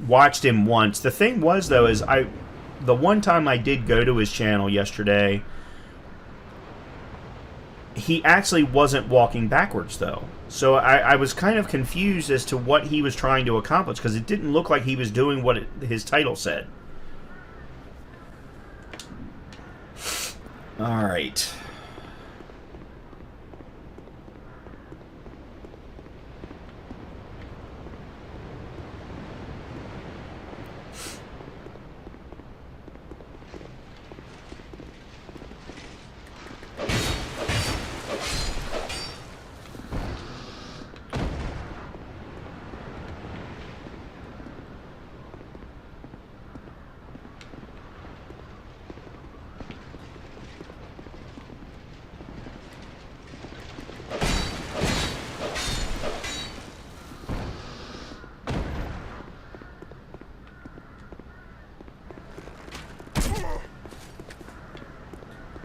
watched him once. The thing was, though, is the one time I did go to his channel yesterday, he actually wasn't walking backwards, though. So I was kind of confused as to what he was trying to accomplish, because it didn't look like he was doing what his title said. Alright.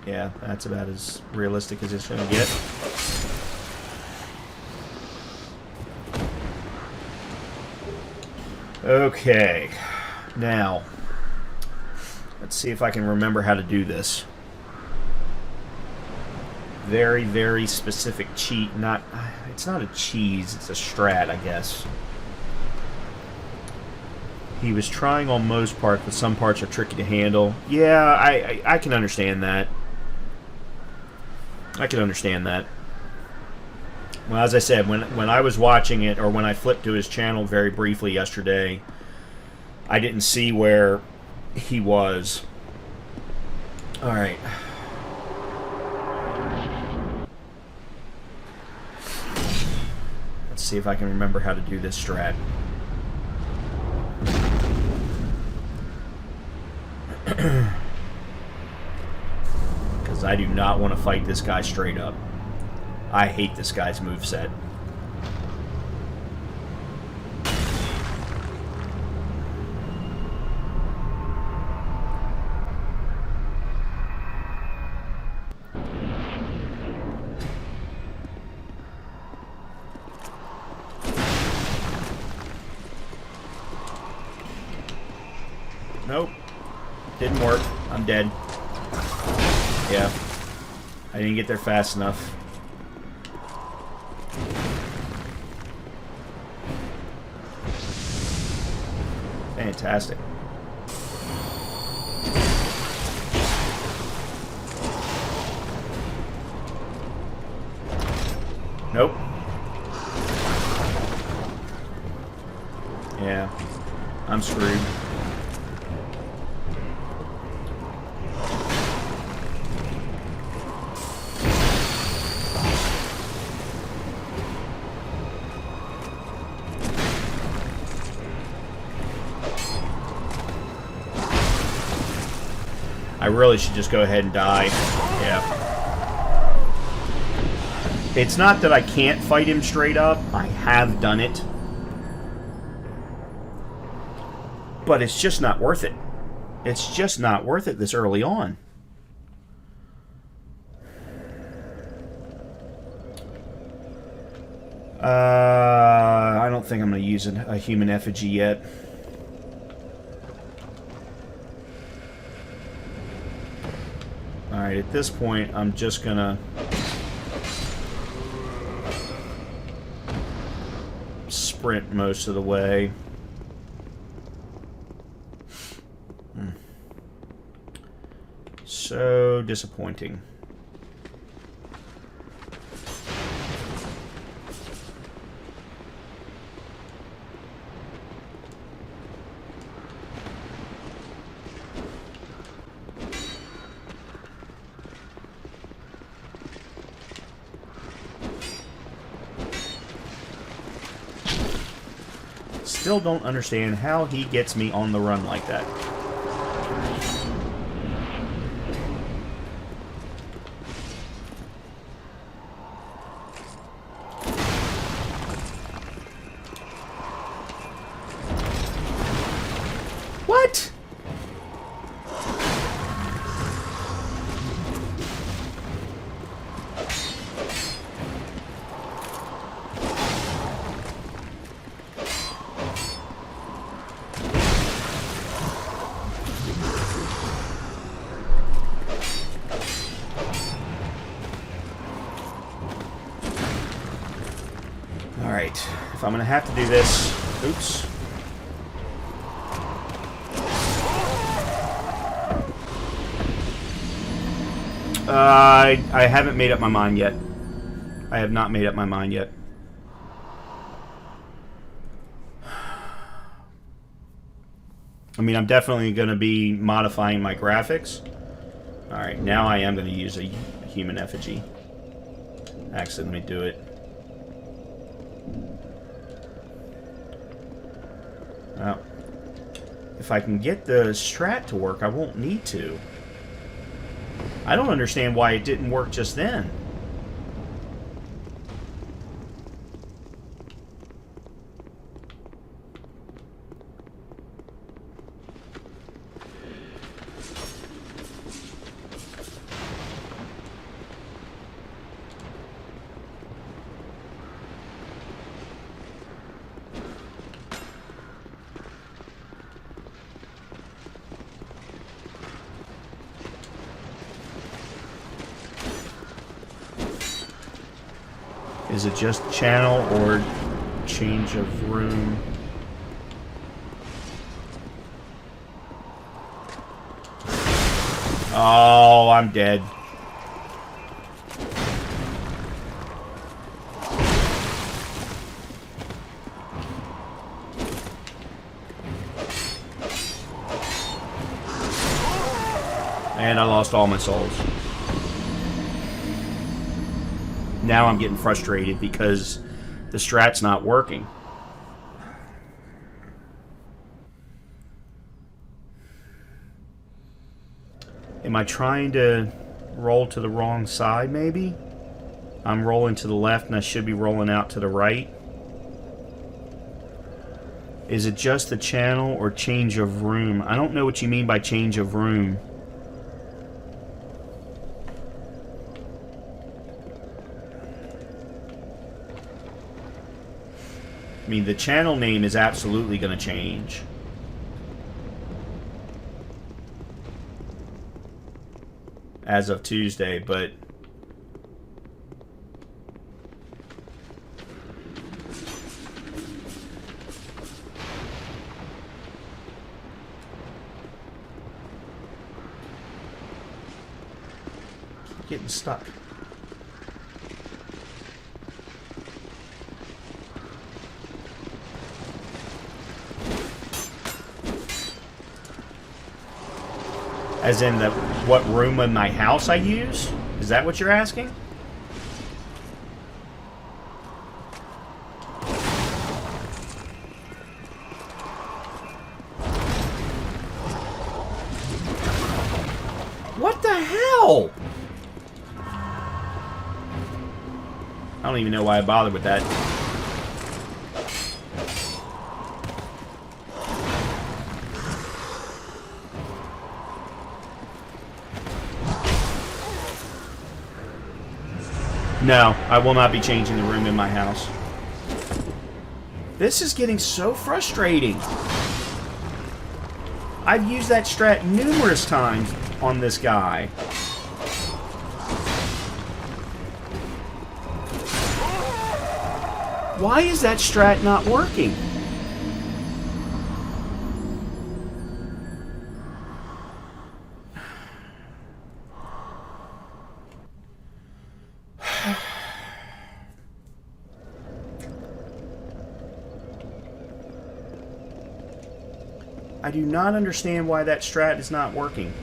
Yeah, that's about as realistic as it's going to get. Okay. Now, let's see if I can remember how to do this. Very, very specific cheat. It's not a cheese, it's a strat, I guess. He was trying on most parts, but some parts are tricky to handle. Yeah, I can understand that. I can understand that. Well, as I said, when I was watching it, or when I flipped to his channel very briefly yesterday, I didn't see where he was. Alright. Let's see if I can remember how to do this strat. Because I do not want to fight this guy straight up. I hate this guy's moveset. Nope. Didn't work. I'm dead. Yeah. I didn't get there fast enough. Fantastic. Nope. Yeah. I'm screwed. I really should just go ahead and die. Yeah. It's not that I can't fight him straight up. I have done it. But it's just not worth it. It's just not worth it this early on. I don't think I'm going to use a human effigy yet. Alright, at this point, I'm just gonna sprint most of the way. So disappointing. Still don't understand how he gets me on the run like that. What? Alright, if I'm gonna have to do this... Oops. I haven't made up my mind yet. I have not made up my mind yet. I mean, I'm definitely going to be modifying my graphics. Alright, now I am going to use a human effigy. Actually, let me do it. Well, if I can get the strat to work, I won't need to. I don't understand why it didn't work just then. Is it just channel or change of room? Oh, I'm dead. And I lost all my souls. Now I'm getting frustrated because the strat's not working. Am I trying to roll to the wrong side, maybe? I'm rolling to the left and I should be rolling out to the right. Is it just the channel or change of room? I don't know what you mean by change of room. I mean, the channel name is absolutely going to change. As of Tuesday, but... getting stuck. As in the what room in my house I use? Is that what you're asking? What the hell? I don't even know why I bothered with that. No, I will not be changing the room in my house. This is getting so frustrating. I've used that strat numerous times on this guy. Why is that strat not working? I do not understand why that strat is not working.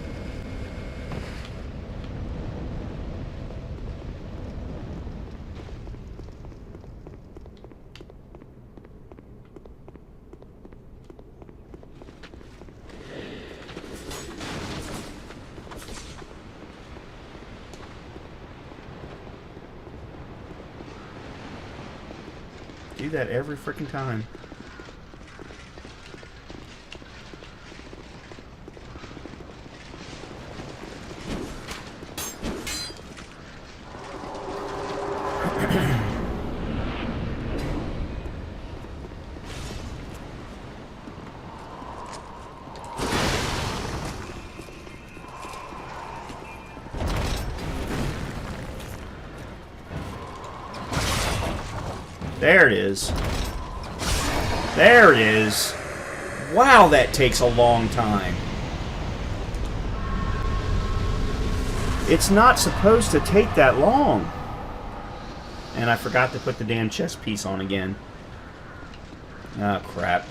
Do that every freaking time. There it is. There it is. Wow, that takes a long time. It's not supposed to take that long. And I forgot to put the damn chest piece on again. Oh, crap.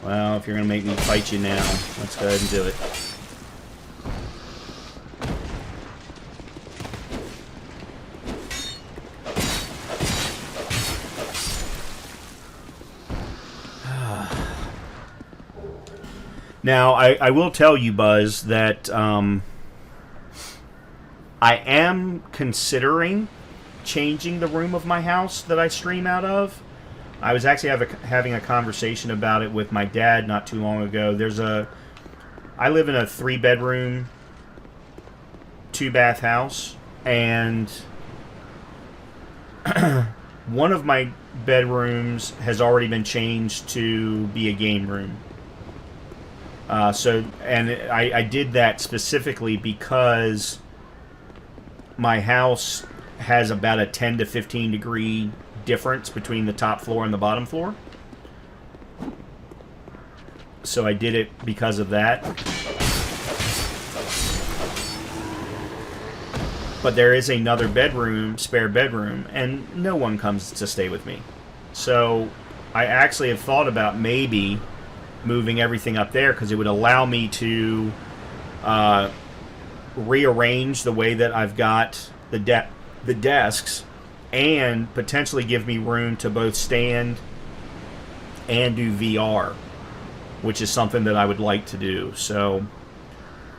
Well, if you're going to make me fight you now, let's go ahead and do it. Now, I will tell you, Buzz, that I am considering changing the room of my house that I stream out of. I was actually having a conversation about it with my dad not too long ago. I live in a 3-bedroom, 2-bath house, and one of my bedrooms has already been changed to be a game room. I did that specifically because my house has about a 10 to 15 degree difference between the top floor and the bottom floor. So I did it because of that. But there is another bedroom, spare bedroom, and no one comes to stay with me. So I actually have thought about maybe moving everything up there because it would allow me to rearrange the way that I've got the desks and potentially give me room to both stand and do VR, which is something that I would like to do. So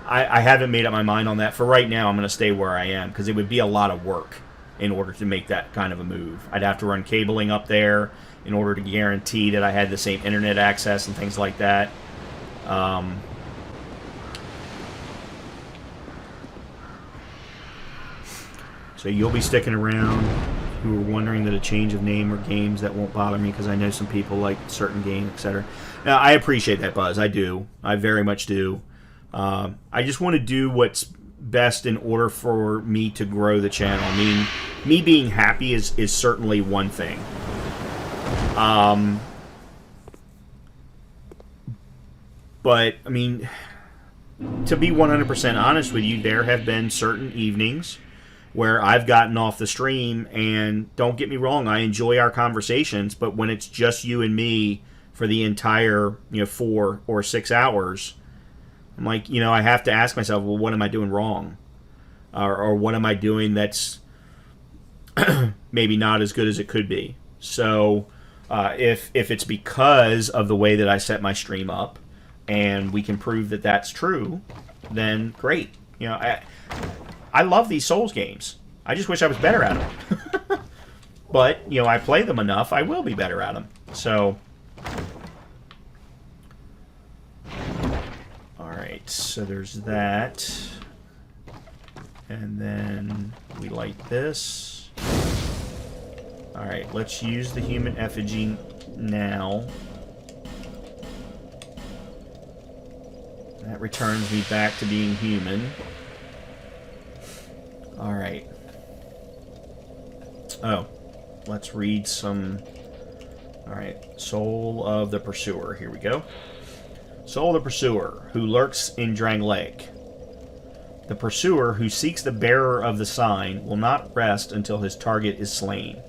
I haven't made up my mind on that. For right now, I'm going to stay where I am because it would be a lot of work in order to make that kind of a move. I'd have to run cabling up there in order to guarantee that I had the same internet access and things like that. So you'll be sticking around. Who are wondering that a change of name or games, that won't bother me because I know some people like certain games, etc. Now, I appreciate that, Buzz. I do. I very much do. I just want to do what's best in order for me to grow the channel. I mean, me being happy is certainly one thing. But, I mean, to be 100% honest with you, there have been certain evenings where I've gotten off the stream, and don't get me wrong, I enjoy our conversations, but when it's just you and me for the entire, 4 or 6 hours, I'm like, I have to ask myself, well, what am I doing wrong? Or what am I doing that's maybe not as good as it could be? So if it's because of the way that I set my stream up, and we can prove that that's true, then great. I love these Souls games. I just wish I was better at them. But, I play them enough, I will be better at them. So, alright, so there's that. And then we light this. Alright, let's use the human effigy now. That returns me back to being human. Alright. Oh, let's read some... Alright, Soul of the Pursuer. Here we go. Soul of the Pursuer, who lurks in Drang Lake. The Pursuer, who seeks the bearer of the sign, will not rest until his target is slain.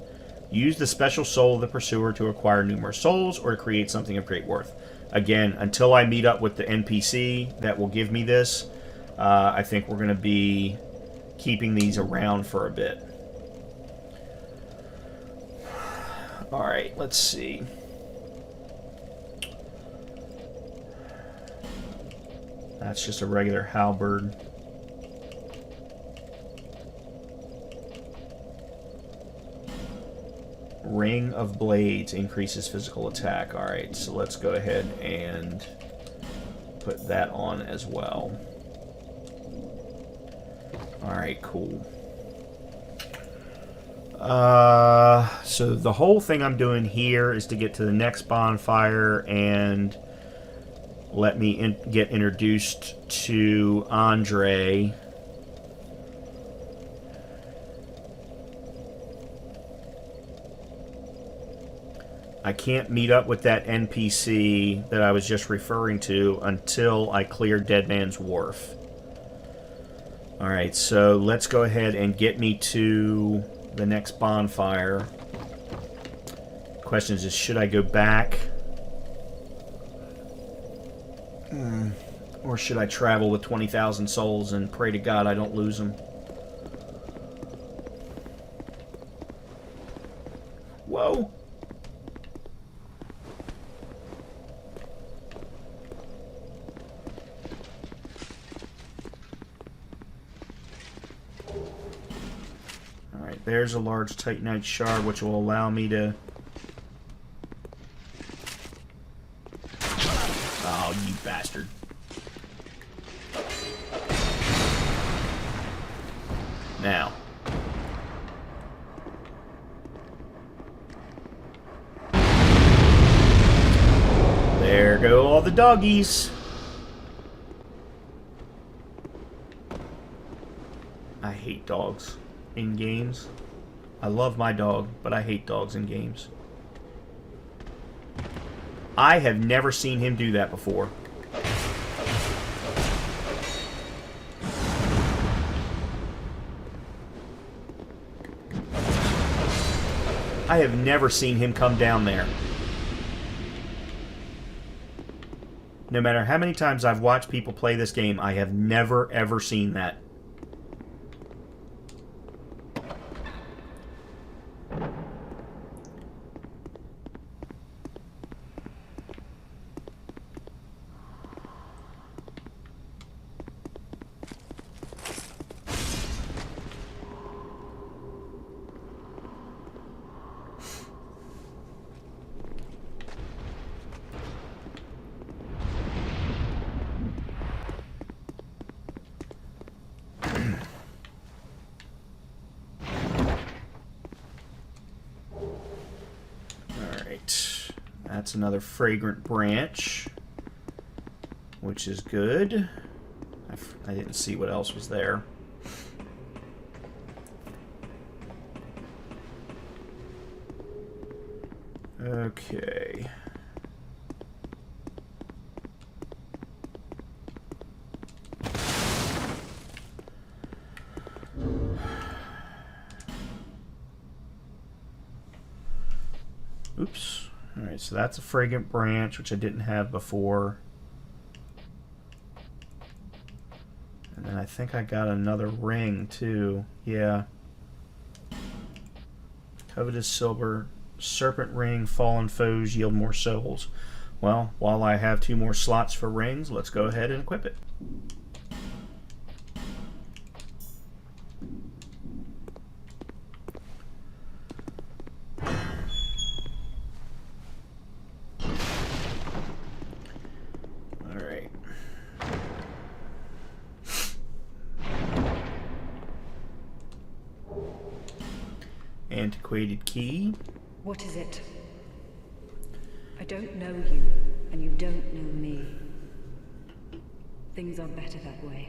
Use the special soul of the pursuer to acquire numerous souls or to create something of great worth. Again, until I meet up with the NPC that will give me this, I think we're going to be keeping these around for a bit. Alright, let's see. That's just a regular halberd. Ring of Blades increases physical attack. Alright, so let's go ahead and put that on as well. Alright, cool. So the whole thing I'm doing here is to get to the next bonfire and let me get introduced to Andre. I can't meet up with that NPC that I was just referring to until I clear Dead Man's Wharf. Alright, so let's go ahead and get me to the next bonfire. Question is, should I go back? Or should I travel with 20,000 souls and pray to God I don't lose them? Whoa! Alright, there's a large Titanite shard which will allow me to... Oh, you bastard. Now. There go all the doggies. I hate dogs in games. I love my dog, but I hate dogs in games. I have never seen him do that before. I have never seen him come down there. No matter how many times I've watched people play this game, I have never ever seen that. That's another fragrant branch, which is good. I didn't see what else was there. Okay. Oops. Alright, so that's a fragrant branch, which I didn't have before. And then I think I got another ring, too. Yeah. Covetous silver, serpent ring, fallen foes yield more souls. Well, while I have 2 more slots for rings, let's go ahead and equip it. Antiquated key. What is it? I don't know you, and you don't know me. Things are better that way.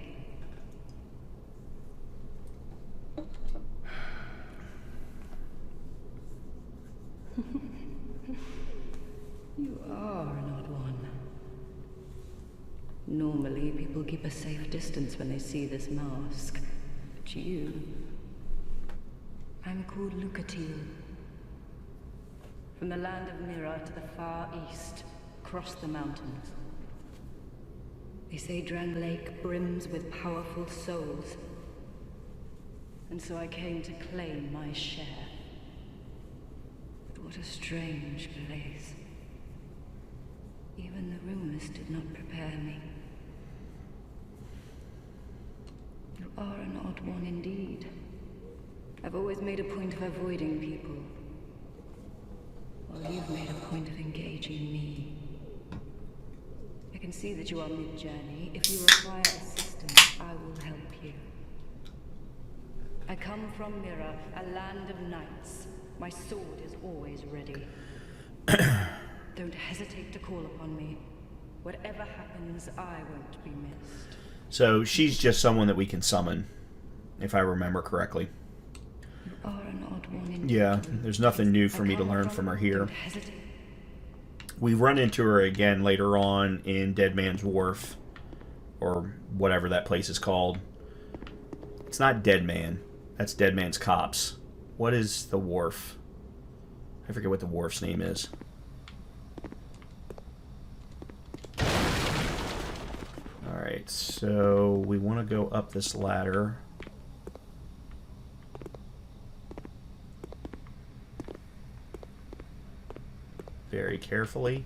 You are an odd one. Normally, people keep a safe distance when they see this mask. But you... I'm called Lucatil. From the land of Mira to the far east, across the mountains. They say Drang Lake brims with powerful souls. And so I came to claim my share. But what a strange place. Even the rumors did not prepare me. You are an odd one indeed. I've always made a point of avoiding people. While you've made a point of engaging me. I can see that you are mid-journey. If you require assistance, I will help you. I come from Mira, a land of knights. My sword is always ready. Don't hesitate to call upon me. Whatever happens, I won't be missed. So she's just someone that we can summon, if I remember correctly. You are an odd one indeed. Yeah, there's nothing new for me to learn from her here. We run into her again later on in Dead Man's Wharf, or whatever that place is called. It's not Dead Man. That's Dead Man's Cops. What is the wharf? I forget what the wharf's name is. Alright, so we want to go up this ladder. Very carefully.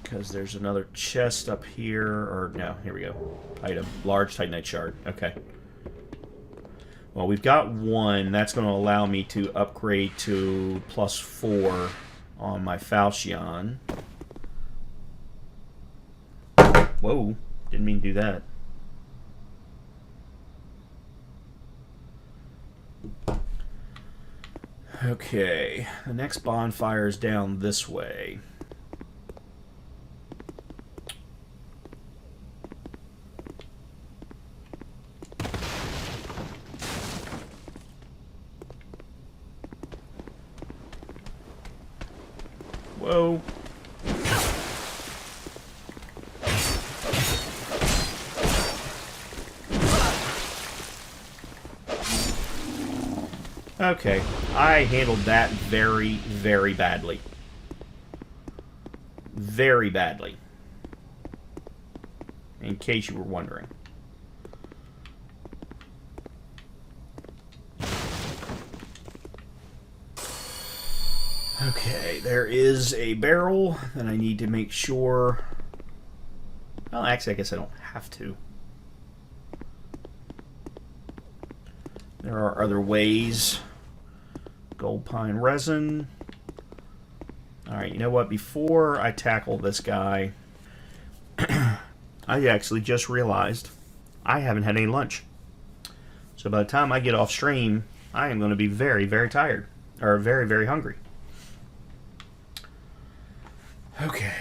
Because there's another chest up here. Or, no, here we go. Item. Large Titanite shard. Okay. Well, we've got one. That's going to allow me to upgrade to +4 on my Falchion. Whoa. Didn't mean to do that. Okay. The next bonfire is down this way. Whoa. Okay, I handled that very, very badly. Very badly. In case you were wondering. Okay, there is a barrel that I need to make sure... Well, actually, I guess I don't have to. There are other ways. Gold pine resin. Alright, you know what? Before I tackle this guy, I actually just realized I haven't had any lunch. So by the time I get off stream, I am going to be very, very tired. Or very, very hungry. Okay.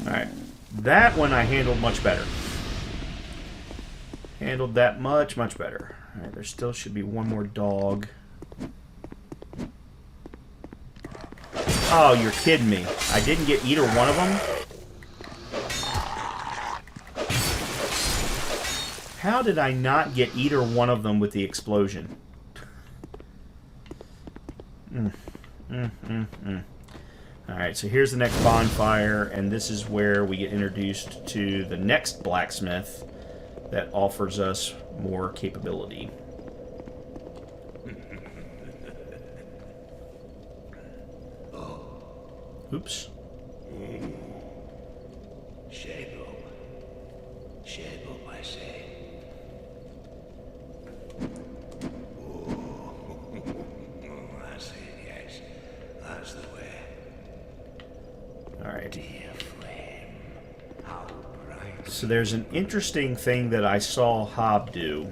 Alright. That one I handled much better. Handled that much, much better. Alright, there still should be one more dog. Oh, you're kidding me. I didn't get either one of them? How did I not get either one of them with the explosion? Alright, so here's the next bonfire, and this is where we get introduced to the next blacksmith that offers us more capability. Oops. Shape up, I say. That's it, yes. That's the way. Alright. Dear flame, how bright. So there's an interesting thing that I saw Hob do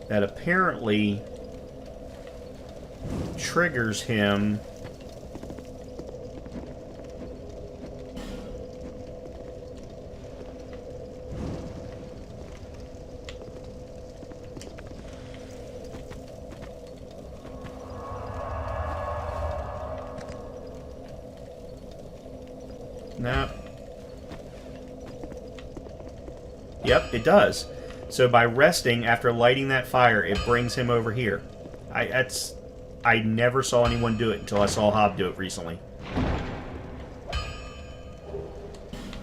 that apparently triggers him Nah. Yep, it does. So by resting after lighting that fire, it brings him over here. I never saw anyone do it until I saw Hob do it recently.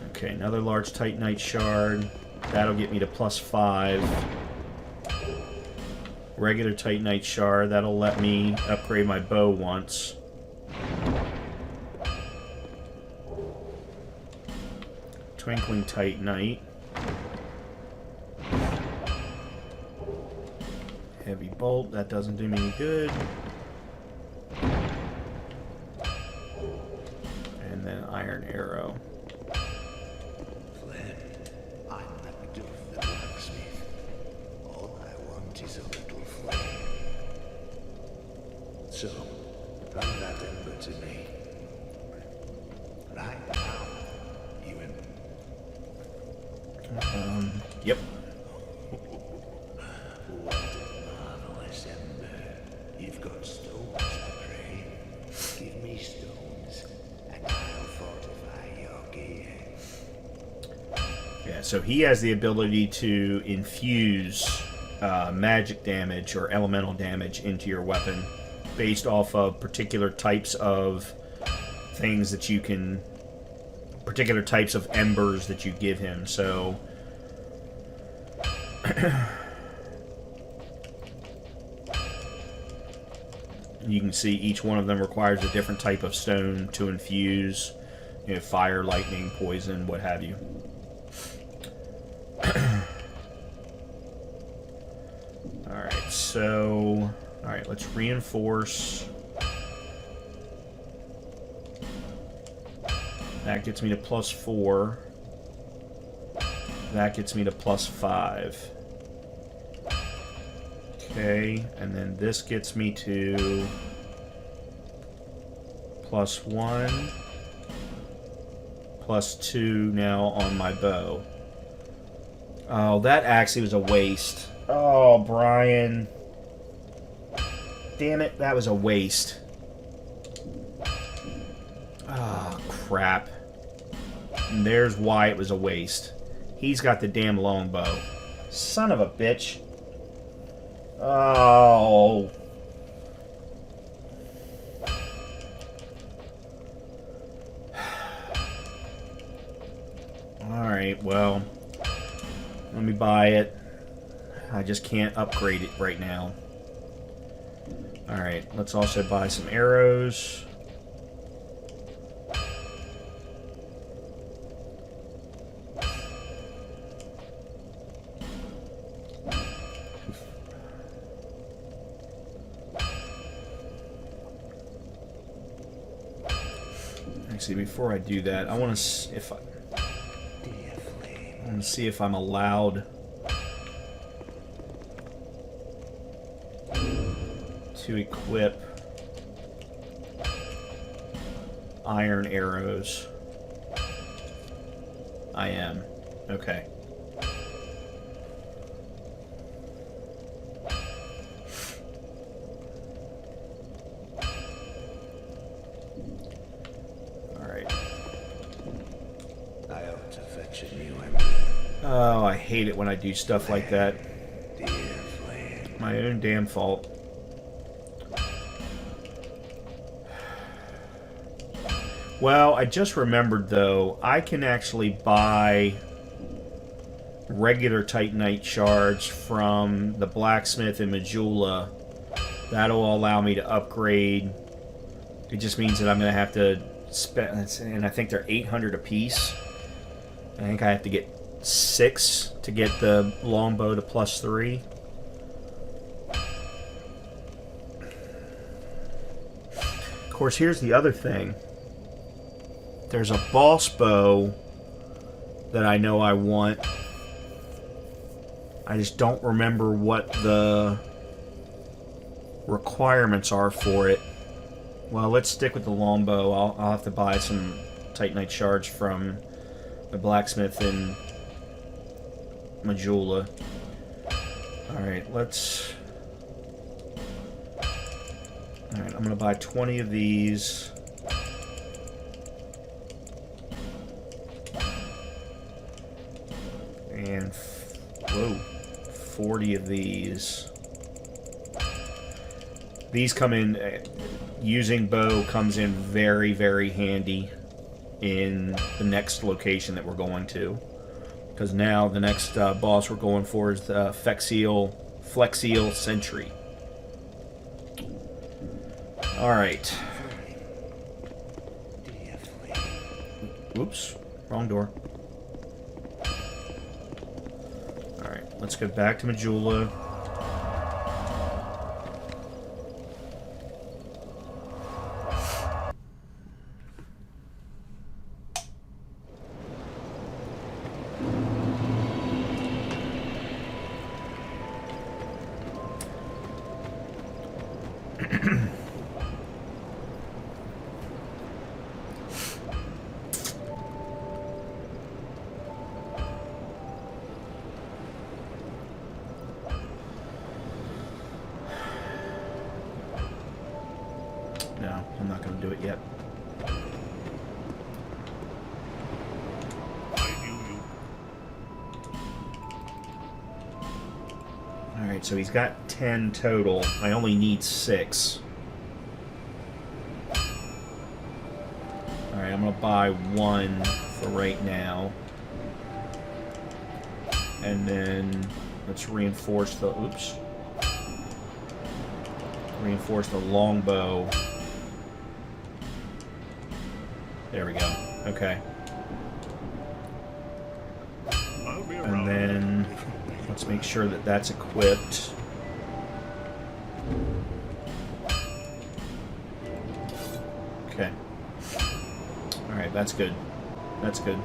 Okay, another large Titanite shard. That'll get me to +5. Regular Titanite shard. That'll let me upgrade my bow once. Twinkling Titanite. Heavy bolt. That doesn't do me any good. And then iron arrow. I'm Macduff the blacksmith. All I want is a little flame. So, run that ember to me. Right now, even. Yep. What a marvelous ember. You've got stones, I pray. Give me stones, and I'll fortify your gear. Yeah, so he has the ability to infuse magic damage or elemental damage into your weapon based off of particular types of things that you can... particular types of embers that you give him, so... you can see each one of them requires a different type of stone to infuse. You know, fire, lightning, poison, what have you. Alright, so... Alright, let's reinforce. That gets me to +4. That gets me to +5. Okay, and then this gets me to +1, +2 now on my bow. Oh, that actually was a waste. Oh, Brian. Damn it, that was a waste. Oh, crap. And there's why it was a waste. He's got the damn longbow. Son of a bitch. Oh. Alright, well. Let me buy it. I just can't upgrade it right now. Alright, let's also buy some arrows. Actually, before I do that, I want to see if I'm allowed to equip iron arrows. I am. Okay. Oh, I hate it when I do stuff like that. My own damn fault. Well, I just remembered, though, I can actually buy regular Titanite shards from the blacksmith in Majula. That'll allow me to upgrade. It just means that I'm going to have to spend, and I think they're 800 apiece. I think I have to get 6 to get the longbow to +3. Of course, here's the other thing. There's a boss bow that I know I want. I just don't remember what the requirements are for it. Well, let's stick with the longbow. I'll have to buy some Titanite shards from the blacksmith in Majula. Alright, let's... Alright, I'm going to buy 20 of these. And whoa, 40 of these. These come in, using bow comes in very, very handy in the next location that we're going to. Because now the next boss we're going for is the Flexiel Sentry. Alright. Oops, wrong door. Alright, let's go back to Majula. No, I'm not going to do it yet. Alright, so he's got 10 total. I only need 6. Alright, I'm going to buy 1 for right now. And then let's reinforce the... Oops. Reinforce the longbow. There we go. Okay. And then let's make sure that that's equipped. Okay. Alright, that's good. That's good.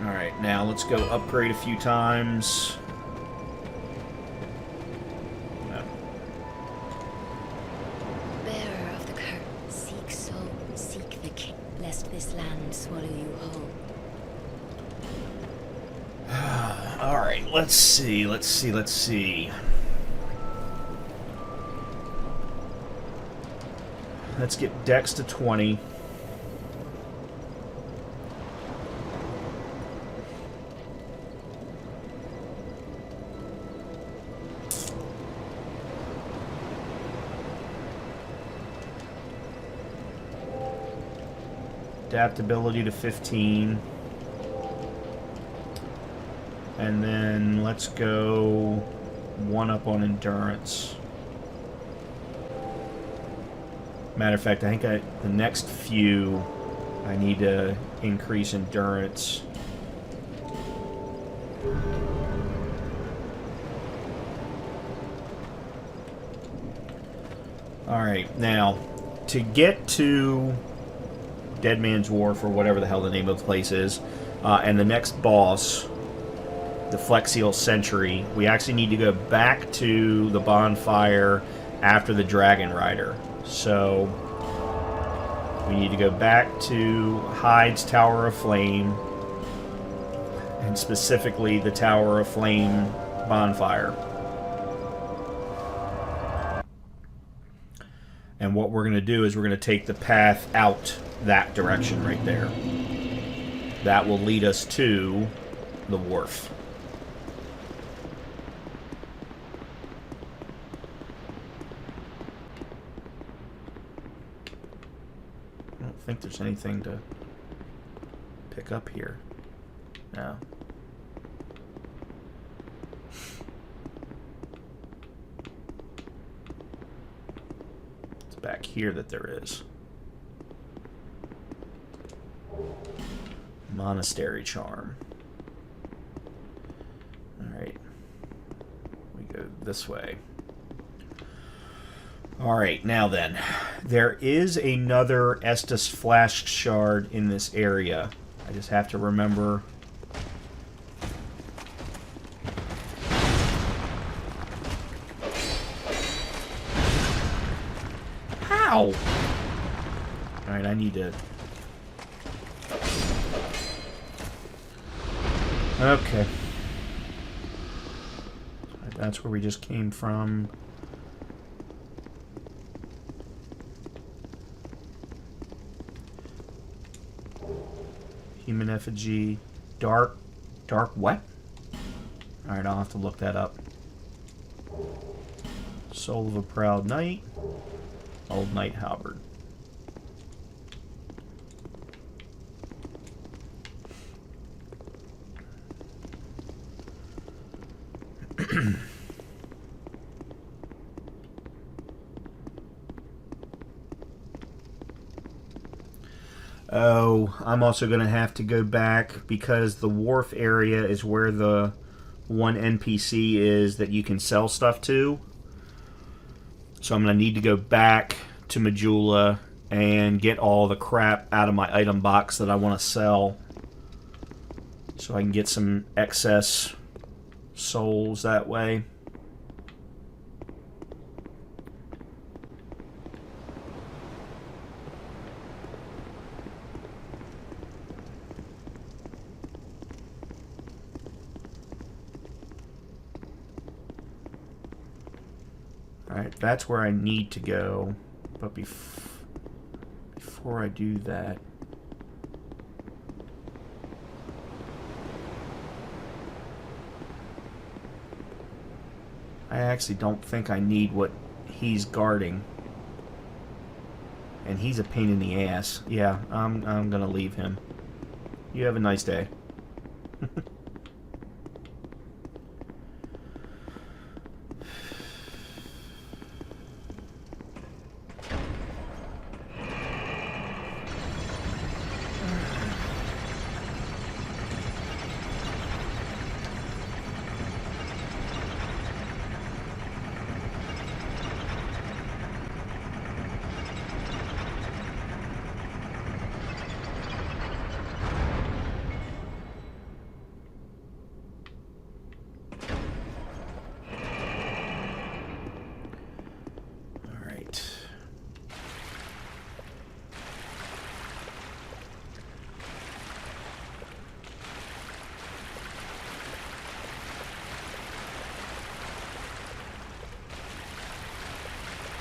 Alright, now let's go upgrade a few times. Let's see. Let's get Dex to 20. Adaptability to 15. And then let's go 1 up on endurance. Matter of fact, I think the next few I need to increase endurance. Alright, now to get to Dead Man's Wharf, or whatever the hell the name of the place is, and the next boss, the Flexiel Sentry, we actually need to go back to the bonfire after the Dragon Rider. So we need to go back to Hyde's Tower of Flame, and specifically the Tower of Flame bonfire. And what we're going to do is we're going to take the path out that direction right there. That will lead us to the wharf. I don't think there's anything to pick up here. No. It's back here that there is. Monastery Charm. Alright. We go this way. Alright, now then. There is another Estus Flash Shard in this area. I just have to remember... How? Alright, I need to... Okay. That's where we just came from. Human effigy. Dark what? Alright, I'll have to look that up. Soul of a Proud Knight. Old Knight Halberd. Oh, I'm also going to have to go back because the wharf area is where the one NPC is that you can sell stuff to. So I'm going to need to go back to Majula and get all the crap out of my item box that I want to sell. So I can get some excess souls that way. Alright, that's where I need to go. But before I do that... I actually don't think I need what he's guarding. And he's a pain in the ass. Yeah, I'm gonna leave him. You have a nice day.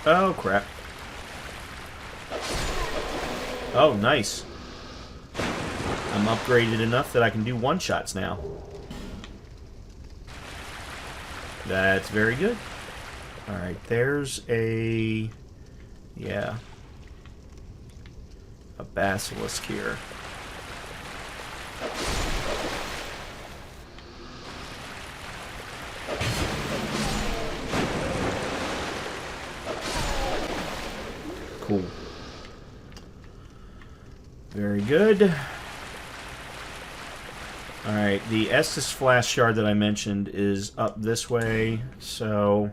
Oh, crap. Oh, nice. I'm upgraded enough that I can do one-shots now. That's very good. Alright, there's a... yeah. A basilisk here. Cool. Very good. Alright, the Estus Flask Shard that I mentioned is up this way, so...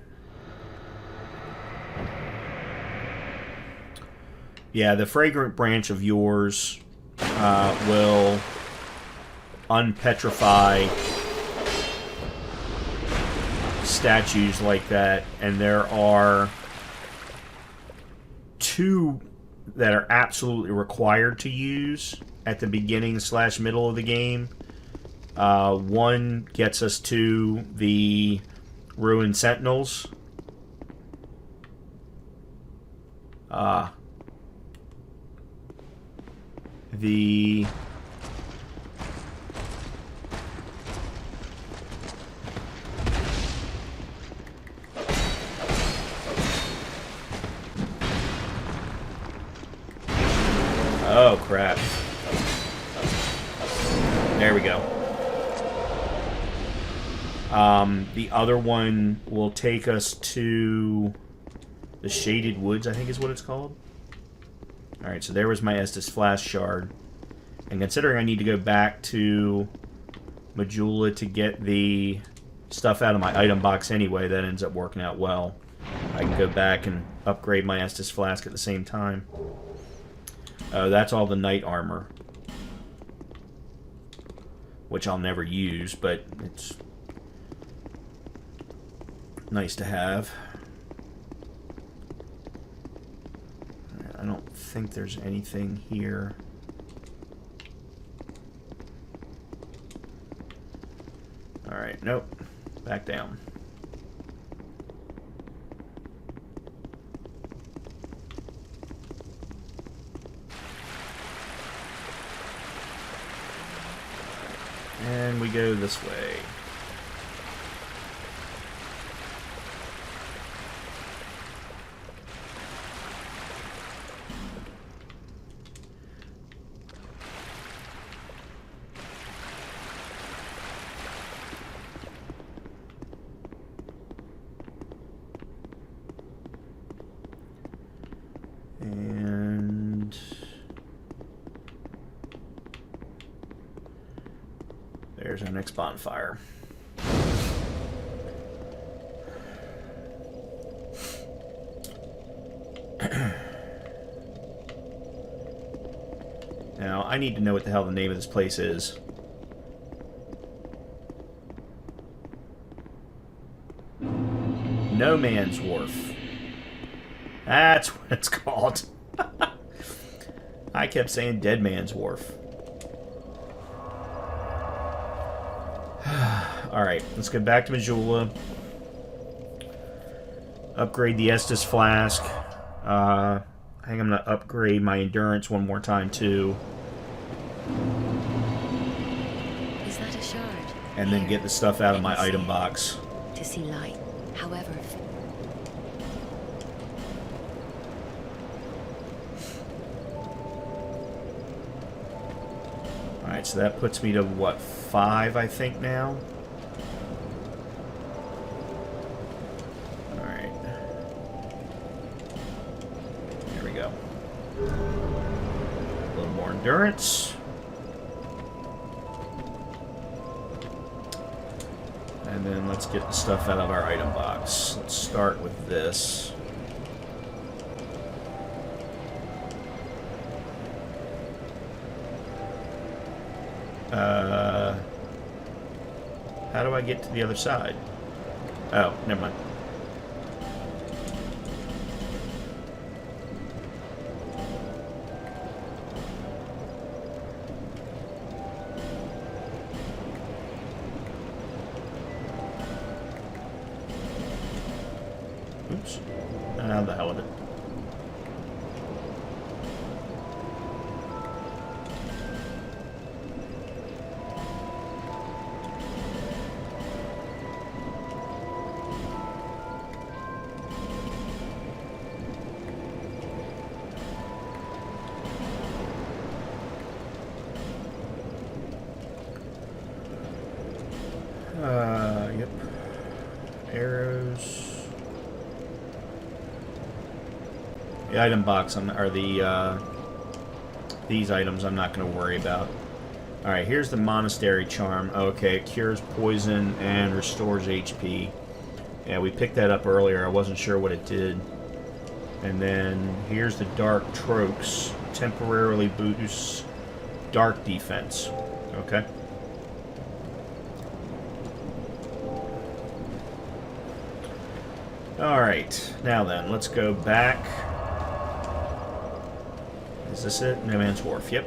yeah, the Fragrant Branch of yours will unpetrify statues like that, and there are 2 that are absolutely required to use at the beginning / middle of the game. One gets us to the Ruined Sentinels. The... oh, crap. There we go. The other one will take us to the Shaded Woods, I think is what it's called. Alright, so there was my Estus Flask Shard. And considering I need to go back to Majula to get the stuff out of my item box anyway, that ends up working out well. I can go back and upgrade my Estus Flask at the same time. Oh, that's all the knight armor. Which I'll never use, but it's nice to have. I don't think there's anything here. Alright, nope. Back down. And we go this way. And there's our next bonfire. Now, I need to know what the hell the name of this place is. No Man's Wharf. That's what it's called. I kept saying Dead Man's Wharf. Alright, let's get back to Majula. Upgrade the Estus Flask. I think I'm going to upgrade my Endurance one more time, too. Is that a shard? And then get the stuff out of my item box. To see light, however. Alright, so that puts me to, what, 5, I think, now? Alright. There we go. A little more endurance. And then let's get the stuff out of our item box. Let's start with this. How do I get to the other side? Oh, never mind. Oops. How the hell with it? Yep. Arrows. The item box, these items I'm not going to worry about. Alright, here's the Monastery Charm. Okay, it cures poison and restores HP. Yeah, we picked that up earlier. I wasn't sure what it did. And then here's the Dark Trochs. Temporarily boosts Dark Defense. Okay. Alright, now then, let's go back. Is this it? No Man's Wharf, yep.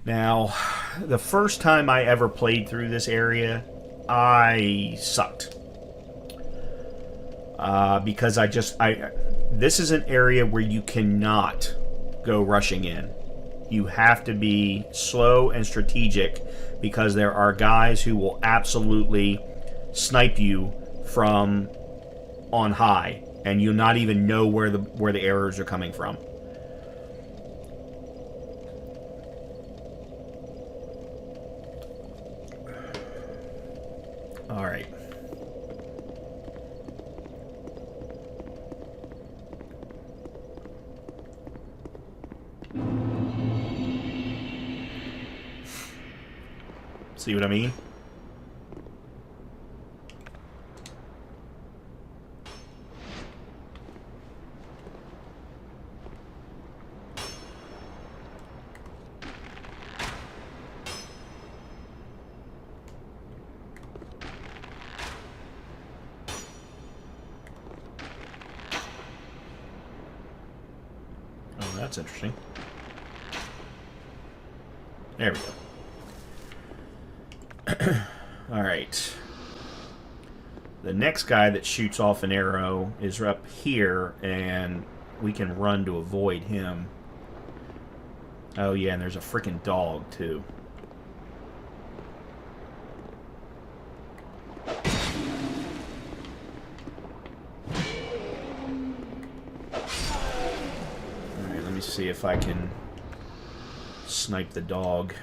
Now, the first time I ever played through this area, I sucked. Because this is an area where you cannot go rushing in. You have to be slow and strategic because there are guys who will absolutely snipe you from on high, and you'll not even know where the arrows are coming from. All right. See what I mean? Oh, that's interesting. There we go. Alright. The next guy that shoots off an arrow is up here, and we can run to avoid him. Oh yeah, and there's a freaking dog too. Alright, let me see if I can snipe the dog.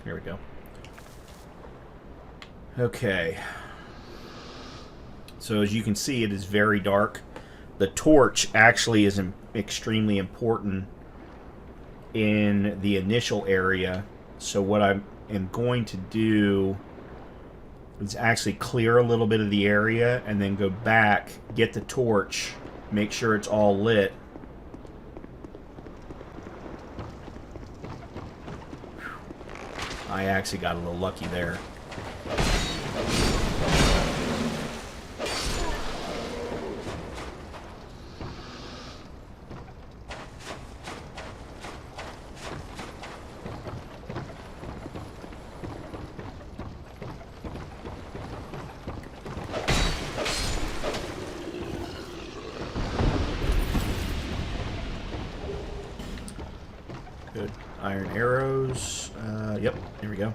Here we go. Okay. So as you can see, it is very dark. The torch actually is extremely important in the initial area. So what I am going to do is actually clear a little bit of the area and then go back, get the torch, make sure it's all lit. I actually got a little lucky there. Good. Iron arrows. Yep, here we go.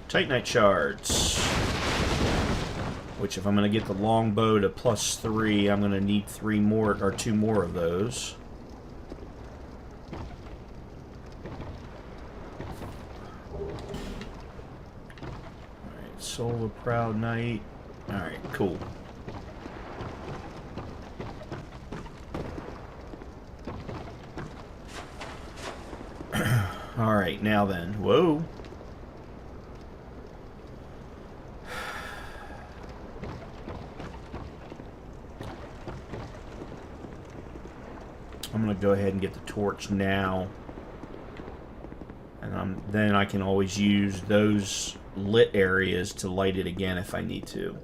Titanite shards. Which, if I'm going to get the longbow to +3, I'm going to need 3 more, or 2 more of those. Alright, Soul of Proud Knight. Alright, cool. Alright, now then. Whoa. I'm going to go ahead and get the torch now. And then I can always use those lit areas to light it again if I need to.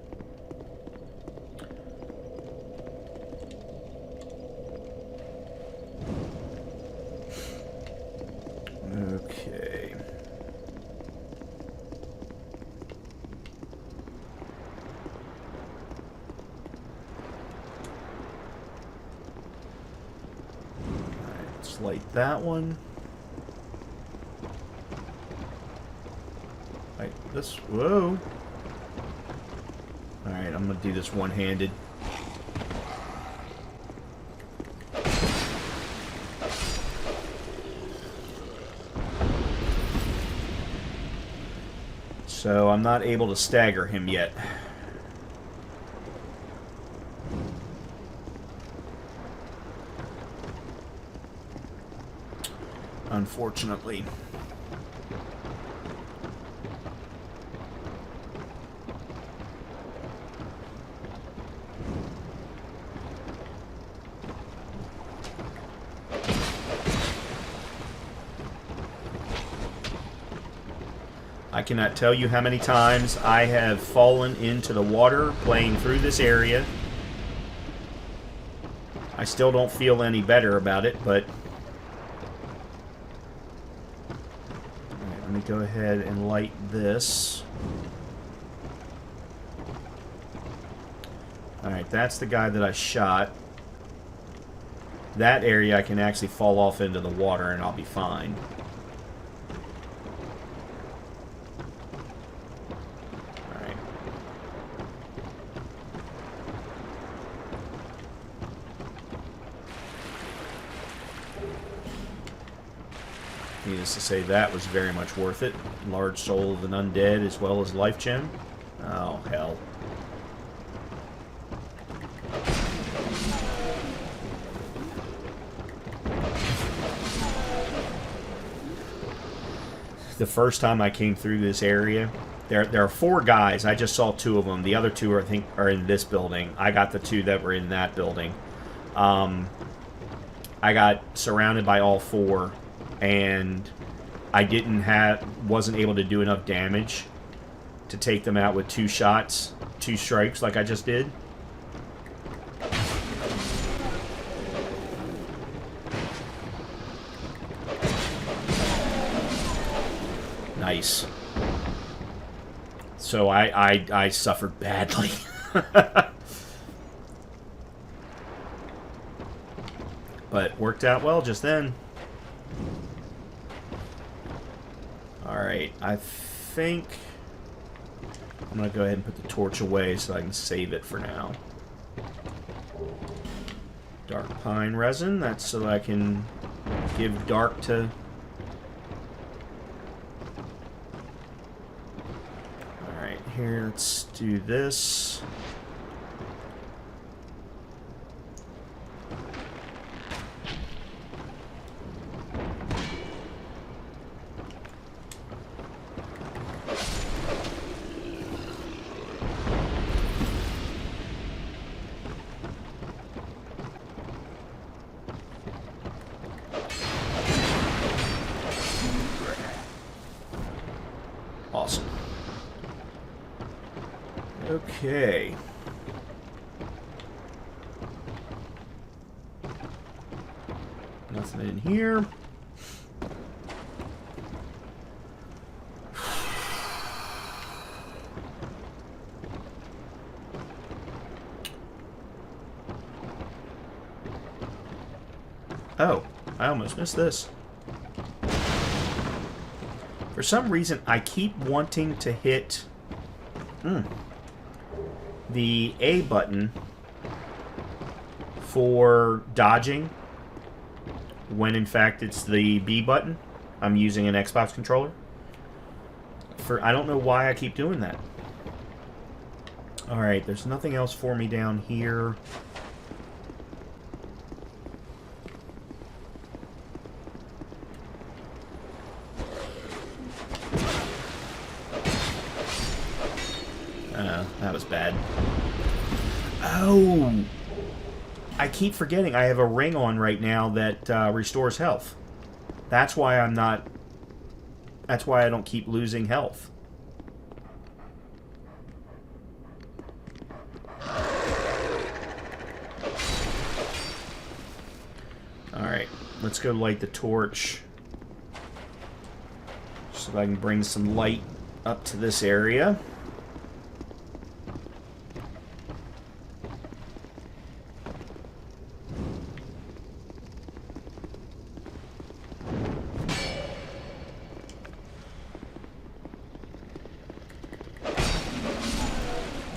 Okay. Alright, let's light that one. Right, this. Whoa. Alright, I'm gonna do this one-handed. So I'm not able to stagger him yet. Unfortunately. I cannot tell you how many times I have fallen into the water playing through this area. I still don't feel any better about it, but... Alright, let me go ahead and light this. Alright, that's the guy that I shot. That area I can actually fall off into the water and I'll be fine. Needless to say, that was very much worth it. Large soul of an undead as well as life gem. Oh, hell. The first time I came through this area, there are 4 guys. I just saw 2 of them. The other 2 I think are in this building. I got the 2 that were in that building. I got surrounded by all 4. And I wasn't able to do enough damage to take them out with 2 shots, 2 strikes like I just did. Nice. So I suffered badly. But worked out well just then. Alright, I think I'm going to go ahead and put the torch away so I can save it for now. Dark pine resin, that's so I can give dark to... Alright, here, let's do this. Awesome. Okay. Nothing in here. Oh, I almost missed this. For some reason, I keep wanting to hit the A button for dodging, when in fact it's the B button. I'm using an Xbox controller. I don't know why I keep doing that. Alright, there's nothing else for me down here. That was bad. Oh! I keep forgetting I have a ring on right now that restores health. That's why I'm not... That's why I don't keep losing health. Alright, let's go light the torch. So I can bring some light up to this area.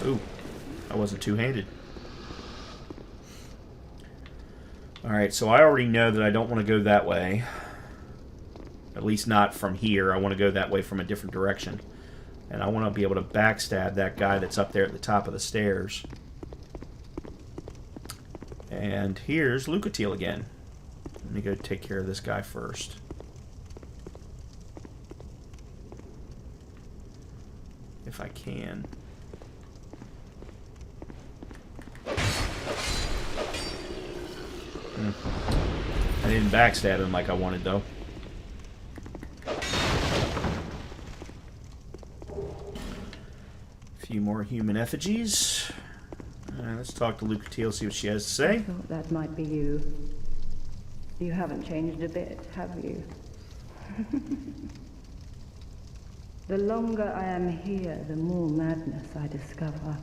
Ooh, I wasn't two-handed. Alright, so I already know that I don't want to go that way. At least not from here. I want to go that way from a different direction. And I want to be able to backstab that guy that's up there at the top of the stairs. And here's Lucatiel again. Let me go take care of this guy first. If I can. I didn't backstab him like I wanted, though. A few more human effigies. Let's talk to Lucatiel, see what she has to say. I thought that might be you. You haven't changed a bit, have you? The longer I am here, the more madness I discover.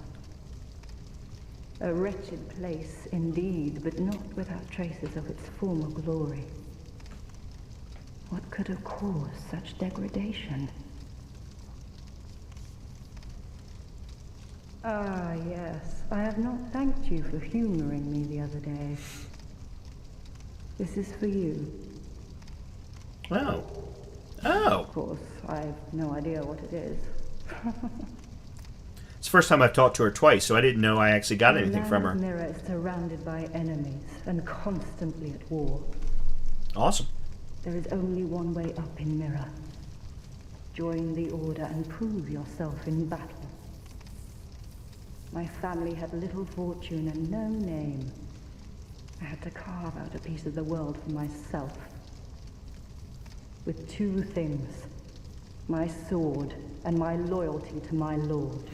A wretched place indeed, but not without traces of its former glory. What could have caused such degradation? Ah, yes. I have not thanked you for humoring me the other day. This is for you. Oh. Oh. Of course, I have no idea what it is. It's the first time I've talked to her twice, so I didn't know I actually got anything from her. The mirror is surrounded by enemies and constantly at war. Awesome. There is only one way up in Mirror. Join the Order and prove yourself in battle. My family had little fortune and no name. I had to carve out a piece of the world for myself. With two things. My sword and my loyalty to my lord.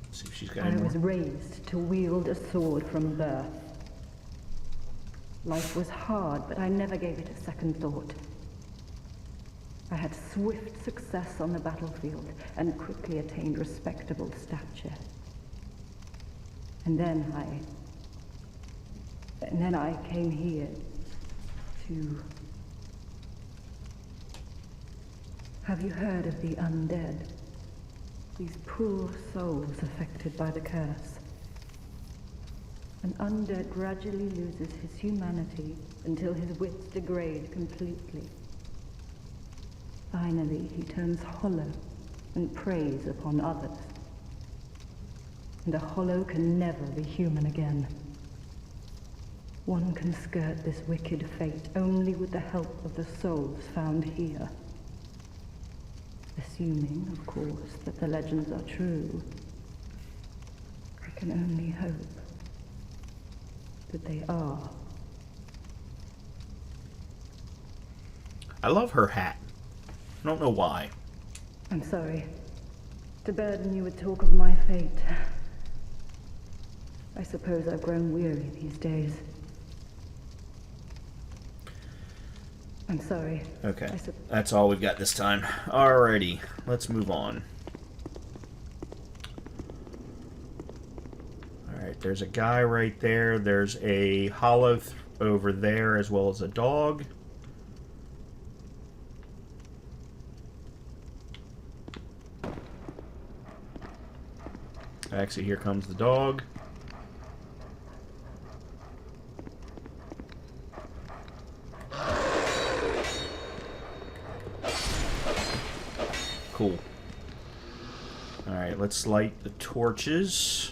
Let's see if she's got I any more. was raised to wield a sword from birth. Life was hard, but I never gave it a second thought. I had swift success on the battlefield and quickly attained respectable stature. And then I came here to... Have you heard of the undead? These poor souls affected by the curse. An undead gradually loses his humanity until his wits degrade completely. Finally, he turns hollow and preys upon others. And a hollow can never be human again. One can skirt this wicked fate only with the help of the souls found here. Assuming, of course, that the legends are true, I can only hope that they are. I love her hat. I don't know why. I'm sorry to burden you with talk of my fate. I suppose I've grown weary these days. I'm sorry. Okay, that's all we've got this time. Alrighty, let's move on. Alright, there's a guy right there. There's a hollow over there, as well as a dog. Actually, here comes the dog. Cool. Alright, let's light the torches.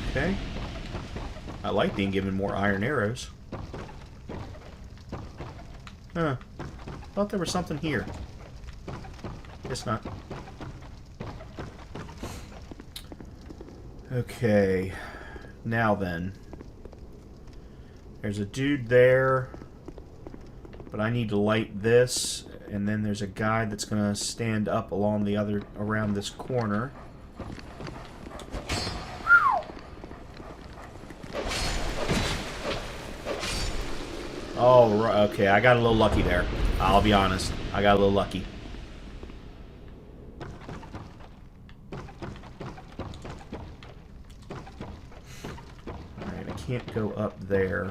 Okay. I like being given more iron arrows. Huh. Thought there was something here. Guess not. Okay. Now then. There's a dude there. But I need to light this. And then there's a guy that's going to stand up along the other... around this corner. Oh, okay, I got a little lucky there. I'll be honest. I got a little lucky. Alright, I can't go up there.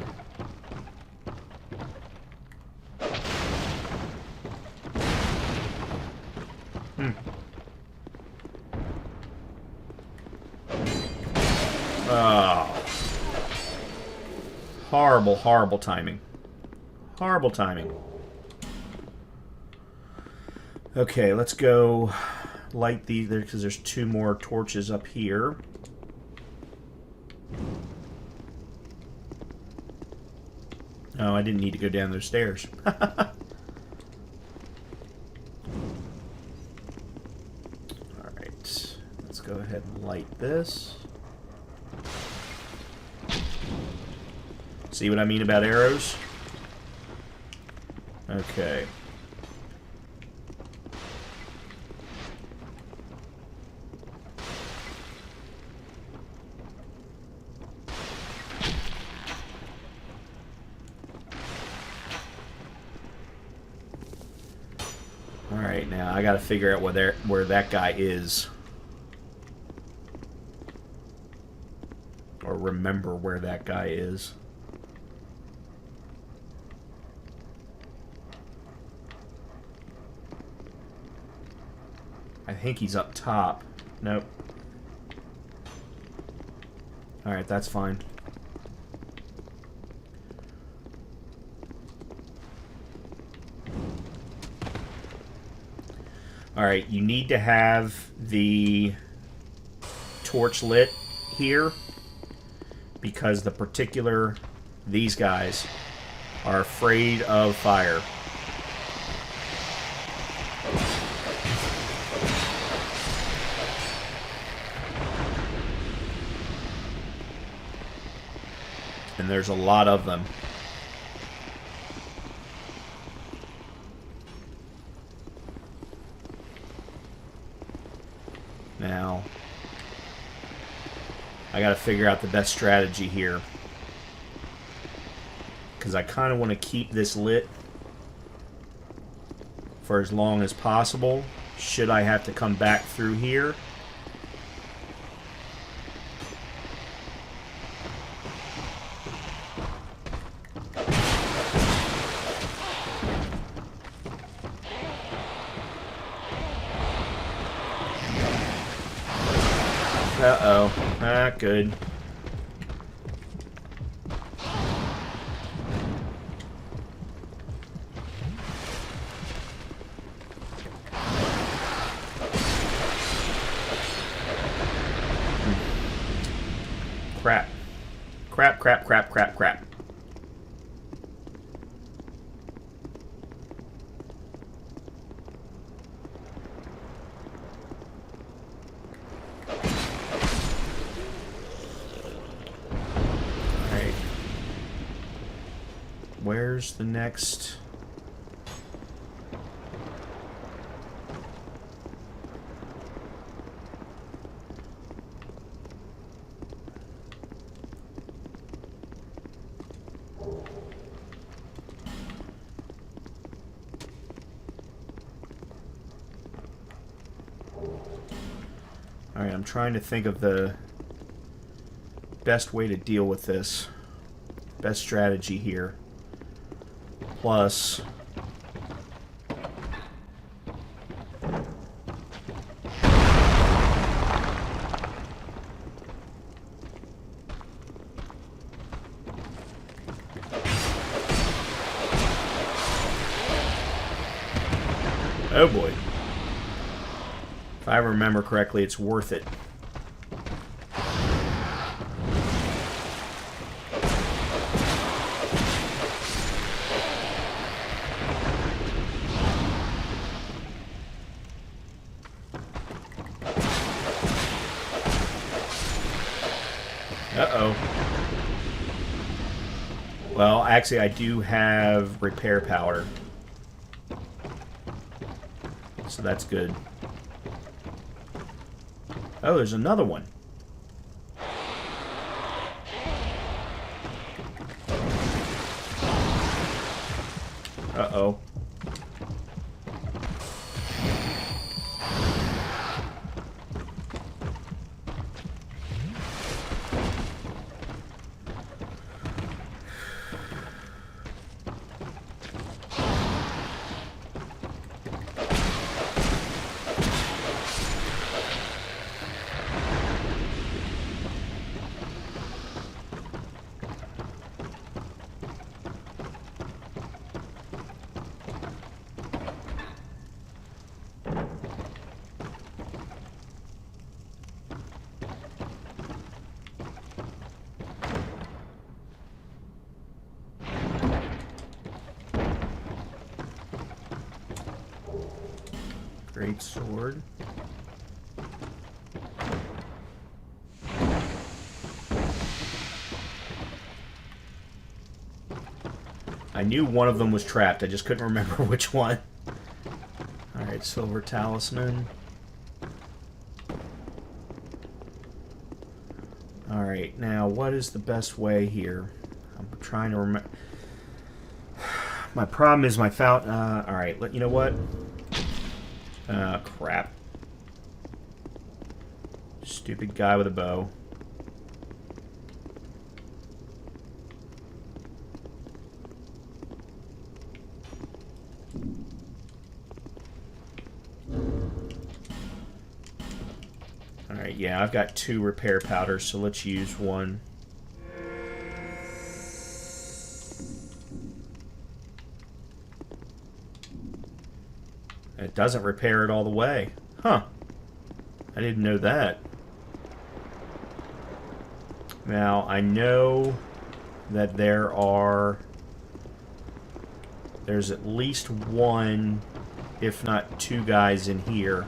Oh. Horrible, horrible timing. Horrible timing. Okay, let's go light these there because there's two more torches up here. Oh, I didn't need to go down those stairs. Alright, let's go ahead and light this. See what I mean about arrows? Okay. Alright, now I gotta figure out where that guy is. Or remember where that guy is. I think he's up top. Nope. Alright, that's fine. Alright, you need to have the torch lit here because these guys are afraid of fire. And there's a lot of them. Now, I gotta figure out the best strategy here. Because I kind of want to keep this lit for as long as possible. Should I have to come back through here? Uh-oh. Not good. Crap. Crap, crap, crap, crap, crap. Alright. Where's the next... Alright, I'm trying to think of the best way to deal with this. Best strategy here. Plus... Oh boy. If I remember correctly, it's worth it. Uh-oh. Well, actually, I do have repair powder. So that's good. Oh, there's another one. Uh-oh. Great sword. I knew one of them was trapped. I just couldn't remember which one. Alright, silver talisman. Alright, now what is the best way here? I'm trying to remember. My problem is my fountain. Alright, you know what? Crap. Stupid guy with a bow. Alright, yeah, I've got 2 repair powders, so let's use one. It doesn't repair it all the way. Huh. I didn't know that. Now, I know that there's at least one, if not 2 guys in here.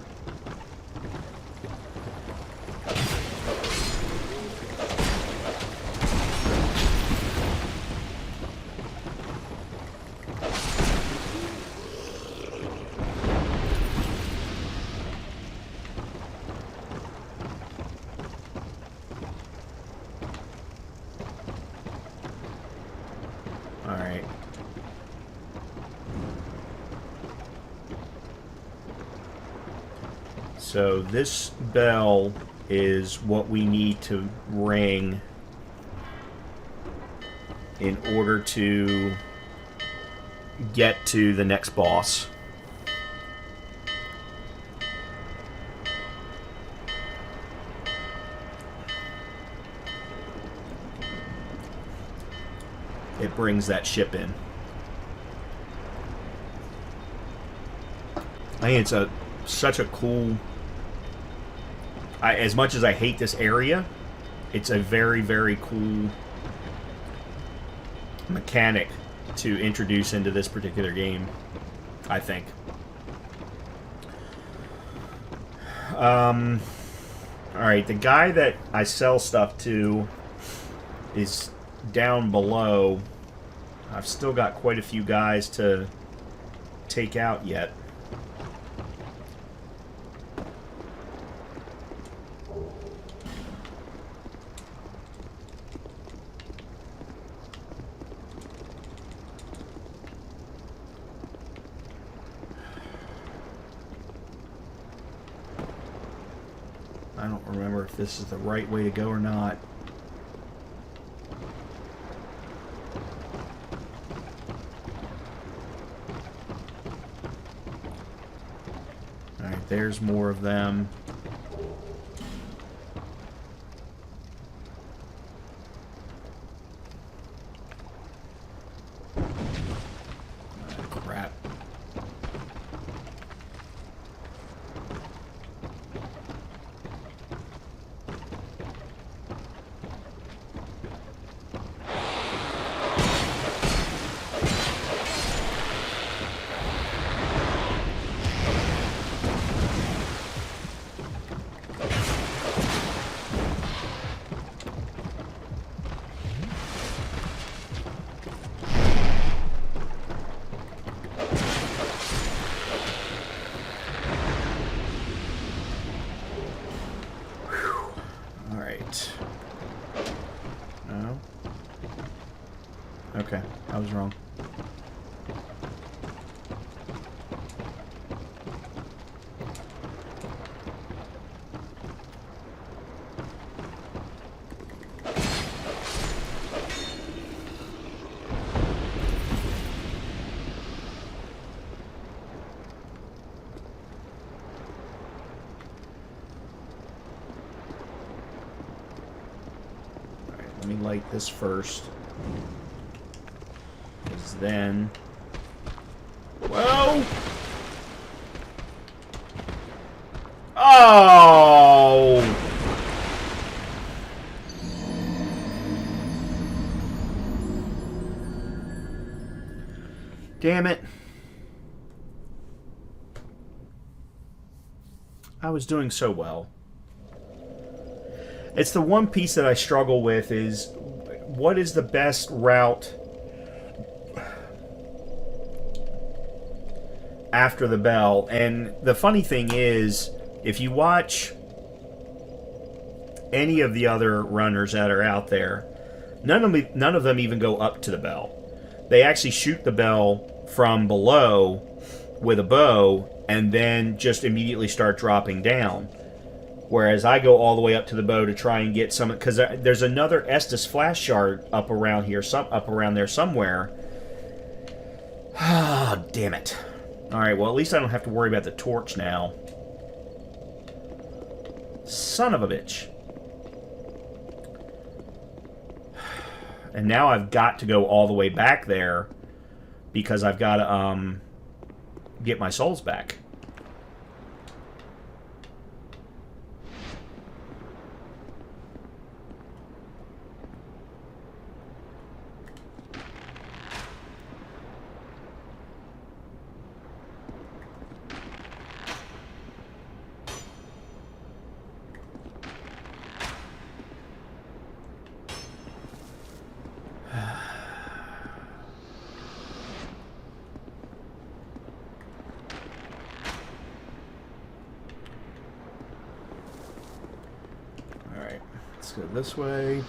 So this bell is what we need to ring in order to get to the next boss. It brings that ship in. I think it's such a cool... as much as I hate this area, it's a very, very cool mechanic to introduce into this particular game, I think. Alright, the guy that I sell stuff to is down below. I've still got quite a few guys to take out yet. I don't remember if this is the right way to go or not. Alright, there's more of them. Crap. No. Okay, I was wrong. Let me light this first. Because then... Whoa! Oh! Damn it. I was doing so well. It's the one piece that I struggle with is what is the best route after the bell. And the funny thing is, if you watch any of the other runners that are out there, none of them even go up to the bell. They actually shoot the bell from below with a bow and then just immediately start dropping down. Whereas I go all the way up to the bow to try and get some, because there's another Estus flash shard up around here, up around there somewhere. Ah, damn it! All right, well at least I don't have to worry about the torch now. Son of a bitch! And now I've got to go all the way back there because I've got to get my souls back. Let's go this way.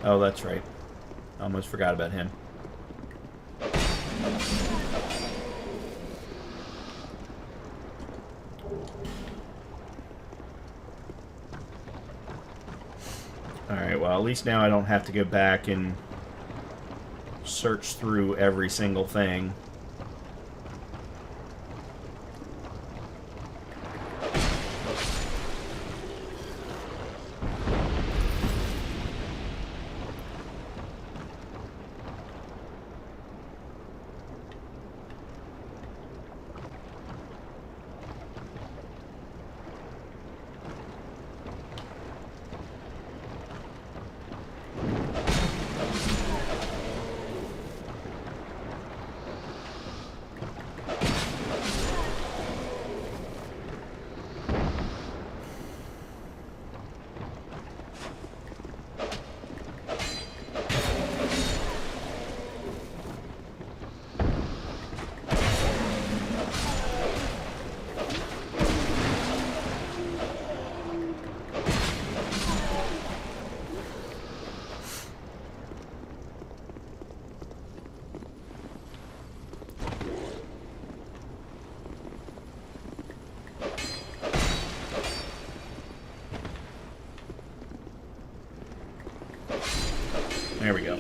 Oh, that's right. I almost forgot about him. Alright, well, at least now I don't have to go back and search through every single thing. There we go.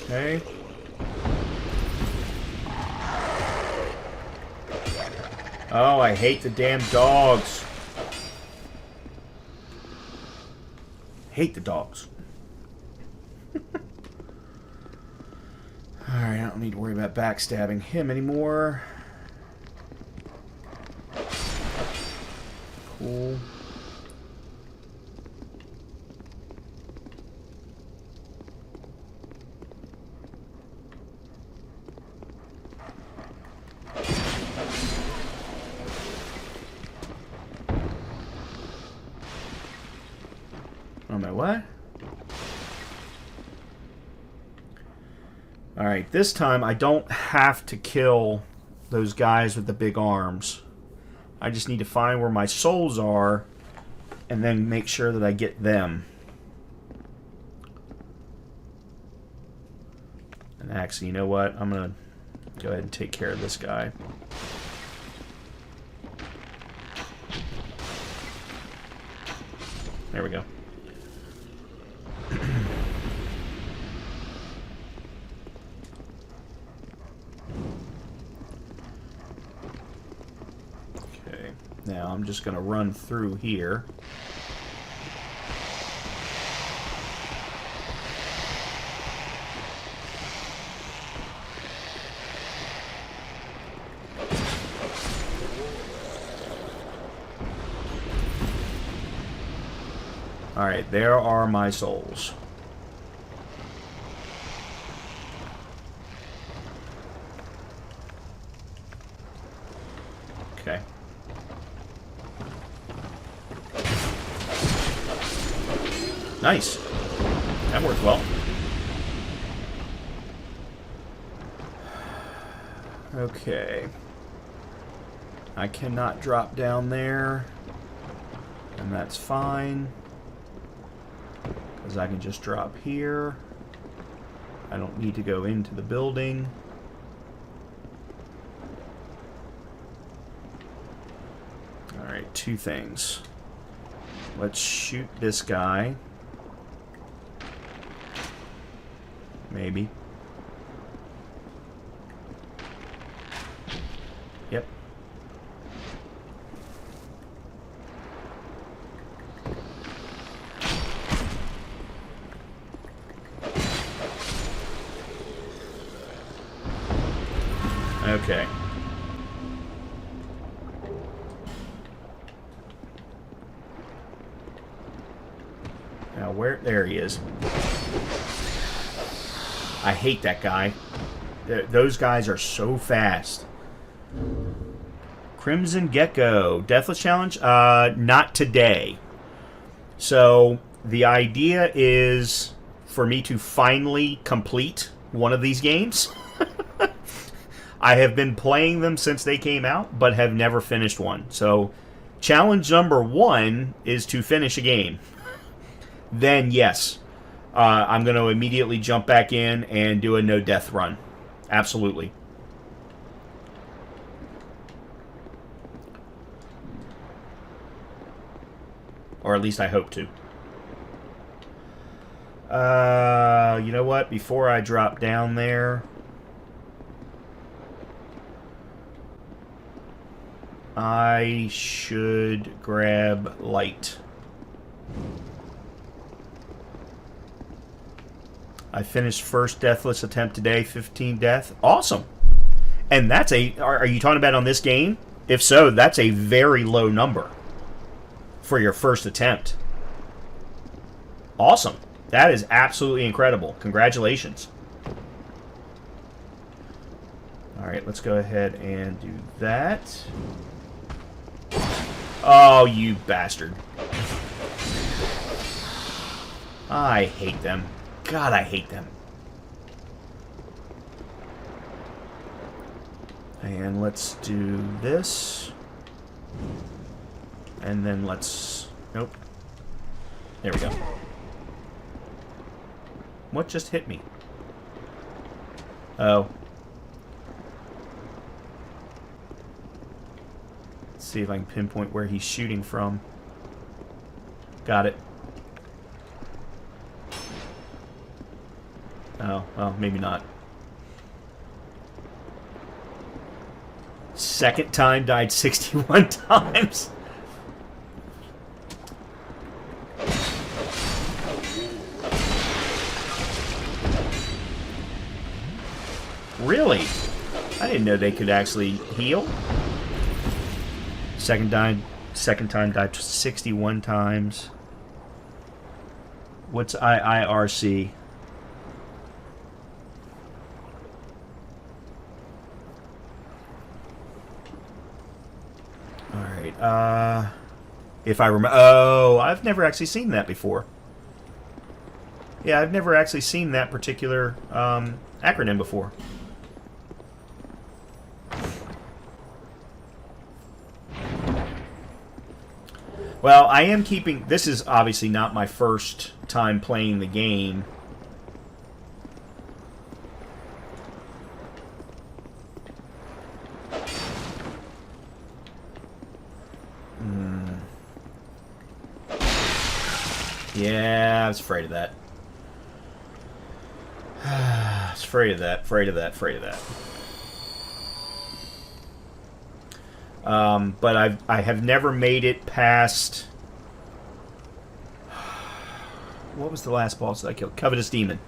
Okay. Oh, I hate the damn dogs. Hate the dogs. Alright, I don't need to worry about backstabbing him anymore. Cool. Oh my what? Alright, this time I don't have to kill those guys with the big arms. I just need to find where my souls are and then make sure that I get them. And actually, you know what? I'm going to go ahead and take care of this guy. There we go. Now I'm just going to run through here. Alright, there are my souls. Okay. Nice. That worked well. Okay. I cannot drop down there. And that's fine. Because I can just drop here. I don't need to go into the building. Alright, two things. Let's shoot this guy. Maybe. Yep. Okay. Now where? There he is. I hate that guy. Those guys are so fast. Crimson Gecko. Deathless Challenge? Not today. So, the idea is for me to finally complete one of these games. I have been playing them since they came out, but have never finished one. So, challenge number 1 is to finish a game. then yes, I'm going to immediately jump back in and do a no-death run. Absolutely. Or at least I hope to. You know what? Before I drop down there, I should grab light. I finished first deathless attempt today, 15 death. Awesome. And that's a... Are you talking about on this game? If so, that's a very low number for your first attempt. Awesome. That is absolutely incredible. Congratulations. Alright, let's go ahead and do that. Oh, you bastard. I hate them. God, I hate them. And let's do this. And then let's... Nope. There we go. What just hit me? Oh. Let's see if I can pinpoint where he's shooting from. Got it. Oh, well, maybe not. Second time, died 61 times. Really? I didn't know they could actually heal. Second time died 61 times. What's IIRC? Alright, if I remember... Oh, I've never actually seen that before. Yeah, I've never actually seen that particular acronym before. Well, I am keeping... This is obviously not my first time playing the game. Yeah, I was afraid of that. I was afraid of that, afraid of that, afraid of that. But I have never made it past... What was the last boss that I killed? Covetous Demon.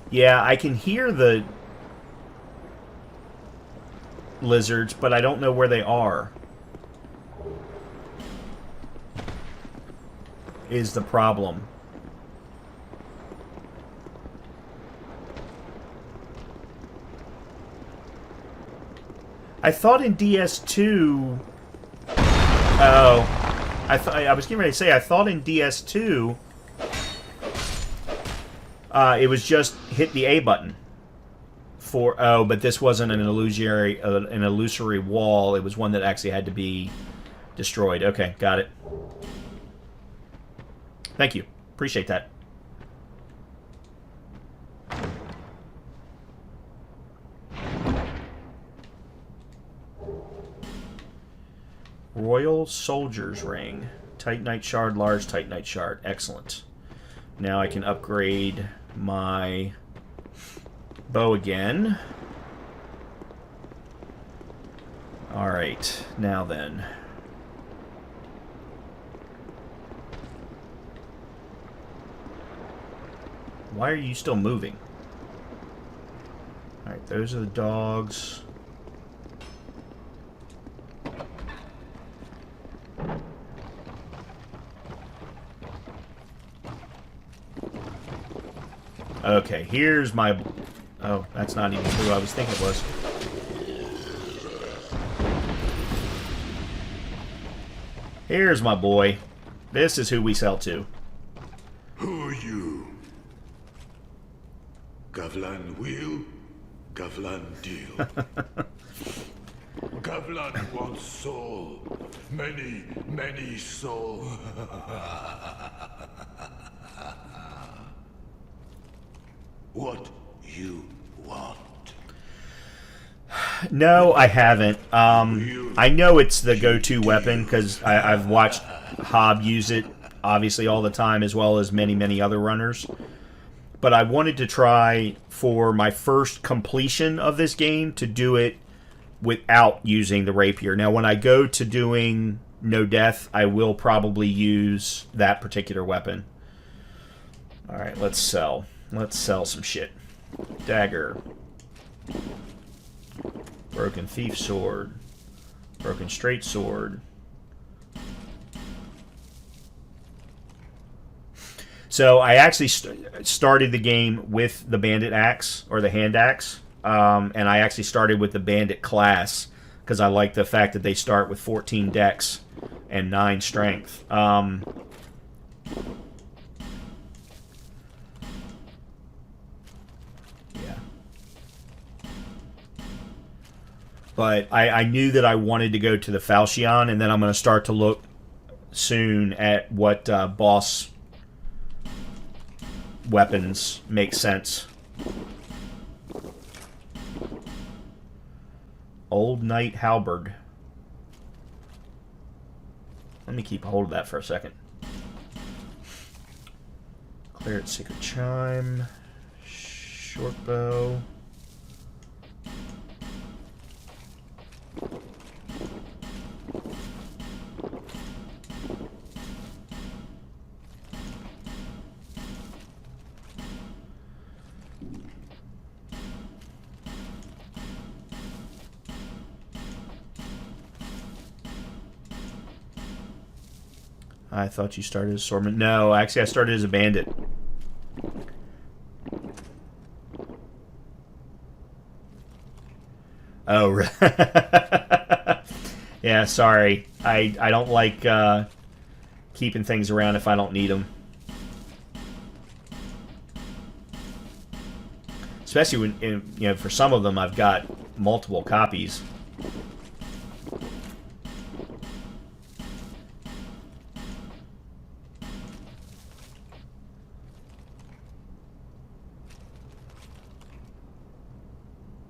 Yeah, I can hear the lizards, but I don't know where they are. Is the problem. I thought in DS2... Oh. I was getting ready to say, I thought in DS2... it was just hit the A button. For... Oh, but this wasn't an illusory wall. It was one that actually had to be destroyed. Okay, got it. Thank you. Appreciate that. Royal Soldier's Ring. Titanite Shard, large Titanite Shard. Excellent. Now I can upgrade my bow again. Alright, now then. Why are you still moving? Alright, those are the dogs. Okay, here's my... Oh, that's not even who I was thinking it was. Here's my boy. This is who we sell to. Who are you? Gavlan Wheel, Gavlan Deal. Kavlan wants soul. Many, many soul. What you want? No, I haven't. I know it's the go-to weapon because I've watched Hob use it, obviously, all the time, as well as many, many other runners. But I wanted to try, for my first completion of this game, to do it without using the rapier. Now, when I go to doing no death, I will probably use that particular weapon. Alright, let's sell. Let's sell some shit. Dagger. Broken thief sword. Broken straight sword. So I actually started the game with the bandit axe, or the hand axe. And I actually started with the bandit class because I like the fact that they start with 14 dex and 9 strength. But I knew that I wanted to go to the Falchion, and then I'm going to start to look soon at what boss weapons make sense. Old Knight Halberd. Let me keep a hold of that for a second. Cleric Secret Chime. Short bow. I thought you started as a swordman. No, actually I started as a bandit. Oh, yeah, sorry. I don't like keeping things around if I don't need them. Especially when, for some of them I've got multiple copies.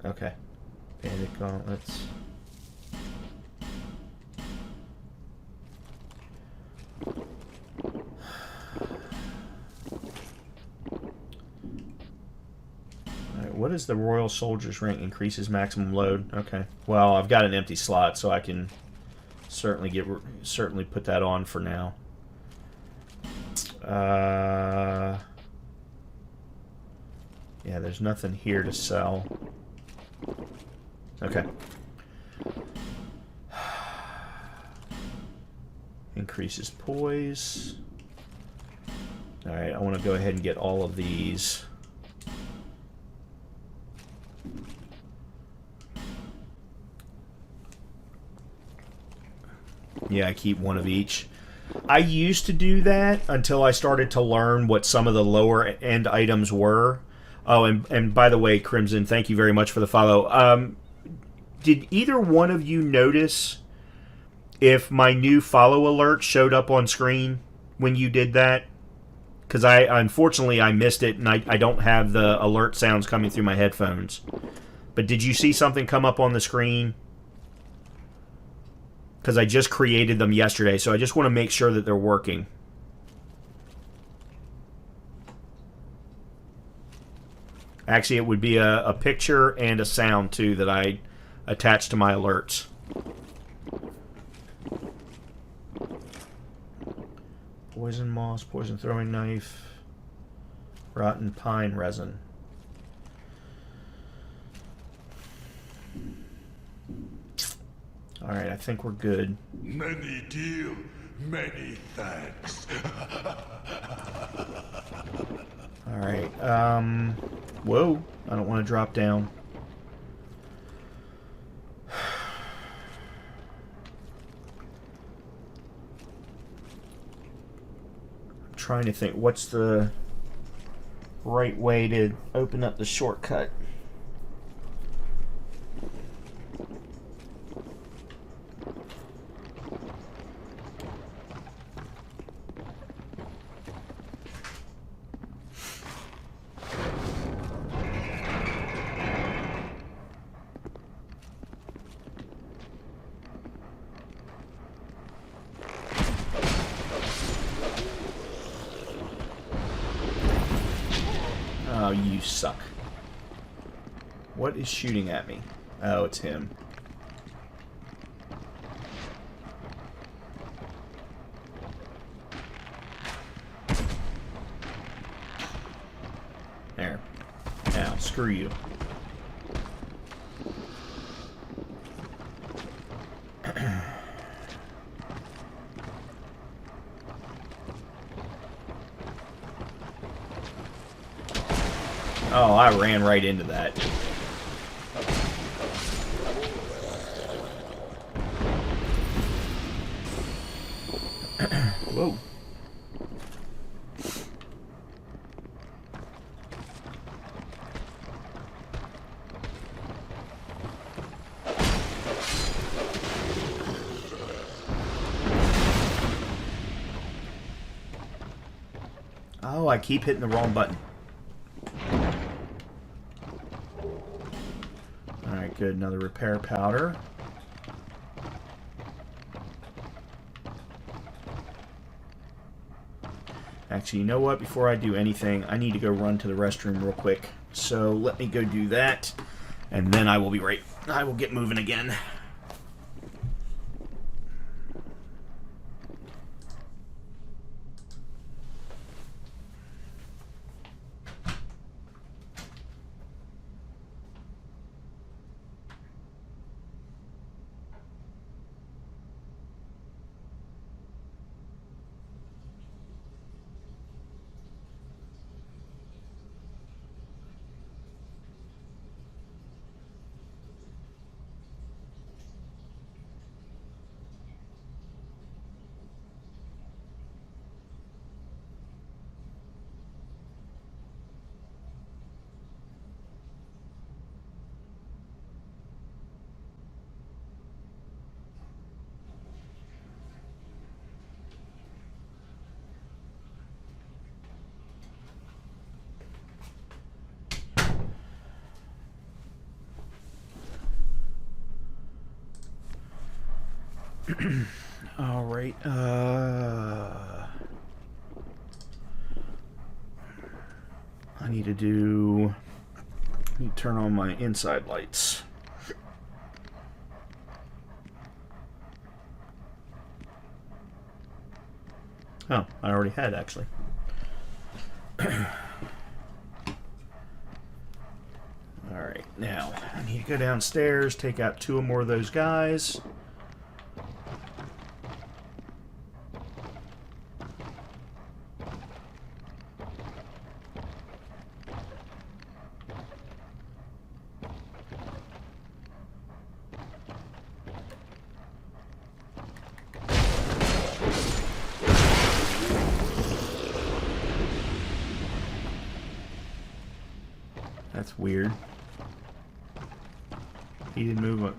Okay. Bandit gauntlets. Alright, what is the Royal Soldier's rank? Increases maximum load. Okay. Well, I've got an empty slot, so I can certainly put that on for now. Yeah, there's nothing here to sell. Okay. Increases poise. Alright, I want to go ahead and get all of these. Yeah, I keep one of each. I used to do that until I started to learn what some of the lower end items were. Oh, and by the way, Crimson, thank you very much for the follow. Did either one of you notice if my new follow alert showed up on screen when you did that? Because unfortunately I missed it, and I don't have the alert sounds coming through my headphones. But did you see something come up on the screen? Because I just created them yesterday, so I just want to make sure that they're working. Actually, it would be a picture and a sound, too, that I attach to my alerts. Poison moss, poison throwing knife, rotten pine resin. Alright, I think we're good. Many deal, many thanks. Alright, whoa, I don't want to drop down. I'm trying to think, what's the right way to open up the shortcut? You suck. What is shooting at me? Oh, it's him. There. Now, screw you. Oh, I ran right into that. Whoa. Oh, I keep hitting the wrong button. Alright, good. Another repair powder. Actually, you know what? Before I do anything, I need to go run to the restroom real quick. So let me go do that, and then I will be right. I will get moving again. All right. I need to turn on my inside lights. Oh, I already had actually. Alright, now I need to go downstairs, take out 2 or more of those guys. That's weird. He didn't move up.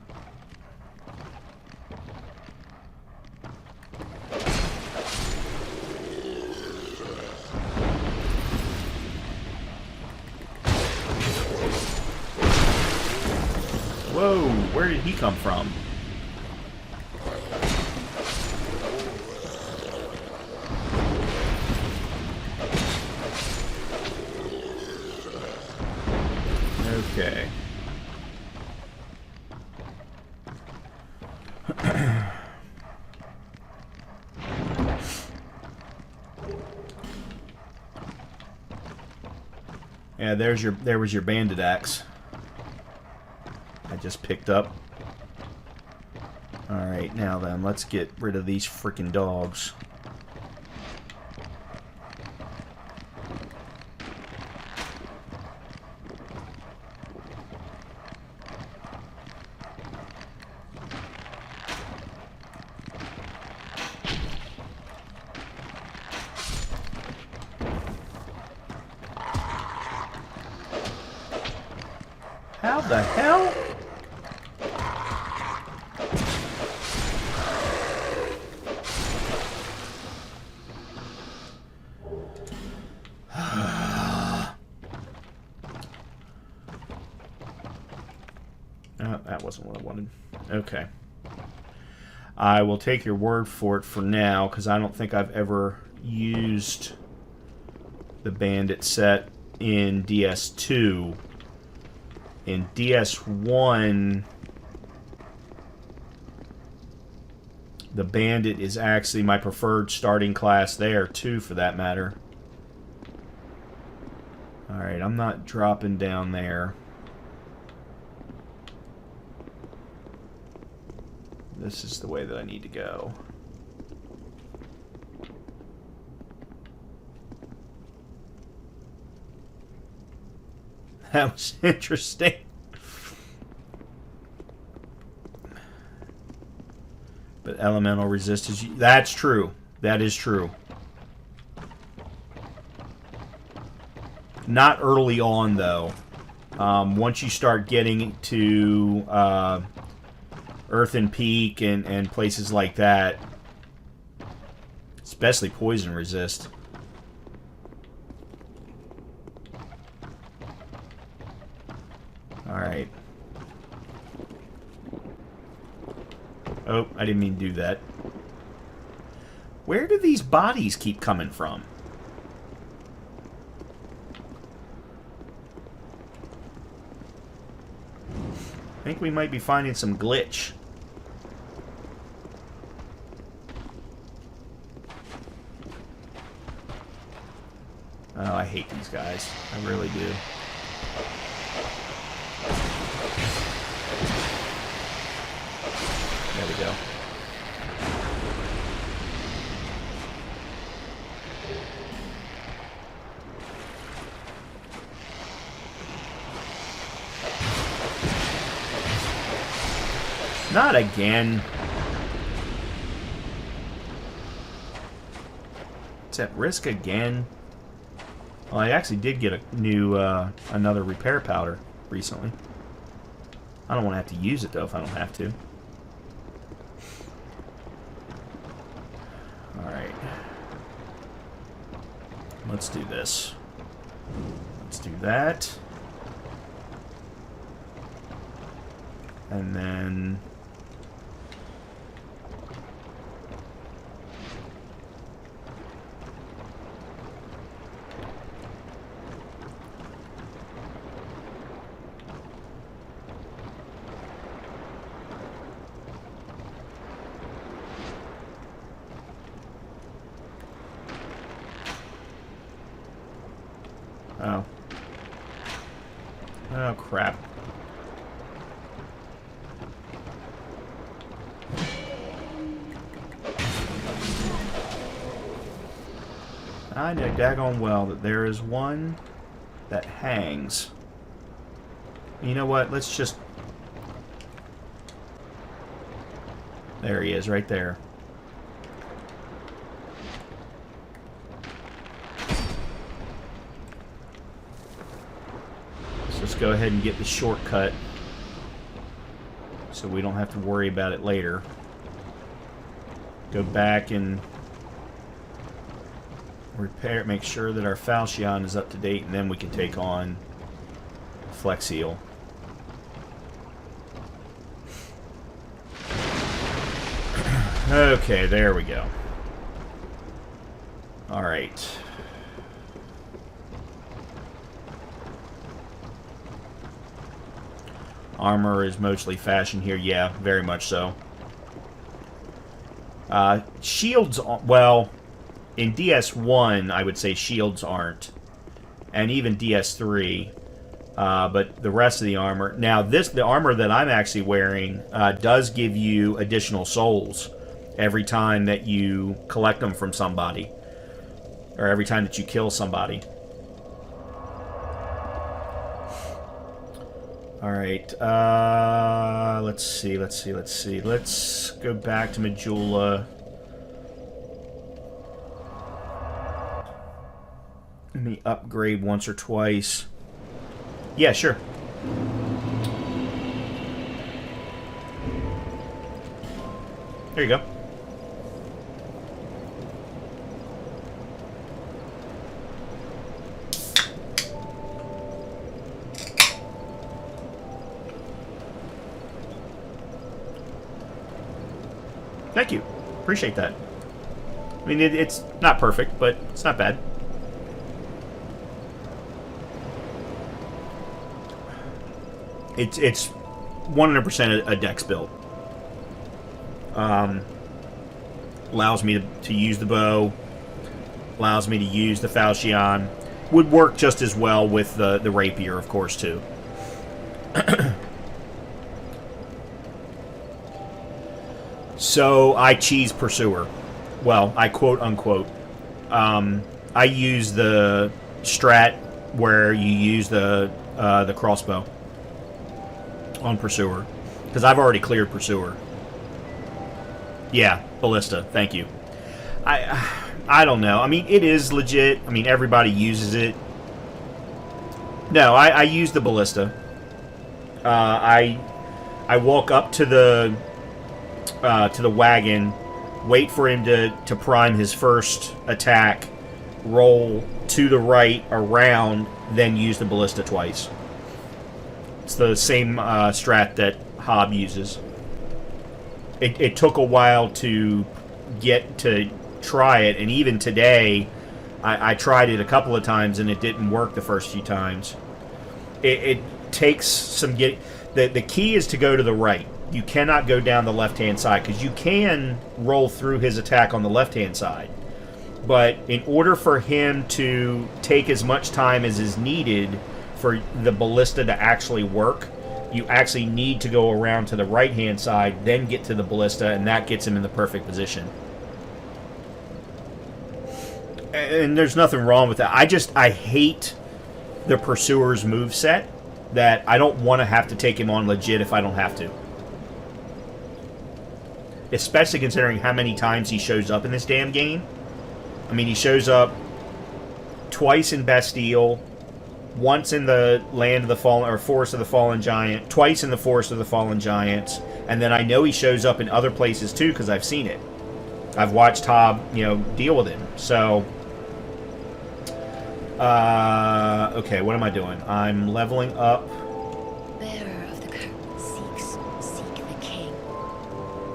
Whoa, where did he come from? Okay. Yeah, there was your bandit axe. I just picked up. Alright, now then, let's get rid of these freaking dogs. How the hell? That wasn't what I wanted. Okay. I will take your word for it for now, because I don't think I've ever used the bandit set in DS2. In DS1, the Bandit is actually my preferred starting class there, too, for that matter. Alright, I'm not dropping down there. This is the way that I need to go. That was interesting. But elemental resistance... That's true. That is true. Not early on, though. Once you start getting to Earthen Peak and places like that, especially poison resist. Alright. Oh, I didn't mean to do that. Where do these bodies keep coming from? I think we might be finding some glitch. Oh, I hate these guys. I really do. There we go. Not again. It's at risk again. Well, I actually did get a new, another repair powder recently. I don't want to have to use it, though, if I don't have to. Alright. Let's do this. Let's do that. And then... Oh. Oh, crap. I know daggone well that there is one that hangs. You know what? Let's just... There he is, right there. So let's go ahead and get the shortcut so we don't have to worry about it later. Go back and repair, make sure that our falchion is up to date, and then we can take on Flexiel. Okay, there we go. Alright. Armor is mostly fashion here. Yeah, very much so. Shields, well, in DS1, I would say shields aren't. And even DS3. But the rest of the armor... Now, the armor that I'm actually wearing does give you additional souls every time that you collect them from somebody. Or every time that you kill somebody. Alright, let's see. Let's go back to Majula. Let me upgrade once or twice. Yeah, sure. There you go. Thank you. Appreciate that. I mean, it's not perfect, but it's not bad. It's 100% a dex build. Allows me to use the bow. Allows me to use the falchion. Would work just as well with the rapier, of course, too. So I cheese pursuer. Well, I quote unquote. I use the strat where you use the crossbow on pursuer, because I've already cleared pursuer. Yeah, ballista. Thank you. I don't know. I mean, it is legit. I mean, everybody uses it. No, I use the ballista. I walk up to the wagon, wait for him to prime his first attack, roll to the right around, then use the ballista twice. It's the same strat that Hob uses. It took a while to get to try it, and even today, I tried it a couple of times and it didn't work the first few times. It takes some get. The key is to go to the right. You cannot go down the left-hand side, because you can roll through his attack on the left-hand side. But in order for him to take as much time as is needed for the ballista to actually work, you actually need to go around to the right-hand side, then get to the ballista, and that gets him in the perfect position. And there's nothing wrong with that. I hate the Pursuer's moveset, that I don't want to have to take him on legit if I don't have to. Especially considering how many times he shows up in this damn game. I mean, he shows up twice in Bastille, once in the Land of the Fallen, or Forest of the Fallen Giant, twice in the Forest of the Fallen Giants, and then I know he shows up in other places too, because I've seen it. I've watched Hob, deal with him. So, okay, what am I doing? I'm leveling up. Bearer of the curse seek the king.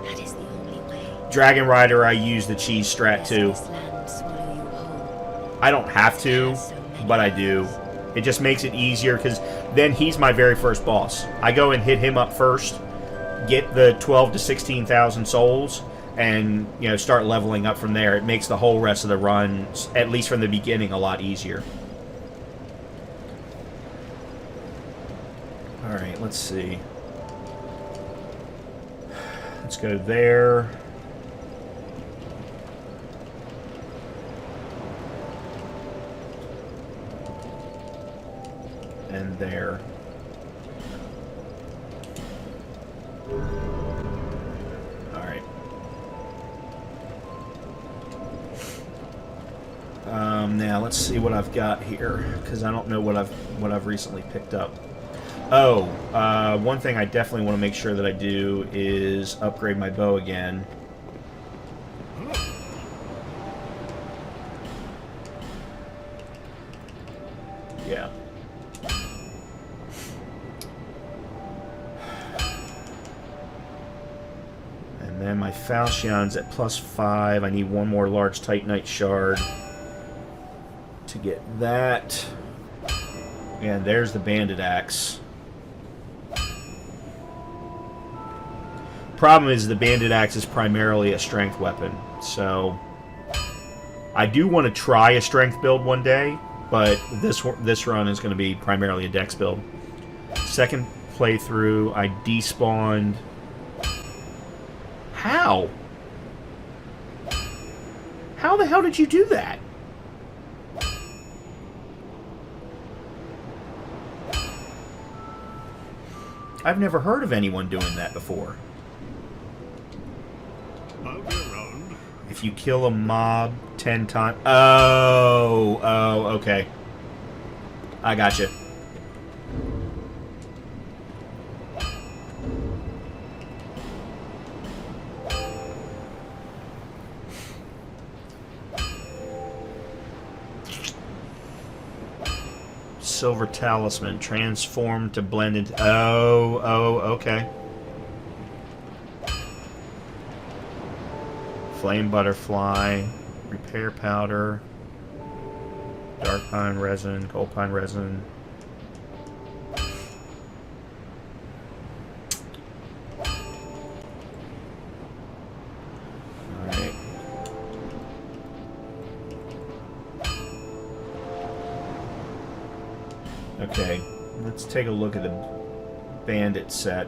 That is the only way. Dragon Rider, I use the cheese strat too. I don't have to, but I do. It just makes it easier, because then he's my very first boss. I go and hit him up first, get the 12 to 16,000 souls, and start leveling up from there. It makes the whole rest of the run, at least from the beginning, a lot easier. Alright, let's see. Let's go there. And there. Alright. Now let's see what I've got here, because I don't know what I've recently picked up. Oh, one thing I definitely want to make sure that I do is upgrade my bow again. Yeah. And then my falchion's at +5. I need one more large Titanite shard to get that. And there's the bandit axe. Problem is, the bandit axe is primarily a strength weapon, so I do want to try a strength build one day, but this run is going to be primarily a dex build. Second playthrough, I despawned. How? How the hell did you do that? I've never heard of anyone doing that before. I'll be around. If you kill a mob 10 times... Oh, okay. I gotcha. Silver Talisman. Transform to blend into... Oh, okay. Flame Butterfly. Repair Powder. Dark Pine Resin. Gold Pine Resin. Okay, let's take a look at the bandit set.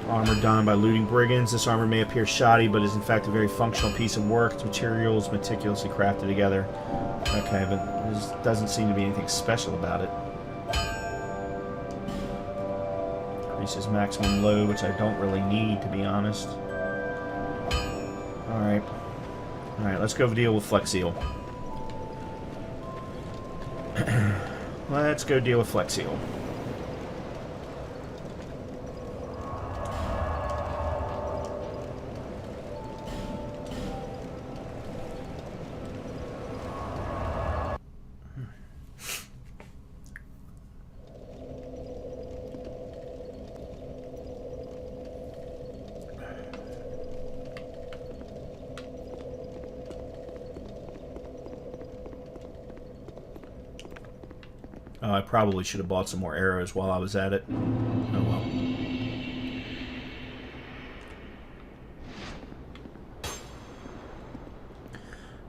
Armor done by looting brigands. This armor may appear shoddy, but is in fact a very functional piece of work. Its material is meticulously crafted together. Okay, but there doesn't seem to be anything special about it. Increases maximum load, which I don't really need, to be honest. Alright. Alright, let's go deal with Flex Seal. Let's go deal with Flex Seal. Oh, I probably should have bought some more arrows while I was at it. Oh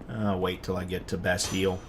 well. I'll wait till I get to Bastille.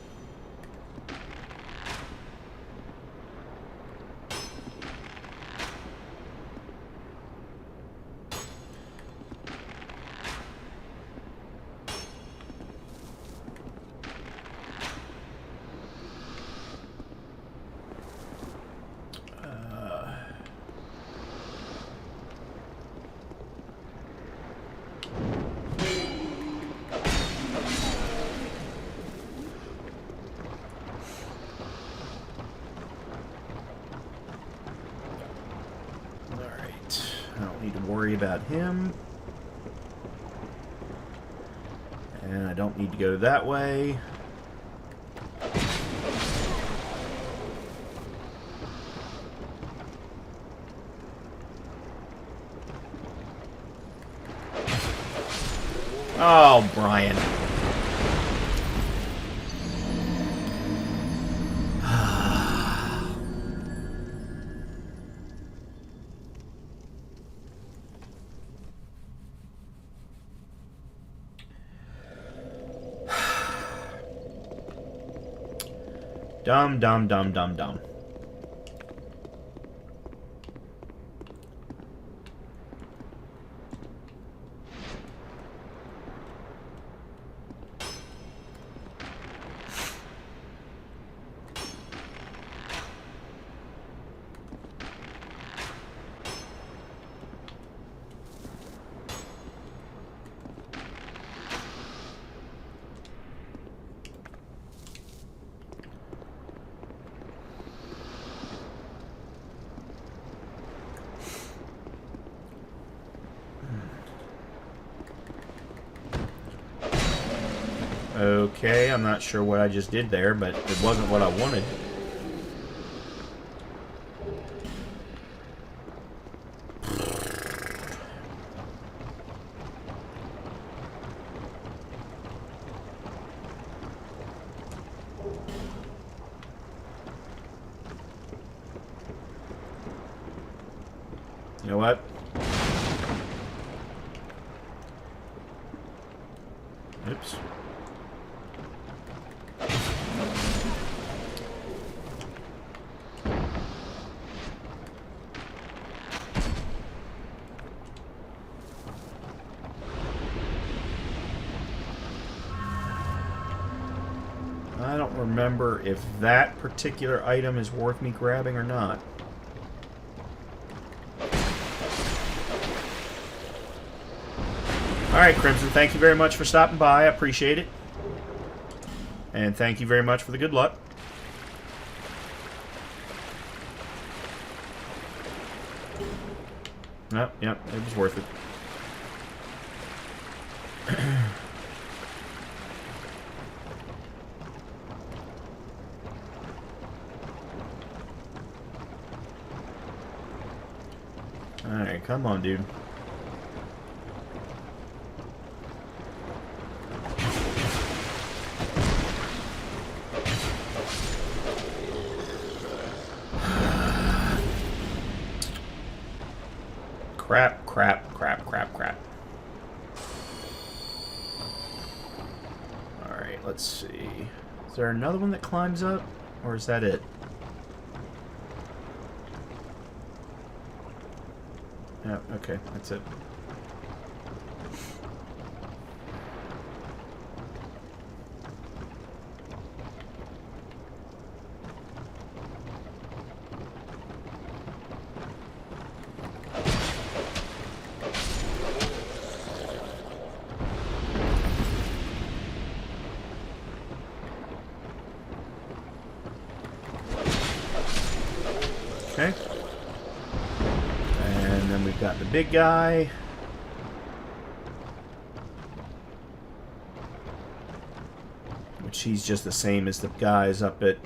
About him. And I don't need to go that way. Oh, Brian. Dumb, dumb, dumb, dumb, dumb. Okay, I'm not sure what I just did there, but it wasn't what I wanted. You know what? Oops. I don't remember if that particular item is worth me grabbing or not. Alright, Crimson, thank you very much for stopping by. I appreciate it. And thank you very much for the good luck. Yep, yep, it was worth it. Alright, come on, dude. Crap, crap, crap, crap, crap. Alright, let's see. Is there another one that climbs up? Or is that it? Yeah, okay, that's it. Okay. And then we've got the big guy. Which he's just the same as the guys up at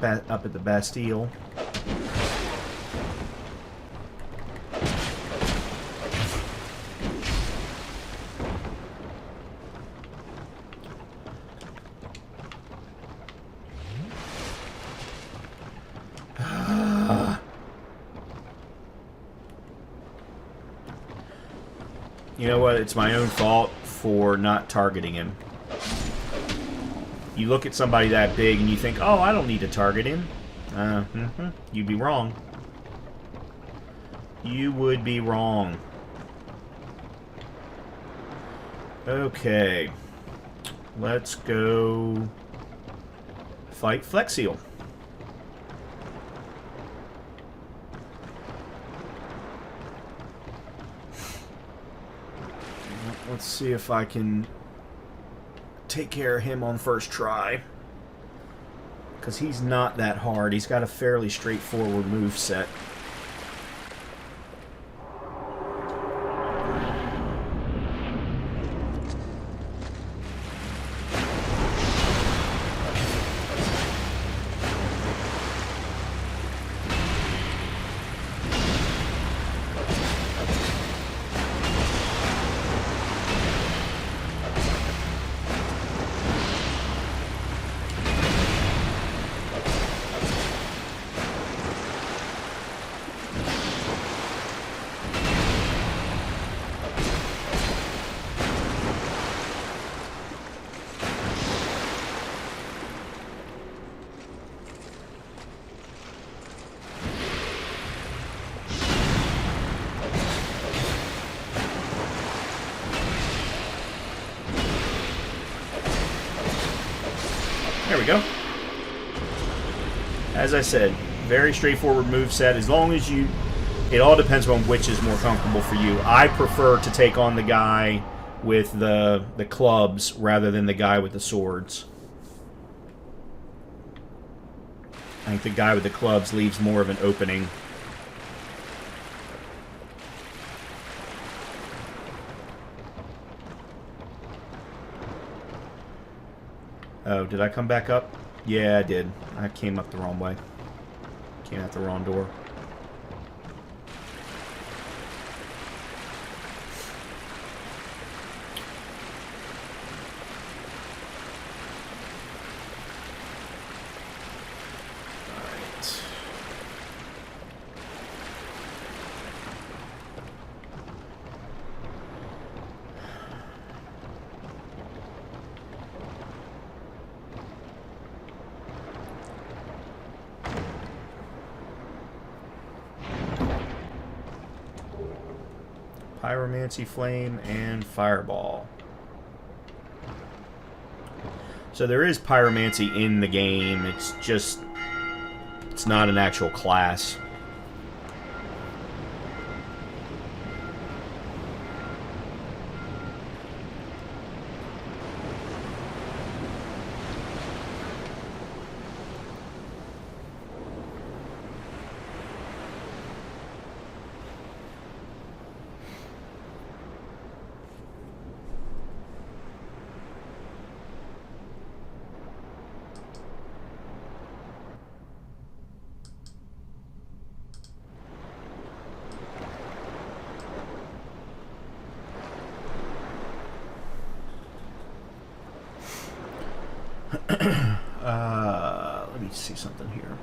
the Bastille. You know what? It's my own fault for not targeting him. You look at somebody that big and you think, oh, I don't need to target him. You'd be wrong. You would be wrong. Okay. Let's go fight Flexiel. Let's see if I can take care of him on first try. Because he's not that hard. He's got a fairly straightforward move set. There we go. As I said, very straightforward move set. As long as you... It all depends on which is more comfortable for you. I prefer to take on the guy with the clubs rather than the guy with the swords. I think the guy with the clubs leaves more of an opening. Oh, did I come back up? Yeah, I did. I came up the wrong way. Came out the wrong door. Alright. Pyromancy Flame and Fireball. So there is Pyromancy in the game. It's just... it's not an actual class. Let me see something here.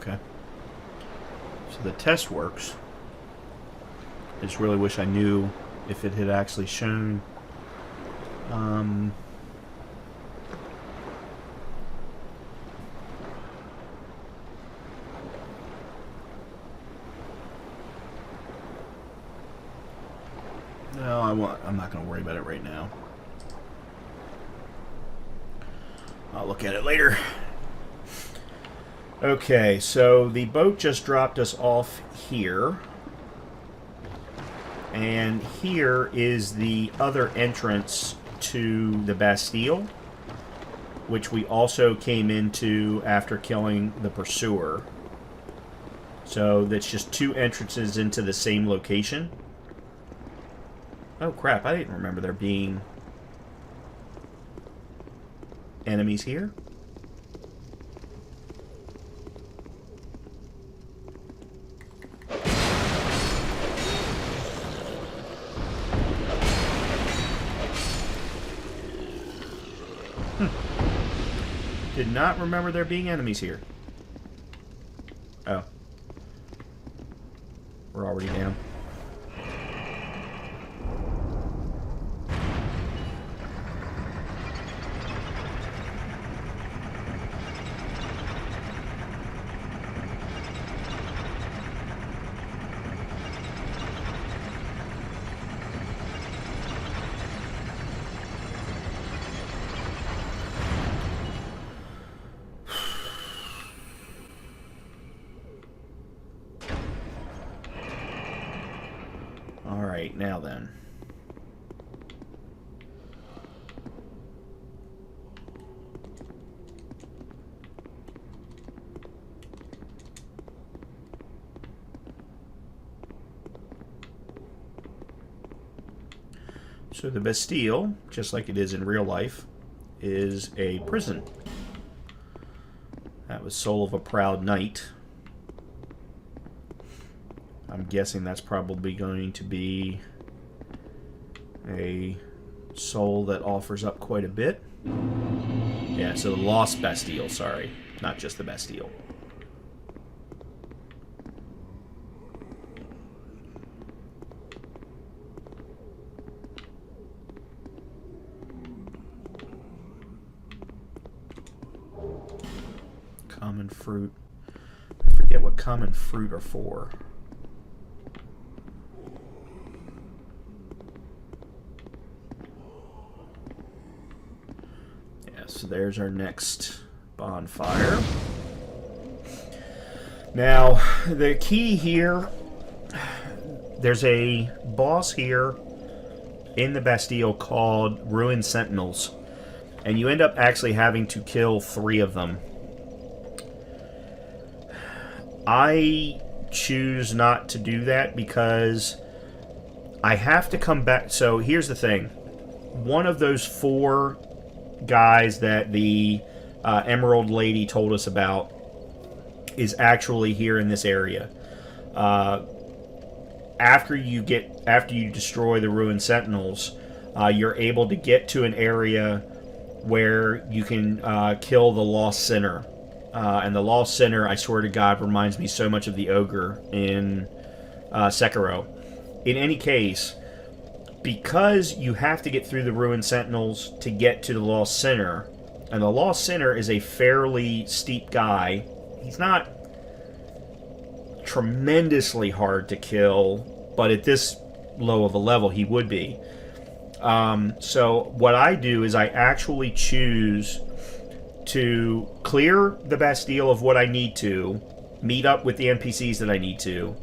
Okay. So the test works. I just really wish I knew if it had actually shown. No, I'm not going to worry about it right now. I'll look at it later. Okay, so the boat just dropped us off here. And here is the other entrance to the Bastille, which we also came into after killing the pursuer. So that's just two entrances into the same location. Oh crap, I didn't remember there being enemies here. Did not remember there being enemies here. Oh. We're already down. Alright, now then. So the Bastille, just like it is in real life, is a prison. That was Soul of a Proud Knight. I'm guessing that's probably going to be a soul that offers up quite a bit. Yeah, so the Lost Bastille, sorry. Not just the Bastille. Common fruit. I forget what common fruit are for. So there's our next bonfire. Now, the key here, there's a boss here in the Bastille called Ruined Sentinels, and you end up actually having to kill 3 of them. I choose not to do that because I have to come back. So here's the thing. One of those 4 guys that the Emerald Lady told us about is actually here in this area. After you destroy the Ruined Sentinels, you're able to get to an area where you can kill the Lost Sinner. And the Lost Sinner, I swear to God, reminds me so much of the Ogre in Sekiro. In any case, because you have to get through the Ruined Sentinels to get to the Lost Sinner, and the Lost Sinner is a fairly steep guy. He's not tremendously hard to kill, but at this low of a level he would be. So what I do is I actually choose to clear the Bastille of what I need to, meet up with the NPCs that I need to,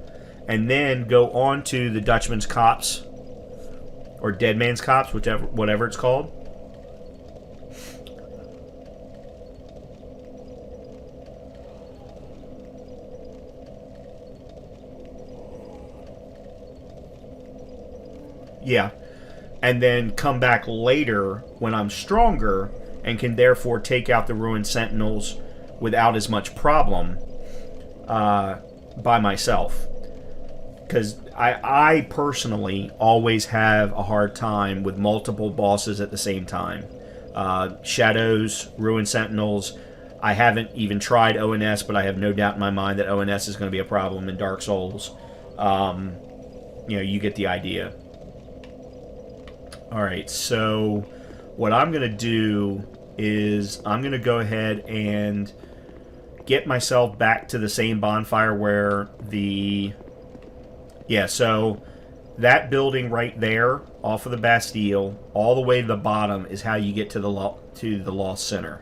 and then go on to the Dutchman's Copse, or Dead Man's Copse, whatever it's called. Yeah. And then come back later when I'm stronger and can therefore take out the Ruined Sentinels without as much problem by myself. Because I personally always have a hard time with multiple bosses at the same time. Shadows, Ruined Sentinels. I haven't even tried ONS, but I have no doubt in my mind that ONS is going to be a problem in Dark Souls. You get the idea. Alright, so what I'm going to do is I'm going to go ahead and get myself back to the same bonfire where the... Yeah, so that building right there, off of the Bastille, all the way to the bottom is how you get to the Lost Center.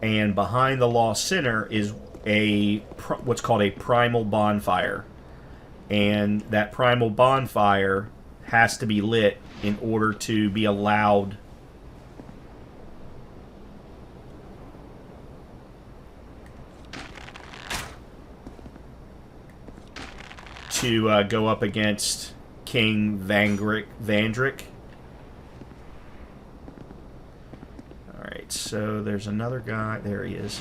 And behind the Lost Center is what's called a primal bonfire. And that primal bonfire has to be lit in order to be allowed to go up against King Vandrick. Alright, so there's another guy. There he is.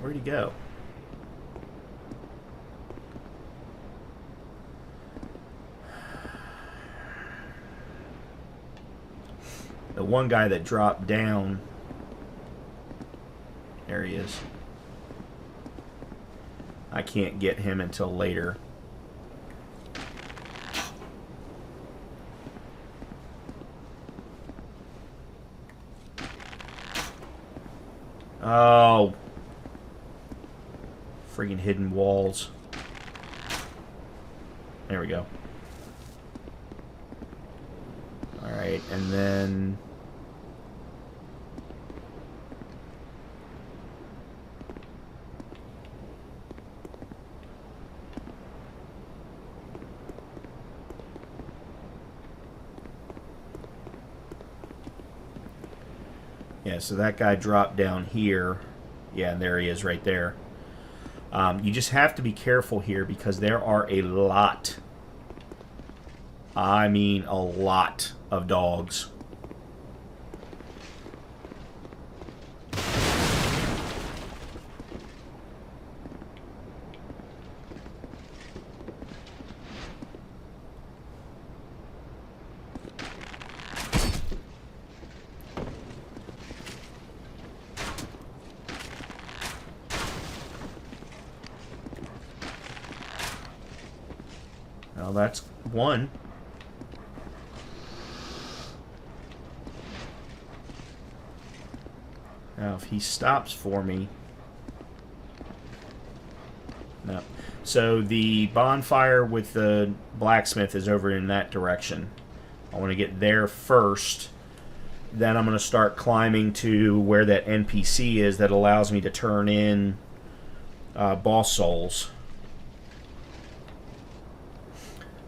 Where'd he go? The one guy that dropped down. There he is. I can't get him until later. Oh. Friggin' hidden walls. There we go. Alright, and then... Yeah, so that guy dropped down here. Yeah, and there he is right there. You just have to be careful here because there are a lot, I mean a lot of dogs. Well, that's one. Now, if he stops for me... No. So, the bonfire with the blacksmith is over in that direction. I want to get there first. Then I'm going to start climbing to where that NPC is that allows me to turn in boss souls.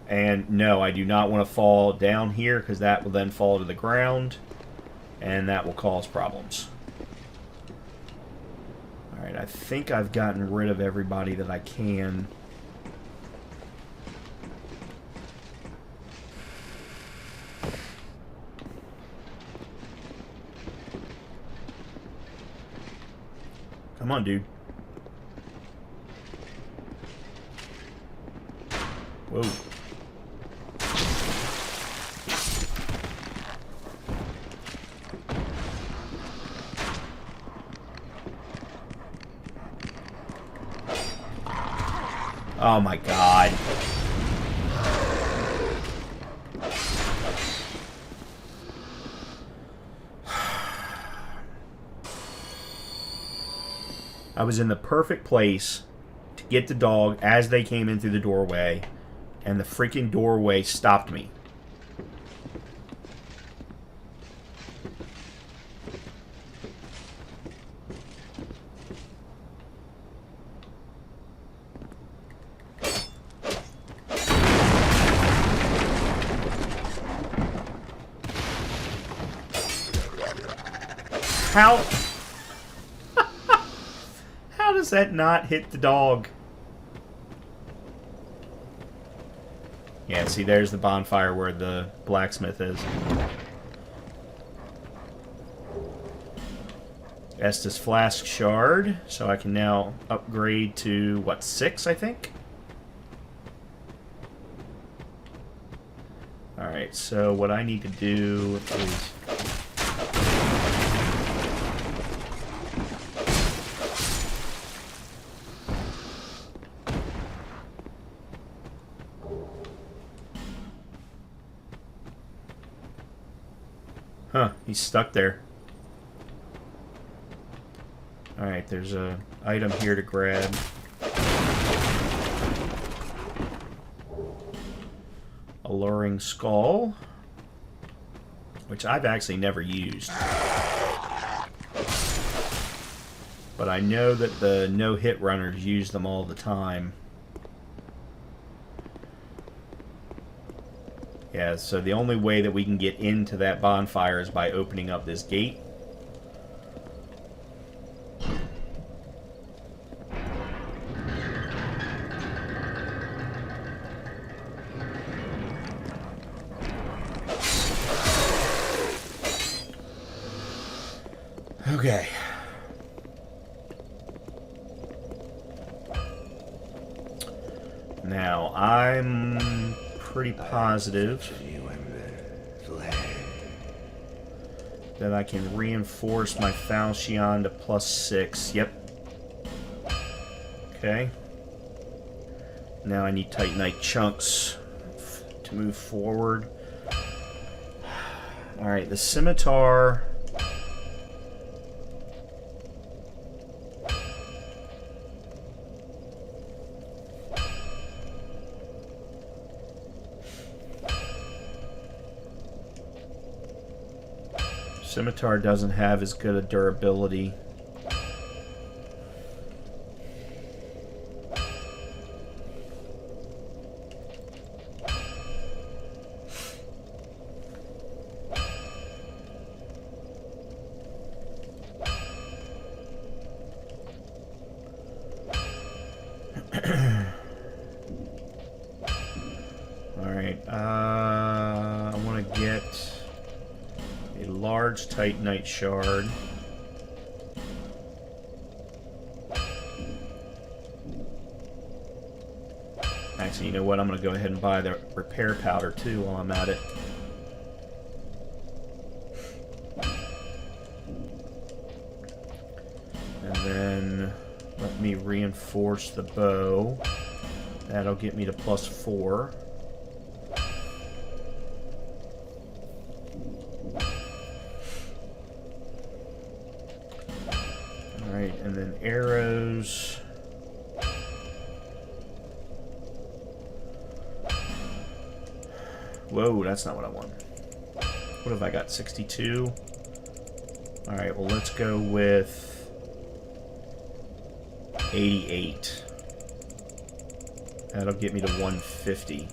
And no, I do not want to fall down here because that will then fall to the ground and that will cause problems. Alright, I think I've gotten rid of everybody that I can. Come on, dude. Whoa. Oh my god. I was in the perfect place to get the dog as they came in through the doorway, and the freaking doorway stopped me. How does that not hit the dog? Yeah, see, there's the bonfire where the blacksmith is. Estus Flask Shard, so I can now upgrade to, what, 6, I think? Alright, so what I need to do is... Huh, he's stuck there. Alright, there's a item here to grab. Alluring Skull, which I've actually never used. But I know that the no-hit runners use them all the time. Yeah, so the only way that we can get into that bonfire is by opening up this gate. Okay. Now, I'm pretty positive that I can reinforce my Falchion to +6. Yep. Okay. Now I need Titanite chunks to move forward. Alright, the Scimitar... Scimitar doesn't have as good a durability. Alright, I want to get a large Titanite shard. Actually, you know what? I'm going to go ahead and buy the repair powder too while I'm at it. And then let me reinforce the bow. That'll get me to +4. Alright, and then arrows. Whoa, that's not what I want. What have I got? 62? Alright, well, let's go with 88. That'll get me to 150.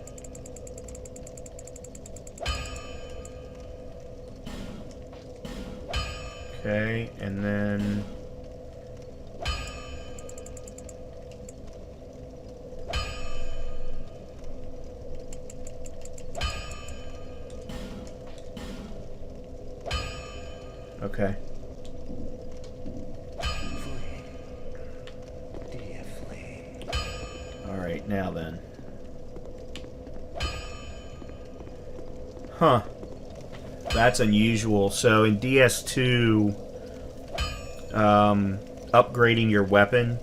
Okay, and then... Okay. Alright, now then. Huh. That's unusual. So in DS2, upgrading your weapon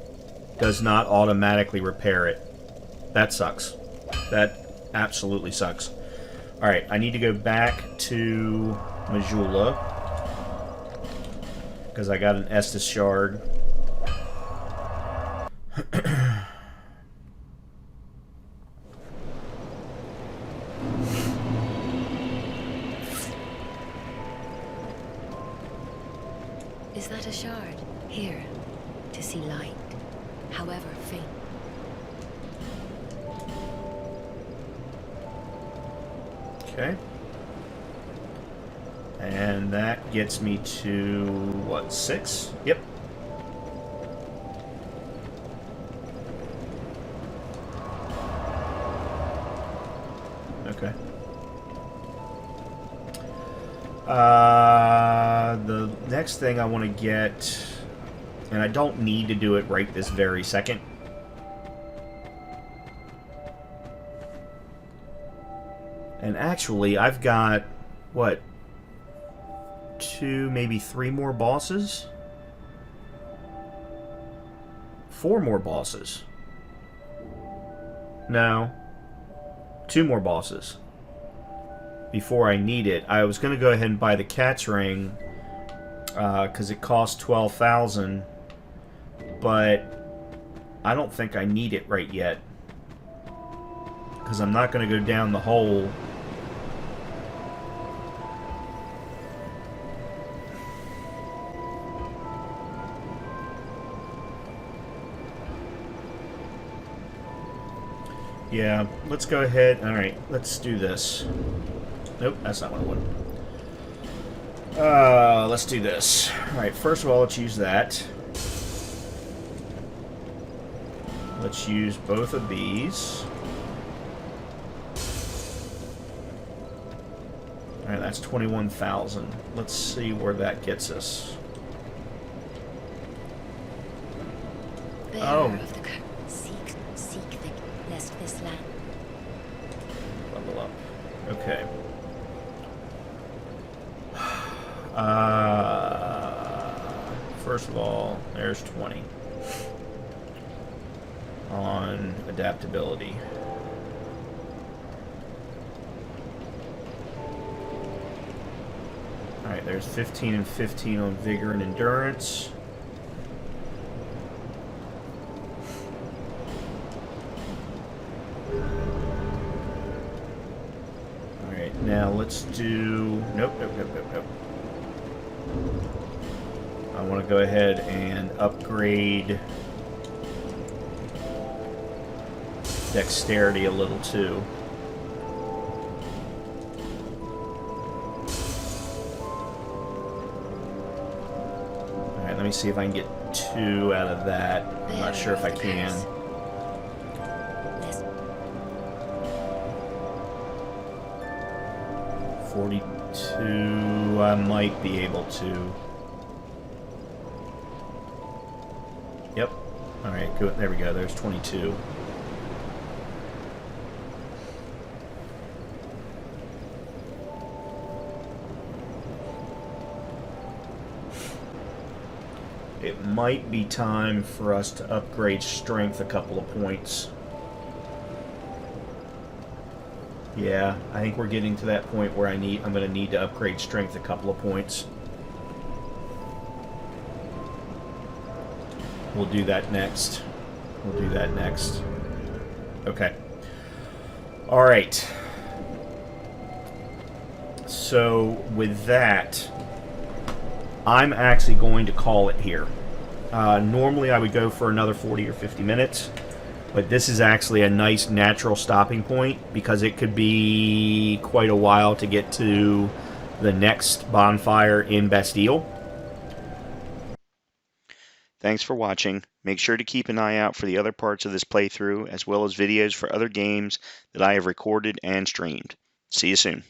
does not automatically repair it. That sucks. That absolutely sucks. Alright, I need to go back to Majula, because I got an Estus shard. Is that a shard? Here, to see light, however faint. Okay. And that gets me to, what, 6? Yep. Okay. The next thing I want to get And I don't need to do it right this very second. And actually, I've got, what, 2, maybe 3 more bosses? 4 more bosses. No. 2 more bosses. Before I need it. I was going to go ahead and buy the cat's ring, because it costs 12,000, but I don't think I need it right yet, because I'm not going to go down the hole. Yeah, let's go ahead. Alright, let's do this. Nope, that's not what I wanted. Let's do this. Alright, first of all, let's use that. Let's use both of these. Alright, that's 21,000. Let's see where that gets us. Oh. This land. Level up. Okay. First of all, there's 20 on adaptability. Alright, there's 15 and 15 on vigor and endurance. Now let's do... Nope. I want to go ahead and upgrade dexterity a little too. Alright, let me see if I can get 2 out of that. I'm not sure if I can. 42, I might be able to. Yep. Alright, good. There we go. There's 22. It might be time for us to upgrade strength a couple of points. Yeah, I think we're getting to that point where I'm going to need to upgrade strength a couple of points. We'll do that next. Okay. Alright. So, with that, I'm actually going to call it here. Normally I would go for another 40 or 50 minutes. But this is actually a nice natural stopping point because it could be quite a while to get to the next bonfire in Bastille. Thanks for watching. Make sure to keep an eye out for the other parts of this playthrough as well as videos for other games that I have recorded and streamed. See you soon.